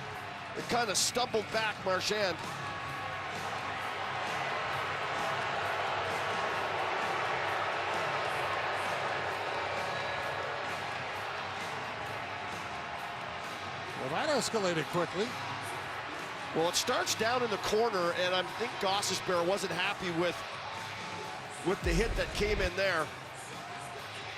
It kind of stumbled back, Marchand. Well, that escalated quickly. Well, it starts down in the corner, and I think Gostisbehere wasn't happy with the hit that came in there.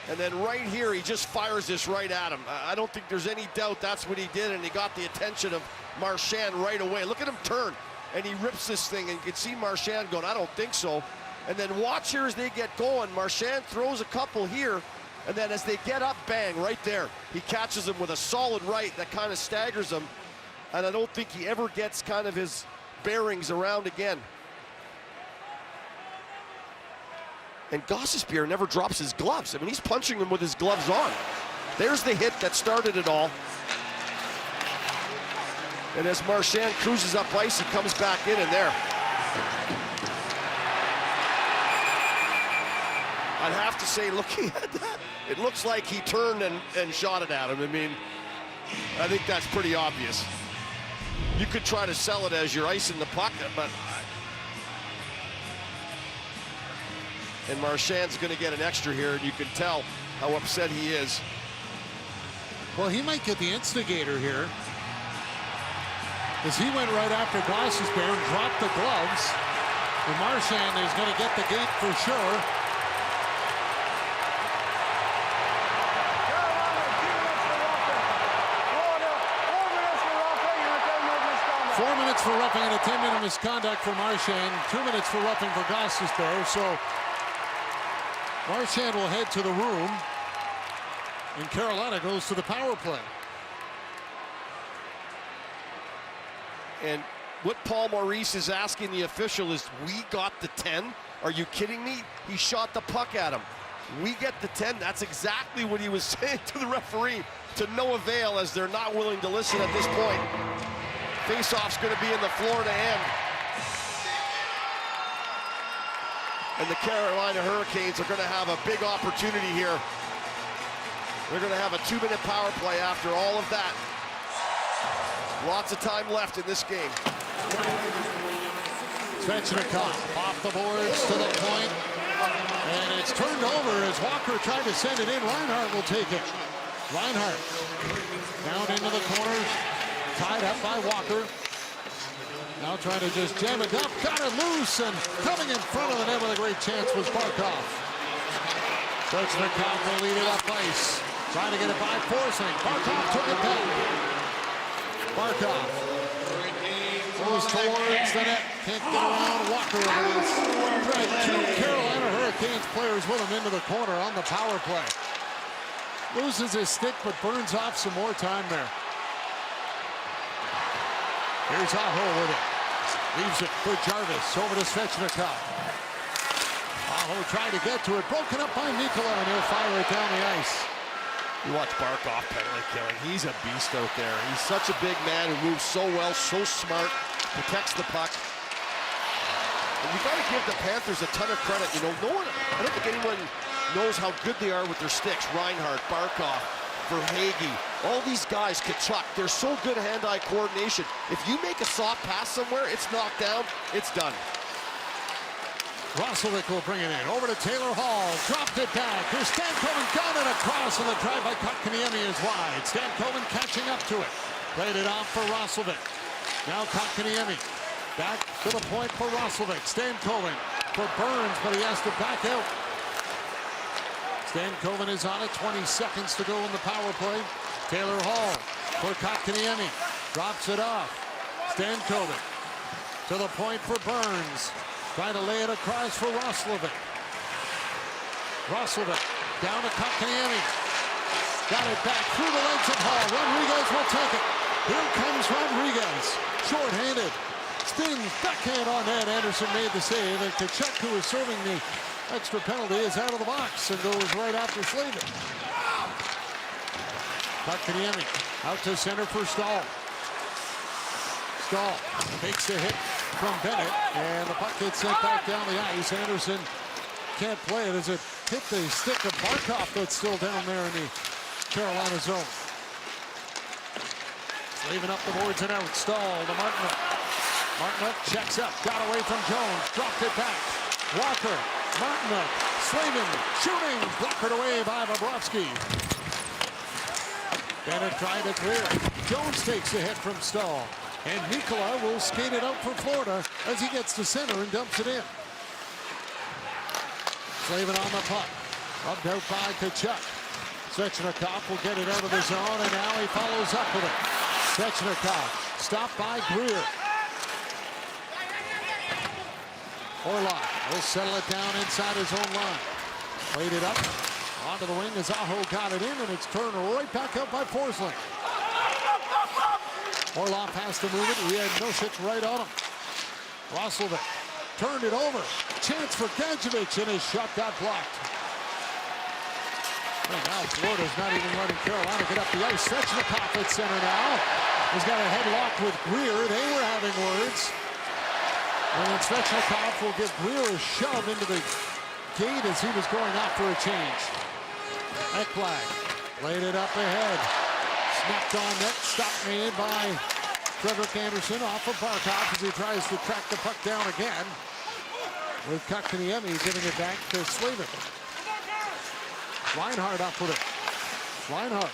And then right here, he just fires this right at him. I don't think there's any doubt that's what he did, and he got the attention of Marchand right away. Look at him turn, and he rips this thing, and you can see Marchand going, I don't think so. And then watch here as they get going. Marchand throws a couple here, and then as they get up, bang, right there. He catches him with a solid right that kind of staggers him, and I don't think he ever gets kind of his bearings around again. And Gostisbehere never drops his gloves. I mean, he's punching him with his gloves on. There's the hit that started it all. And as Marchand cruises up ice, he comes back in and there. I'd have to say, looking at that, it looks like he turned and shot it at him. I mean, I think that's pretty obvious. You could try to sell it as you're icing the puck, but And Marchand's going to get an extra here, and you can tell how upset he is. Well, he might get the instigator here, as he went right after Gostisbehere and dropped the gloves. And Marchand is going to get the gate for sure. Four minutes for roughing and a 10-minute misconduct for Marchand. 2 minutes for roughing for Gostisbehere. So Marchand will head to the room, and Carolina goes to the power play. And what Paul Maurice is asking the official is, we got the 10? Are you kidding me? He shot the puck at him. We get the 10? That's exactly what he was saying to the referee, to no avail, as they're not willing to listen at this point. Face-off's going to be in the Florida end. And the Carolina Hurricanes are going to have a big opportunity here. They're going to have a 2-minute power play after all of that. Lots of time left in this game. Svechnikov off the boards to the point. And it's turned over as Walker tried to send it in. Reinhart will take it. Reinhart down into the corner. Tied up by Walker. Now trying to just jam it up. Got it loose, and coming in front of the net with a great chance was Barkov. Svechnikov will lead it up ice. Trying to get it by Forsling. Barkov took it back. Barkov goes towards the net. Can't get around Walker. Right, 2 Carolina Hurricanes players with him into the corner on the power play. Loses his stick, but burns off some more time there. Here's Aho with it. Leaves it for Jarvis. Over to Svechnikov. Aho trying to get to it. Broken up by Nikola, and he'll fire it down the ice. You watch Barkov penalty killing. He's a beast out there. He's such a big man who moves so well, so smart, protects the puck. And you got to give the Panthers a ton of credit. You know, I don't think anyone knows how good they are with their sticks. Reinhart, Barkov, Verhaeghe, all these guys, Kachuk, they're so good hand-eye coordination. If you make a soft pass somewhere, it's knocked down, it's done. Roslovic will bring it in. Over to Taylor Hall. Dropped it back. Here's Stankoven got it across, and the drive by Kotkaniemi is wide. Stankoven catching up to it. Played it off for Roslovic. Now Kotkaniemi. Back to the point for Roslovic. Stankoven for Burns, but he has to back out. Stankoven is on it. 20 seconds to go in the power play. Taylor Hall for Kotkaniemi. Drops it off. Stankoven to the point for Burns. Trying to lay it across for Roslovic. Roslovic down to Kotkaniemi. Got it back through the legs of Hall. Rodriguez will take it. Here comes Rodriguez. Short-handed. Spins, backhand on net. Anderson made the save. And Kachuk, who is serving the extra penalty, is out of the box and goes right after Slavin. Kotkaniemi out to center for Stahl. Stahl takes the hit from Bennett, and the puck gets sent back down the ice. Anderson can't play it as it hit the stick of Barkov that's still down there in the Carolina zone. Leaving up the boards and out. Stahl to Martinuk. Martinuk checks up, got away from Jones, dropped it back. Walker, Martinuk, Slavin, shooting, blockered away by Bobrovsky. Bennett trying to clear. Jones takes the hit from Stahl. And Nikola will skate it out for Florida as he gets to center and dumps it in. Slavin on the puck. Rubbed out by Kachuk. Svechnikov will get it out of the zone, and now he follows up with it. Svechnikov stopped by Greer. Orlov will settle it down inside his own line. Played it up onto the wing as Aho got it in, and it's turned right back up by Forsling. Orlov has to move it. He had no shit right on him. Roslovic turned it over. Chance for Gadjevich, and his shot got blocked. And now Florida's not even letting Carolina get up the ice. Svechnikov at center now. He's got a head locked with Greer. They were having words. And then Svechnikov will give Greer a shove into the gate as he was going out for a change. Ekblad played it up ahead. Snapped on net, stop made by Frederick Anderson off of Barkov as he tries to track the puck down again. with Kotkaniemi giving it back to Slavin. Reinhardt up with it. Reinhardt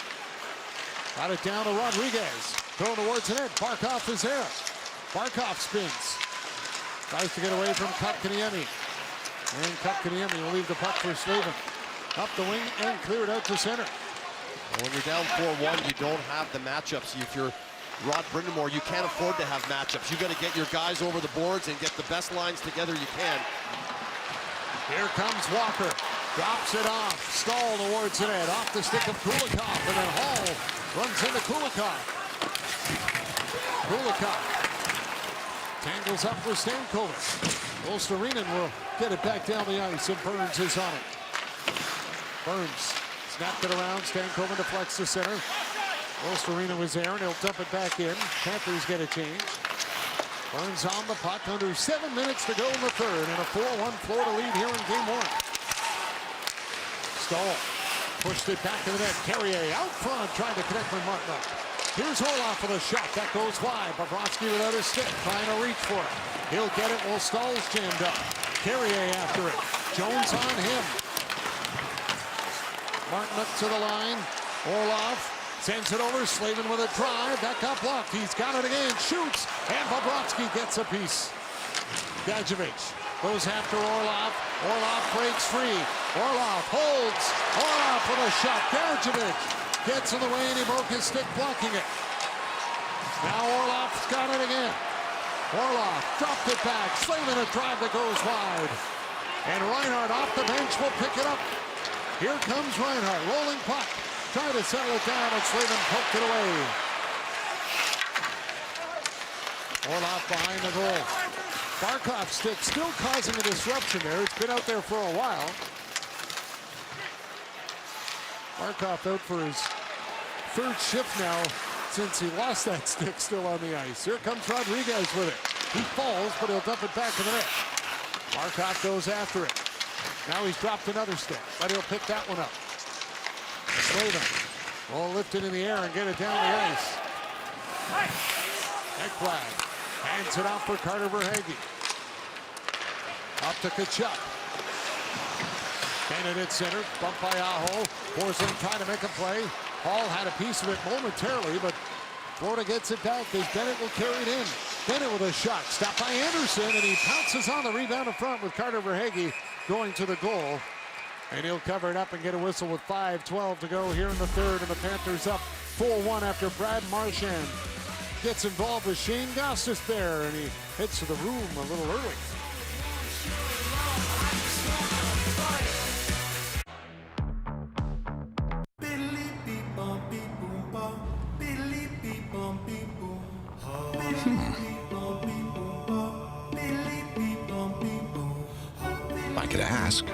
got it down to Rodriguez. Thrown towards the net. Barkov is there. Barkov spins. Tries to get away from Kotkaniemi. And Kotkaniemi will leave the puck for Slavin. Up the wing and clear it out to center. Well, when you're down 4-1, you don't have the matchups. If you're Rod Brindamore, you can't afford to have matchups. You got to get your guys over the boards and get the best lines together you can. Here comes Walker. Drops it off. Stahl towards the net. Off the stick of Kulikov. And then Hall runs into Kulikov. Kulikov tangles up with Stankovic. Osterinen will get it back down the ice, and Burns is on it. Burns snapped it around. Stankovic deflects to center. Osterinen was there, and he'll dump it back in. Panthers get a change. Burns on the puck. Under 7 minutes to go in the third, and a 4-1 Florida lead here in game one. Stahl pushed it back to the net. Carrier out front, trying to connect with Martin. Here's Orlov for the shot. That goes wide. Bobrovsky without his stick, trying to reach for it. He'll get it while Stahl's jammed up. Carrier after it. Jones on him. Martin up to the line. Orlov sends it over. Slavin with a drive. That got blocked. He's got it again. Shoots. And Bobrovsky gets a piece. Gadjevich goes after Orlov. Orlov breaks free. Orlov holds. Orlov for the shot. Gadjevich gets in the way, and he broke his stick blocking it. Now Orlov's got it again. Orlov dropped it back. Slavin a drive that goes wide. And Reinhardt off the bench will pick it up. Here comes Reinhardt. Rolling puck. Trying to settle it down, and Slavin poked it away. Orlov behind the goal. Barkov's stick still causing a disruption there. It's been out there for a while. Barkov out for his third shift now since he lost that stick still on the ice. Here comes Rodriguez with it. He falls, but he'll dump it back to the net. Barkov goes after it. Now he's dropped another stick, but he'll pick that one up. Slavin will lift it in the air and get it down the ice. Ekblad hands it off for Carter Verhaeghe. Up to Tkachuk. Bennett at center, bumped by Aho. Forsling trying to make a play. Hall had a piece of it momentarily, but Florida gets it back as Bennett will carry it in. Bennett with a shot, stopped by Anderson, and he pounces on the rebound in front with Carter Verhaeghe going to the goal. And he'll cover it up and get a whistle with 5:12 to go here in the third, and the Panthers up 4-1 after Brad Marchand gets involved with Shane Gostis there, and he hits to the room a little early. I could ask.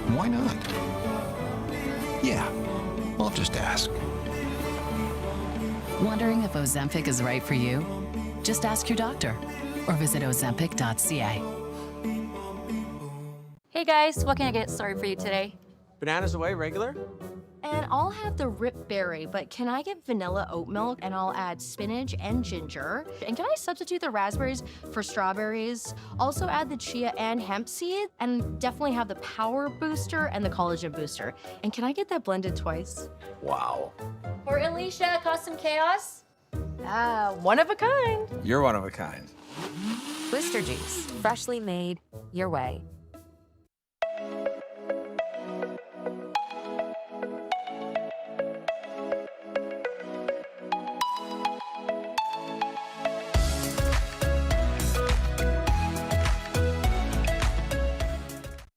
Why not? Yeah, I'll just ask. Wondering if Ozempic is right for you? Just ask your doctor or visit ozempic.ca. Hey guys, what can I get started for you today? Bananas away, regular? And I'll have the Rip Berry, but can I get vanilla oat milk, and I'll add spinach and ginger? And can I substitute the raspberries for strawberries? Also add the chia and hemp seed, and definitely have the power booster and the collagen booster. And can I get that blended twice? Wow. For Alicia, Custom Chaos? One of a kind. You're one of a kind. Booster Juice, freshly made your way.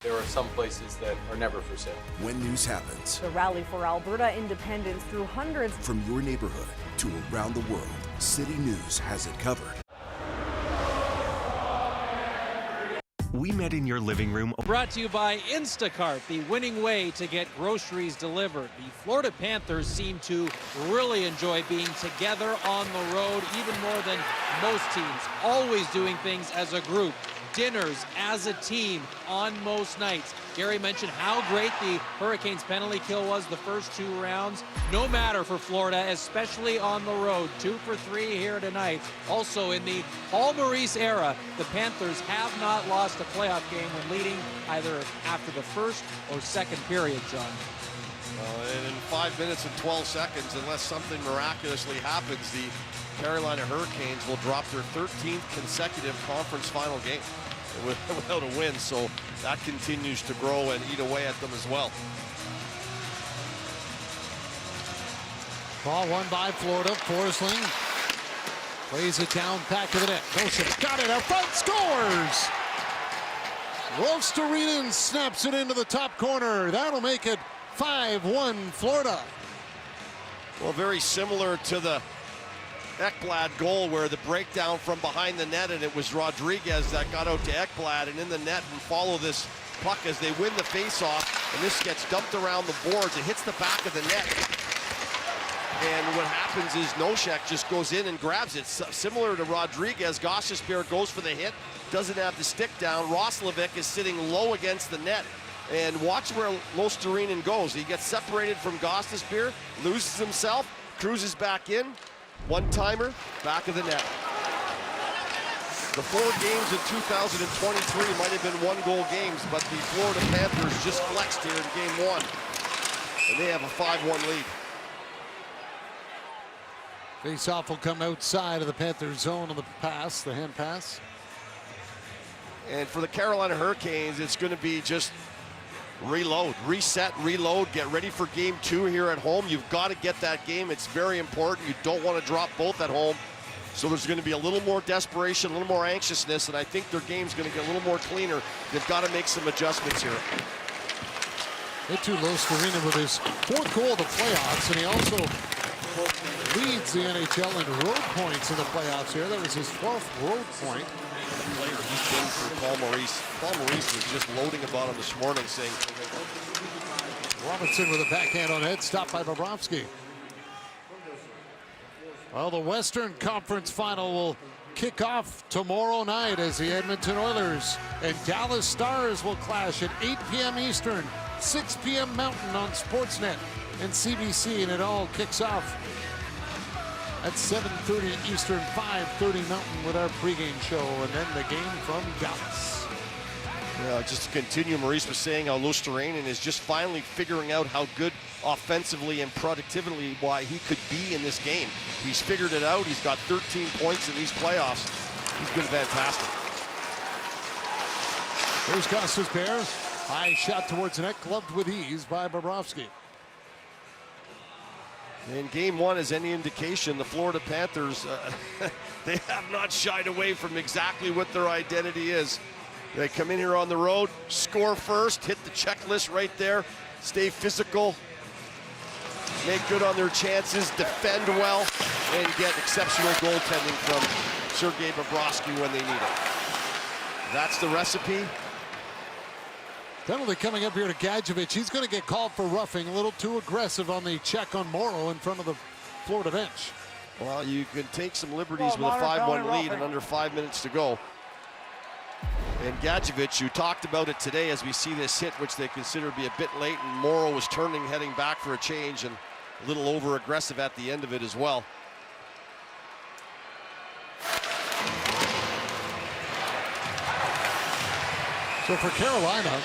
There are some places that are never for sale. When news happens, The rally for Alberta independence drew hundreds. from your neighborhood to around the world, City News has it covered. We met in your living room. Brought to you by Instacart, the winning way to get groceries delivered. The Florida Panthers seem to really enjoy being together on the road, even more than most teams, always doing things as a group. dinners as a team on most nights. Gary mentioned how great the Hurricanes penalty kill was the first 2 rounds. No matter for Florida, especially on the road. 2 for 3 here tonight. Also in the Paul Maurice era, the Panthers have not lost a playoff game when leading either after the first or second period, John. And in 5 minutes and 12 seconds, unless something miraculously happens, the Carolina Hurricanes will drop their 13th consecutive conference final game without a win, so that continues to grow and eat away at them as well. Ball won by Florida. Forsling plays it down back of the net. Nosek got it up front, scores! Rostarinen snaps it into the top corner. That'll make it 5-1 Florida. Well, very similar to the Ekblad goal where the breakdown from behind the net, and it was Rodriguez that got out to Ekblad and in the net and follow this puck as they win the face-off, and this gets dumped around the boards. It hits the back of the net, and what happens is Nosek just goes in and grabs it. Similar to Rodriguez, Gostisbehere goes for the hit, doesn't have the stick down. Roslovic is sitting low against the net, and watch where Rostarinen goes. He gets separated from Gostisbehere, loses himself, cruises back in, one-timer, back of the net. The 4 games in 2023 might have been 1-goal games, but the Florida Panthers just flexed here in game 1, and they have a 5-1 lead. Face-off will come outside of the Panthers zone on the pass, the hand pass. And for the Carolina Hurricanes, it's going to be just reload, reset, reload, get ready for game 2 here at home. You've got to get that game. It's very important. You don't want to drop both at home. So there's going to be a little more desperation, a little more anxiousness, and I think their game's going to get a little more cleaner. They've got to make some adjustments here. Eetu Rostarinen with his 4th goal of the playoffs, and he also leads the NHL in road points in the playoffs here. That was his 12th road point. The player he's been for Paul Maurice. Paul Maurice was just loading about him this morning, saying. Robinson with a backhand on head, stopped by Bobrovsky. Well, the Western Conference Final will kick off tomorrow night as the Edmonton Oilers and Dallas Stars will clash at 8 p.m. Eastern, 6 p.m. Mountain on Sportsnet and CBC, and it all kicks off at 7:30 Eastern, 5:30 Mountain with our pregame show, and then the game from Dallas. Yeah, just to continue, Maurice was saying how Rostarinen is just finally figuring out how good offensively and productively why he could be in this game. He's figured it out. He's got 13 points in these playoffs. He's been fantastic. Here's Gostisbehere. High shot towards the net, gloved with ease by Bobrovsky. In game 1 is any indication, the Florida Panthers, they have not shied away from exactly what their identity is. They come in here on the road, score first, hit the checklist right there, stay physical, make good on their chances, defend well, and get exceptional goaltending from Sergei Bobrovsky when they need it. That's the recipe. Penalty coming up here to Gadjevich. He's going to get called for roughing, a little too aggressive on the check on Morrow in front of the Florida bench. Well, you can take some liberties with a 5-1 lead and under 5 minutes to go. And Gadjevich, who talked about it today as we see this hit, which they consider to be a bit late, and Morrow was turning, heading back for a change, and a little over-aggressive at the end of it as well. So for Carolina,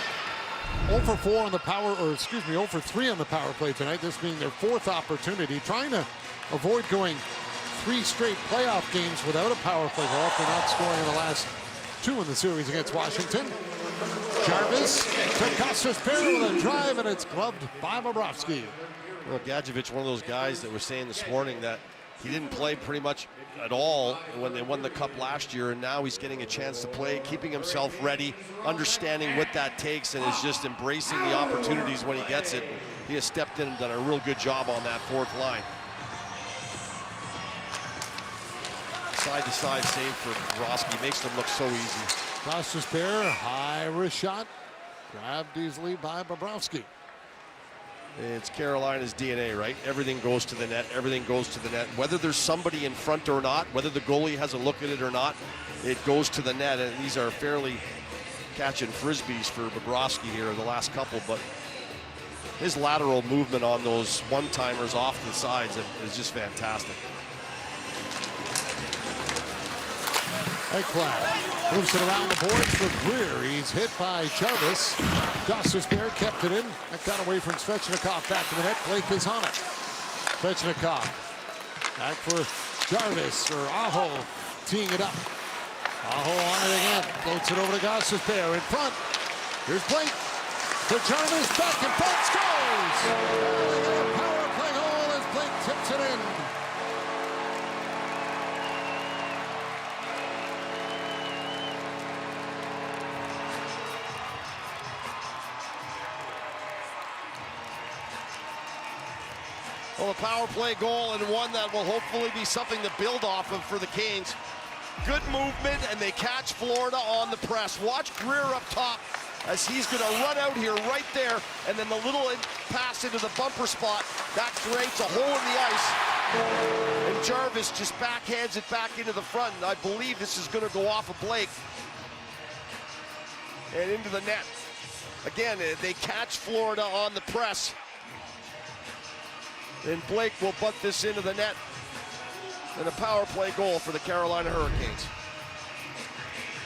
0 for 4 on the power, or excuse me, 0 for 3 on the power play tonight, this being their 4th opportunity, trying to avoid going 3 straight playoff games without a power play goal after not scoring in the last 2 in the series against Washington. Jarvis to Gostisbehere with a drive, and it's gloved by Bobrovsky. Well, Gadjevich, one of those guys that was saying this morning that he didn't play pretty much at all when they won the Cup last year, and now he's getting a chance to play, keeping himself ready, understanding what that takes, and is just embracing the opportunities when he gets it. He has stepped in and done a real good job on that 4th line. Side-to-side save for Bobrovsky makes them look so easy. Gostisbehere, high wrist shot, grabbed easily by Bobrovsky. It's Carolina's DNA, right? Everything goes to the net. Everything goes to the net. Whether there's somebody in front or not, whether the goalie has a look at it or not, it goes to the net. And these are fairly catching frisbees for Bobrovsky here the last couple, but his lateral movement on those one-timers off the sides is just fantastic. Ekblad moves it around the boards for Greer. He's hit by Jarvis. Gostisbehere kept it in. That got away from Svechnikov. Back to the net. Blake is on it. Svechnikov back for Jarvis, or Aho teeing it up. Aho on it again. Floats it over to Gostisbehere in front. Here's Blake. To Jarvis, back in front, scores! They got a power play goal as Blake tips it in. Well, a power play goal, and one that will hopefully be something to build off of for the Canes. Good movement, and they catch Florida on the press. Watch Greer up top as he's going to run out here right there, and then the little pass into the bumper spot, that creates a hole in the ice. And Jarvis just backhands it back into the front, and I believe this is going to go off of Blake and into the net. Again, they catch Florida on the press. And Blake will butt this into the net. And a power play goal for the Carolina Hurricanes.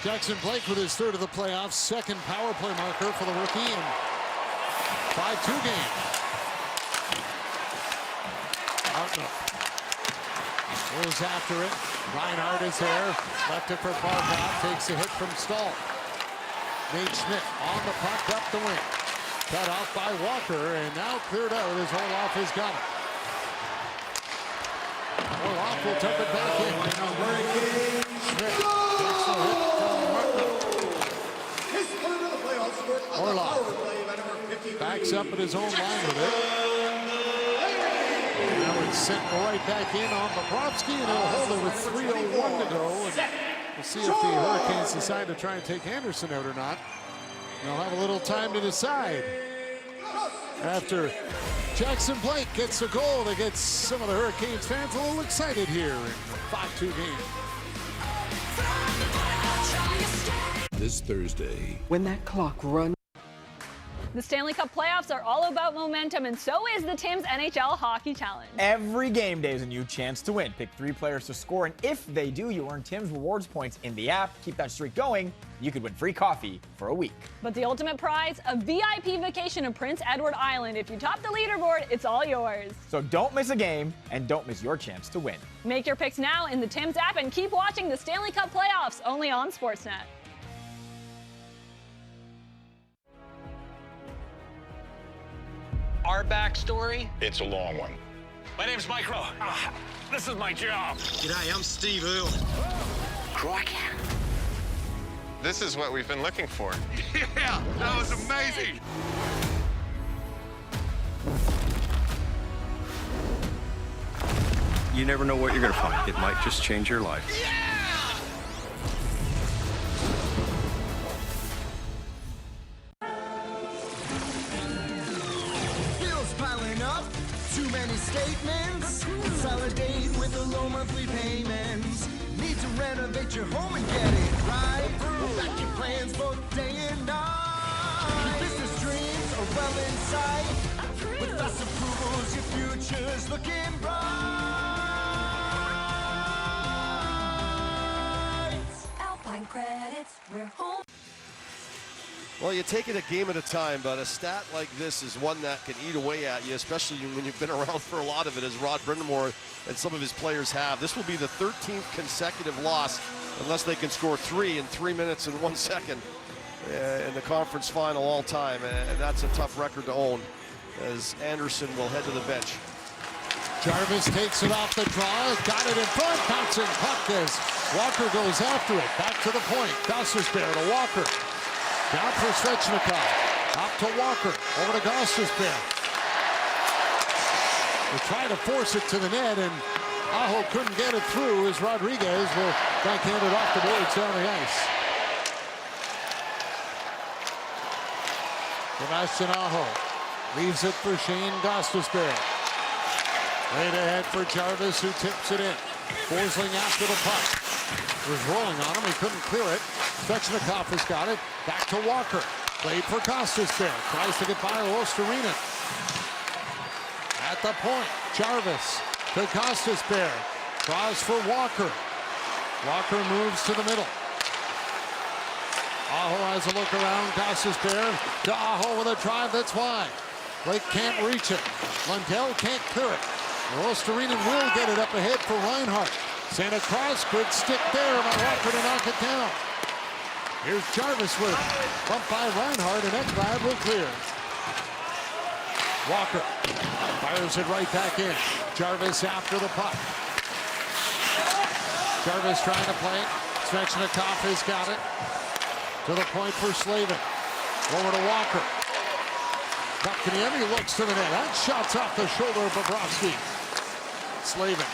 Jackson Blake with his third of the playoffs, second power play marker for the rookie in 5-2 game. Martin goes after it. Reinhardt is there. Left it for Barkov. Takes a hit from Stahl. Nate Schmidt on the puck up the wing. Cut off by Walker, and now cleared out as Orlov has got it. Orlov will tip it back in. Schmidt takes a hit from Martin. Orlov backs up at his own line with it. Now it's sent right back in on Bobrovsky, and he'll hold it with 3:01 to go. And we'll see if the Hurricanes decide to try and take Anderson out or not. They'll have a little time to decide. After Jackson Blake gets a goal that gets some of the Hurricanes fans a little excited here in the 5-2 game. This Thursday, when that clock runs. The Stanley Cup playoffs are all about momentum, and so is the Tim's NHL Hockey Challenge. Every game day is a new chance to win. Pick 3 players to score, and if they do, you earn Tim's rewards points in the app. Keep that streak going. You could win free coffee for a week. But the ultimate prize, a VIP vacation to Prince Edward Island. If you top the leaderboard, it's all yours. So don't miss a game, and don't miss your chance to win. Make your picks now in the Tim's app, and keep watching the Stanley Cup playoffs only on Sportsnet. Our backstory? It's a long one. My name's Mike Rowe. This is my job. G'day, I'm Steve Earle. Crikey. This is what we've been looking for. Yeah, that was amazing. You never know what you're going to find. It might just change your life. Bills piling up, too many statements. Consolidate with the low monthly payments. Need to renovate your home and get it right. Back your plans both day and night. Your business dreams are well in sight. With fast approvals, your future's looking bright. Alpine Credits, we're home. Well, you take it a game at a time, but a stat like this is one that can eat away at you, especially when you've been around for a lot of it, as Rod Brindamore and some of his players have. This will be the 13th consecutive loss, unless they can score 3 in 3 minutes and 1 second in the conference final all time, and that's a tough record to own, as Anderson will head to the bench. Jarvis takes it off the draw, got it in front, bouncing puck as Walker goes after it. Back to the point, Gostisbehere to Walker. Down for Svechnikov, up to Walker, over to Gostisbehere. They try to force it to the net, and Aho couldn't get it through as Rodriguez will backhand it off the boards down the ice. Sebastian Aho Leaves it for Shane Gostisbehere. Right ahead for Jarvis, who tips it in. Forsling after the puck. Was rolling on him. He couldn't clear it. Svechnikov has got it. Back to Walker. Played for Gostisbehere. Tries to get by Ostarinen. At the point, Jarvis to Gostisbehere. Draws for Walker. Walker moves to the middle. Aho has a look around. Gostisbehere to Aho with a drive that's wide. Blake can't reach it. Lundell can't clear it. Ostarinen will get it up ahead for Reinhart. Sent across, good stick there by Walker to knock it down. Here's Jarvis with it. Bumped by Reinhart, and Ekblad will clear. Walker fires it right back in. Jarvis after the puck. Jarvis trying to play it. Svechnikov has got it. To the point for Slavin. Over to Walker. Kotkaniemi looks to the net. That shot's off the shoulder of Bobrovsky. Slavin.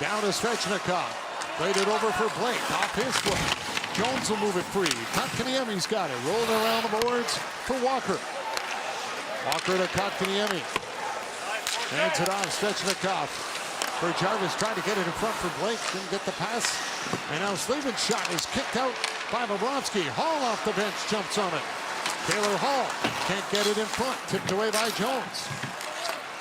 Down to Svechnikov. Played it over for Blake. Off his foot. Jones will move it free. Kotkaniemi's got it. Rolling around the boards for Walker. Walker to Kotkaniemi. Hands it off. Svechnikov. For Jarvis, trying to get it in front for Blake. Didn't get the pass. And now Slavin's shot is kicked out by Bobrovsky. Hall off the bench jumps on it. Taylor Hall can't get it in front. Tipped away by Jones.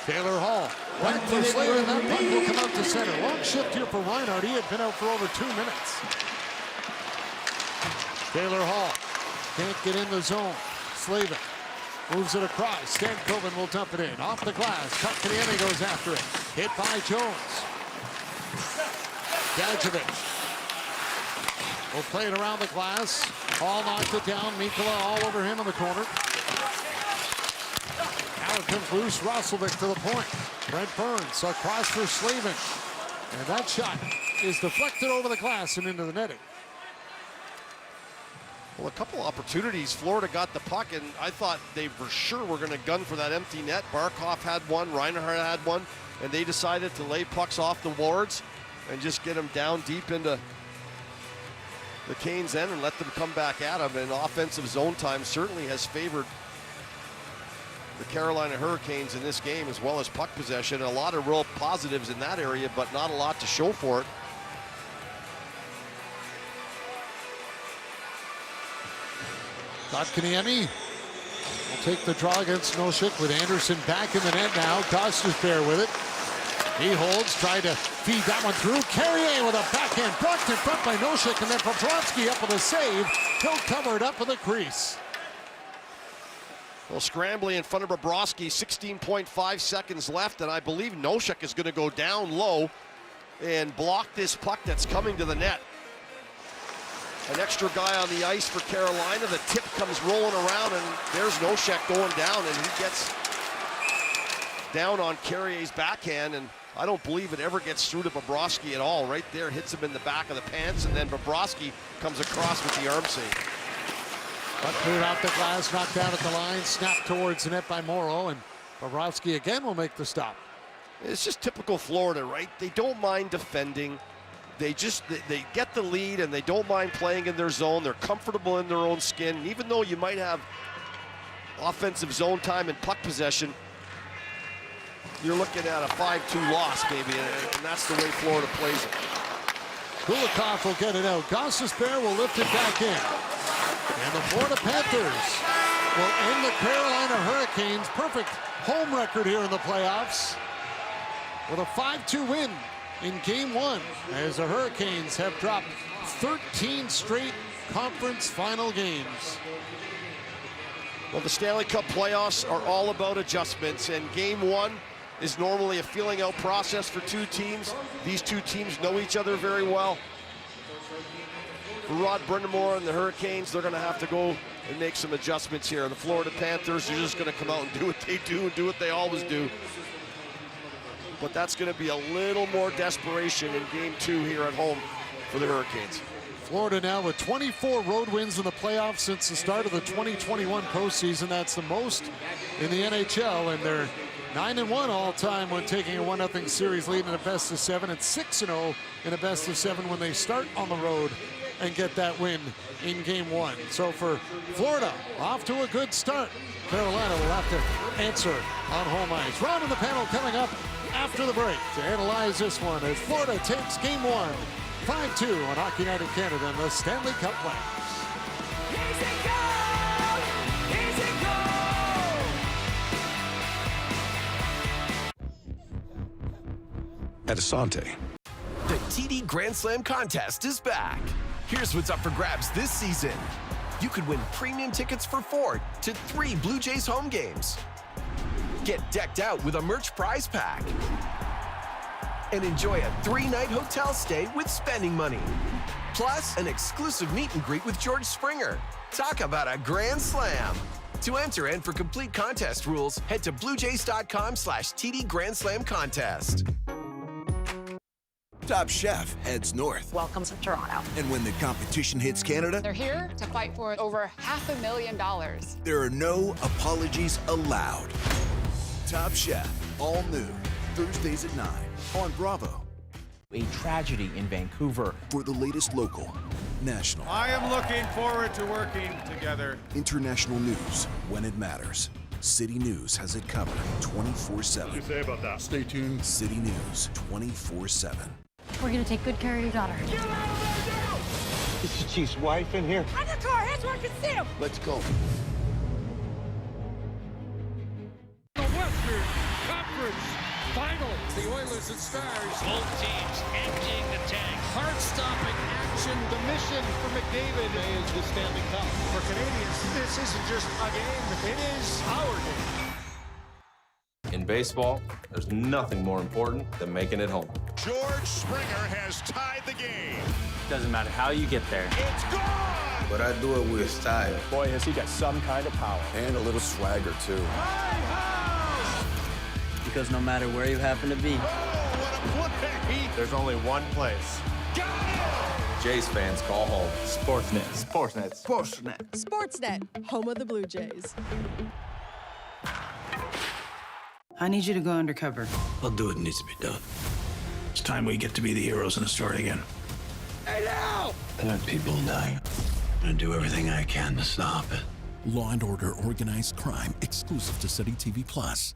Taylor Hall. Back for Slavin. That puck will come out to center. Long shift here for Reinhart. He had been out for over 2 minutes. Taylor Hall can't get in the zone. Slavin moves it across. Stankoven will dump it in. Off the glass. Kotkaniemi goes after it. Hit by Jones. Gadjevich will play it around the glass. Hall knocked it down. Mikkola all over him in the corner. Now it comes loose. Roslovic to the point. Brent Burns across for Slavin. And that shot is deflected over the glass and into the netting. Well, a couple opportunities. Florida got the puck, and I thought they for sure were going to gun for that empty net. Barkov had one, Reinhart had one, and they decided to lay pucks off the boards and just get them down deep into the Canes' end and let them come back at them. And offensive zone time certainly has favored the Carolina Hurricanes in this game, as well as puck possession. A lot of real positives in that area, but not a lot to show for it. Kotkaniemi will take the draw against Nosek with Anderson back in the net now. Gostisbehere with it. He holds, tried to feed that one through. Carrier with a backhand, blocked in front by Nosek, and then Bobrovsky up with a save. He'll cover it up with a crease. Well, scrambling in front of Bobrovsky, 16.5 seconds left, and I believe Nosek is going to go down low and block this puck that's coming to the net. An extra guy on the ice for Carolina. The tip comes rolling around, and there's Nosek going down, and he gets down on Carrier's backhand, and I don't believe it ever gets through to Bobrovsky at all. Right there, hits him in the back of the pants, and then Bobrovsky comes across with the arm save. Puck cleared out the glass, knocked down at the line, snapped towards the net by Morrow, and Bobrovsky again will make the stop. It's just typical Florida, right? They don't mind defending. They get the lead, and they don't mind playing in their zone. They're comfortable in their own skin. And even though you might have offensive zone time and puck possession, you're looking at a 5-2 loss, maybe, and that's the way Florida plays it. Kulikov will get it out. Gostisbehere will lift it back in. And the Florida Panthers will end the Carolina Hurricanes' perfect home record here in the playoffs with a 5-2 win in Game 1, as the Hurricanes have dropped 13 straight conference final games. Well, the Stanley Cup playoffs are all about adjustments, and Game 1 is normally a feeling out process for two teams. These two teams know each other very well. For Rod Brind'Amour and the Hurricanes, they're going to have to go and make some adjustments here. The Florida Panthers are just going to come out and do what they do and do what they always do. But that's going to be a little more desperation in Game 2 here at home for the Hurricanes. Florida now with 24 road wins in the playoffs since the start of the 2021 postseason. That's the most in the NHL, and they're 9-1 all-time when taking a 1-0 series lead in a best-of-7, and 6-0 in a best-of-7 when they start on the road and get that win in game one. So for Florida, off to a good start. Carolina will have to answer on home ice. Round of the panel coming up after the break to analyze this one as Florida takes game one 5-2 on Hockey Night in Canada in the Stanley Cup playoffs. At Asante. The TD Grand Slam contest is back. Here's what's up for grabs this season. You could win premium tickets for 4 to 3 Blue Jays home games. Get decked out with a merch prize pack. And enjoy a 3-night hotel stay with spending money. Plus, an exclusive meet and greet with George Springer. Talk about a grand slam. To enter and for complete contest rules, head to bluejays.com/TD Grand Slam contest. Top Chef heads north. Welcome to Toronto. And when the competition hits Canada, They're here to fight for over $500,000. there are no apologies allowed. Top Chef, all new, Thursdays at 9 on Bravo. A tragedy in Vancouver. For the latest local, national, I am looking forward to working together. international news when it matters. City News has it covered 24/7. What do you say about that? Stay tuned. City News 24/7. We're gonna take good care of your daughter. Is the Chief's wife in here? On the car, here's where I can see him. Let's go. The Western Conference Finals. The Oilers and Stars. Both teams emptying the tank. Heart-stopping action. The mission for McDavid is the Stanley Cup. For Canadians, this isn't just a game, it is our game. In baseball, there's nothing more important than making it home. George Springer has tied the game. Doesn't matter how you get there. It's gone! But I do it with style. Boy, has he got some kind of power. And a little swagger, too. Because no matter where you happen to be, What a play! There's only one place. Jays fans call home. Sportsnet. Sportsnet. Sportsnet. Sportsnet, home of the Blue Jays. I need you to go undercover. I'll do what needs to be done. It's time we get to be the heroes in the story again. Hey, now! There are people dying. I'm gonna do everything I can to stop it. Law and Order Organized Crime, exclusive to City TV Plus.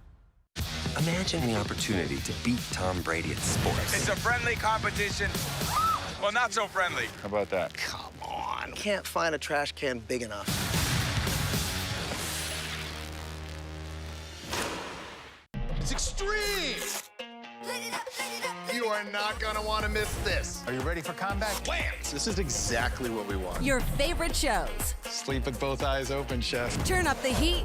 Imagine the opportunity to beat Tom Brady at sports. It's a friendly competition. Well, not so friendly. How about that? Come on. Can't find a trash can big enough. It's extreme! You are not gonna want to miss this. Are you ready for combat? Wham! This is exactly what we want. Your favorite shows. Sleep with both eyes open, chef. Turn up the heat.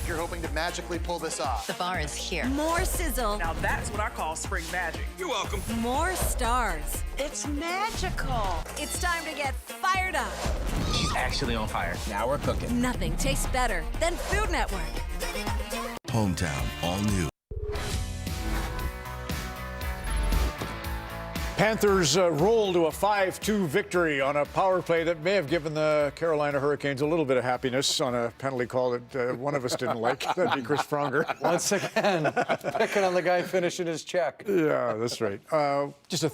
You're hoping to magically pull this off. The bar is here. More sizzle. Now that's what I call spring magic. You're welcome. More stars. It's magical. It's time to get fired up. She's actually on fire. Now we're cooking. Nothing tastes better than Food Network. Hometown, all new. Panthers roll to a 5-2 victory on a power play that may have given the Carolina Hurricanes a little bit of happiness on a penalty call that one of us didn't like. That'd be Chris Pronger. Once again, picking on the guy finishing his check. Yeah, that's right. Just a thought.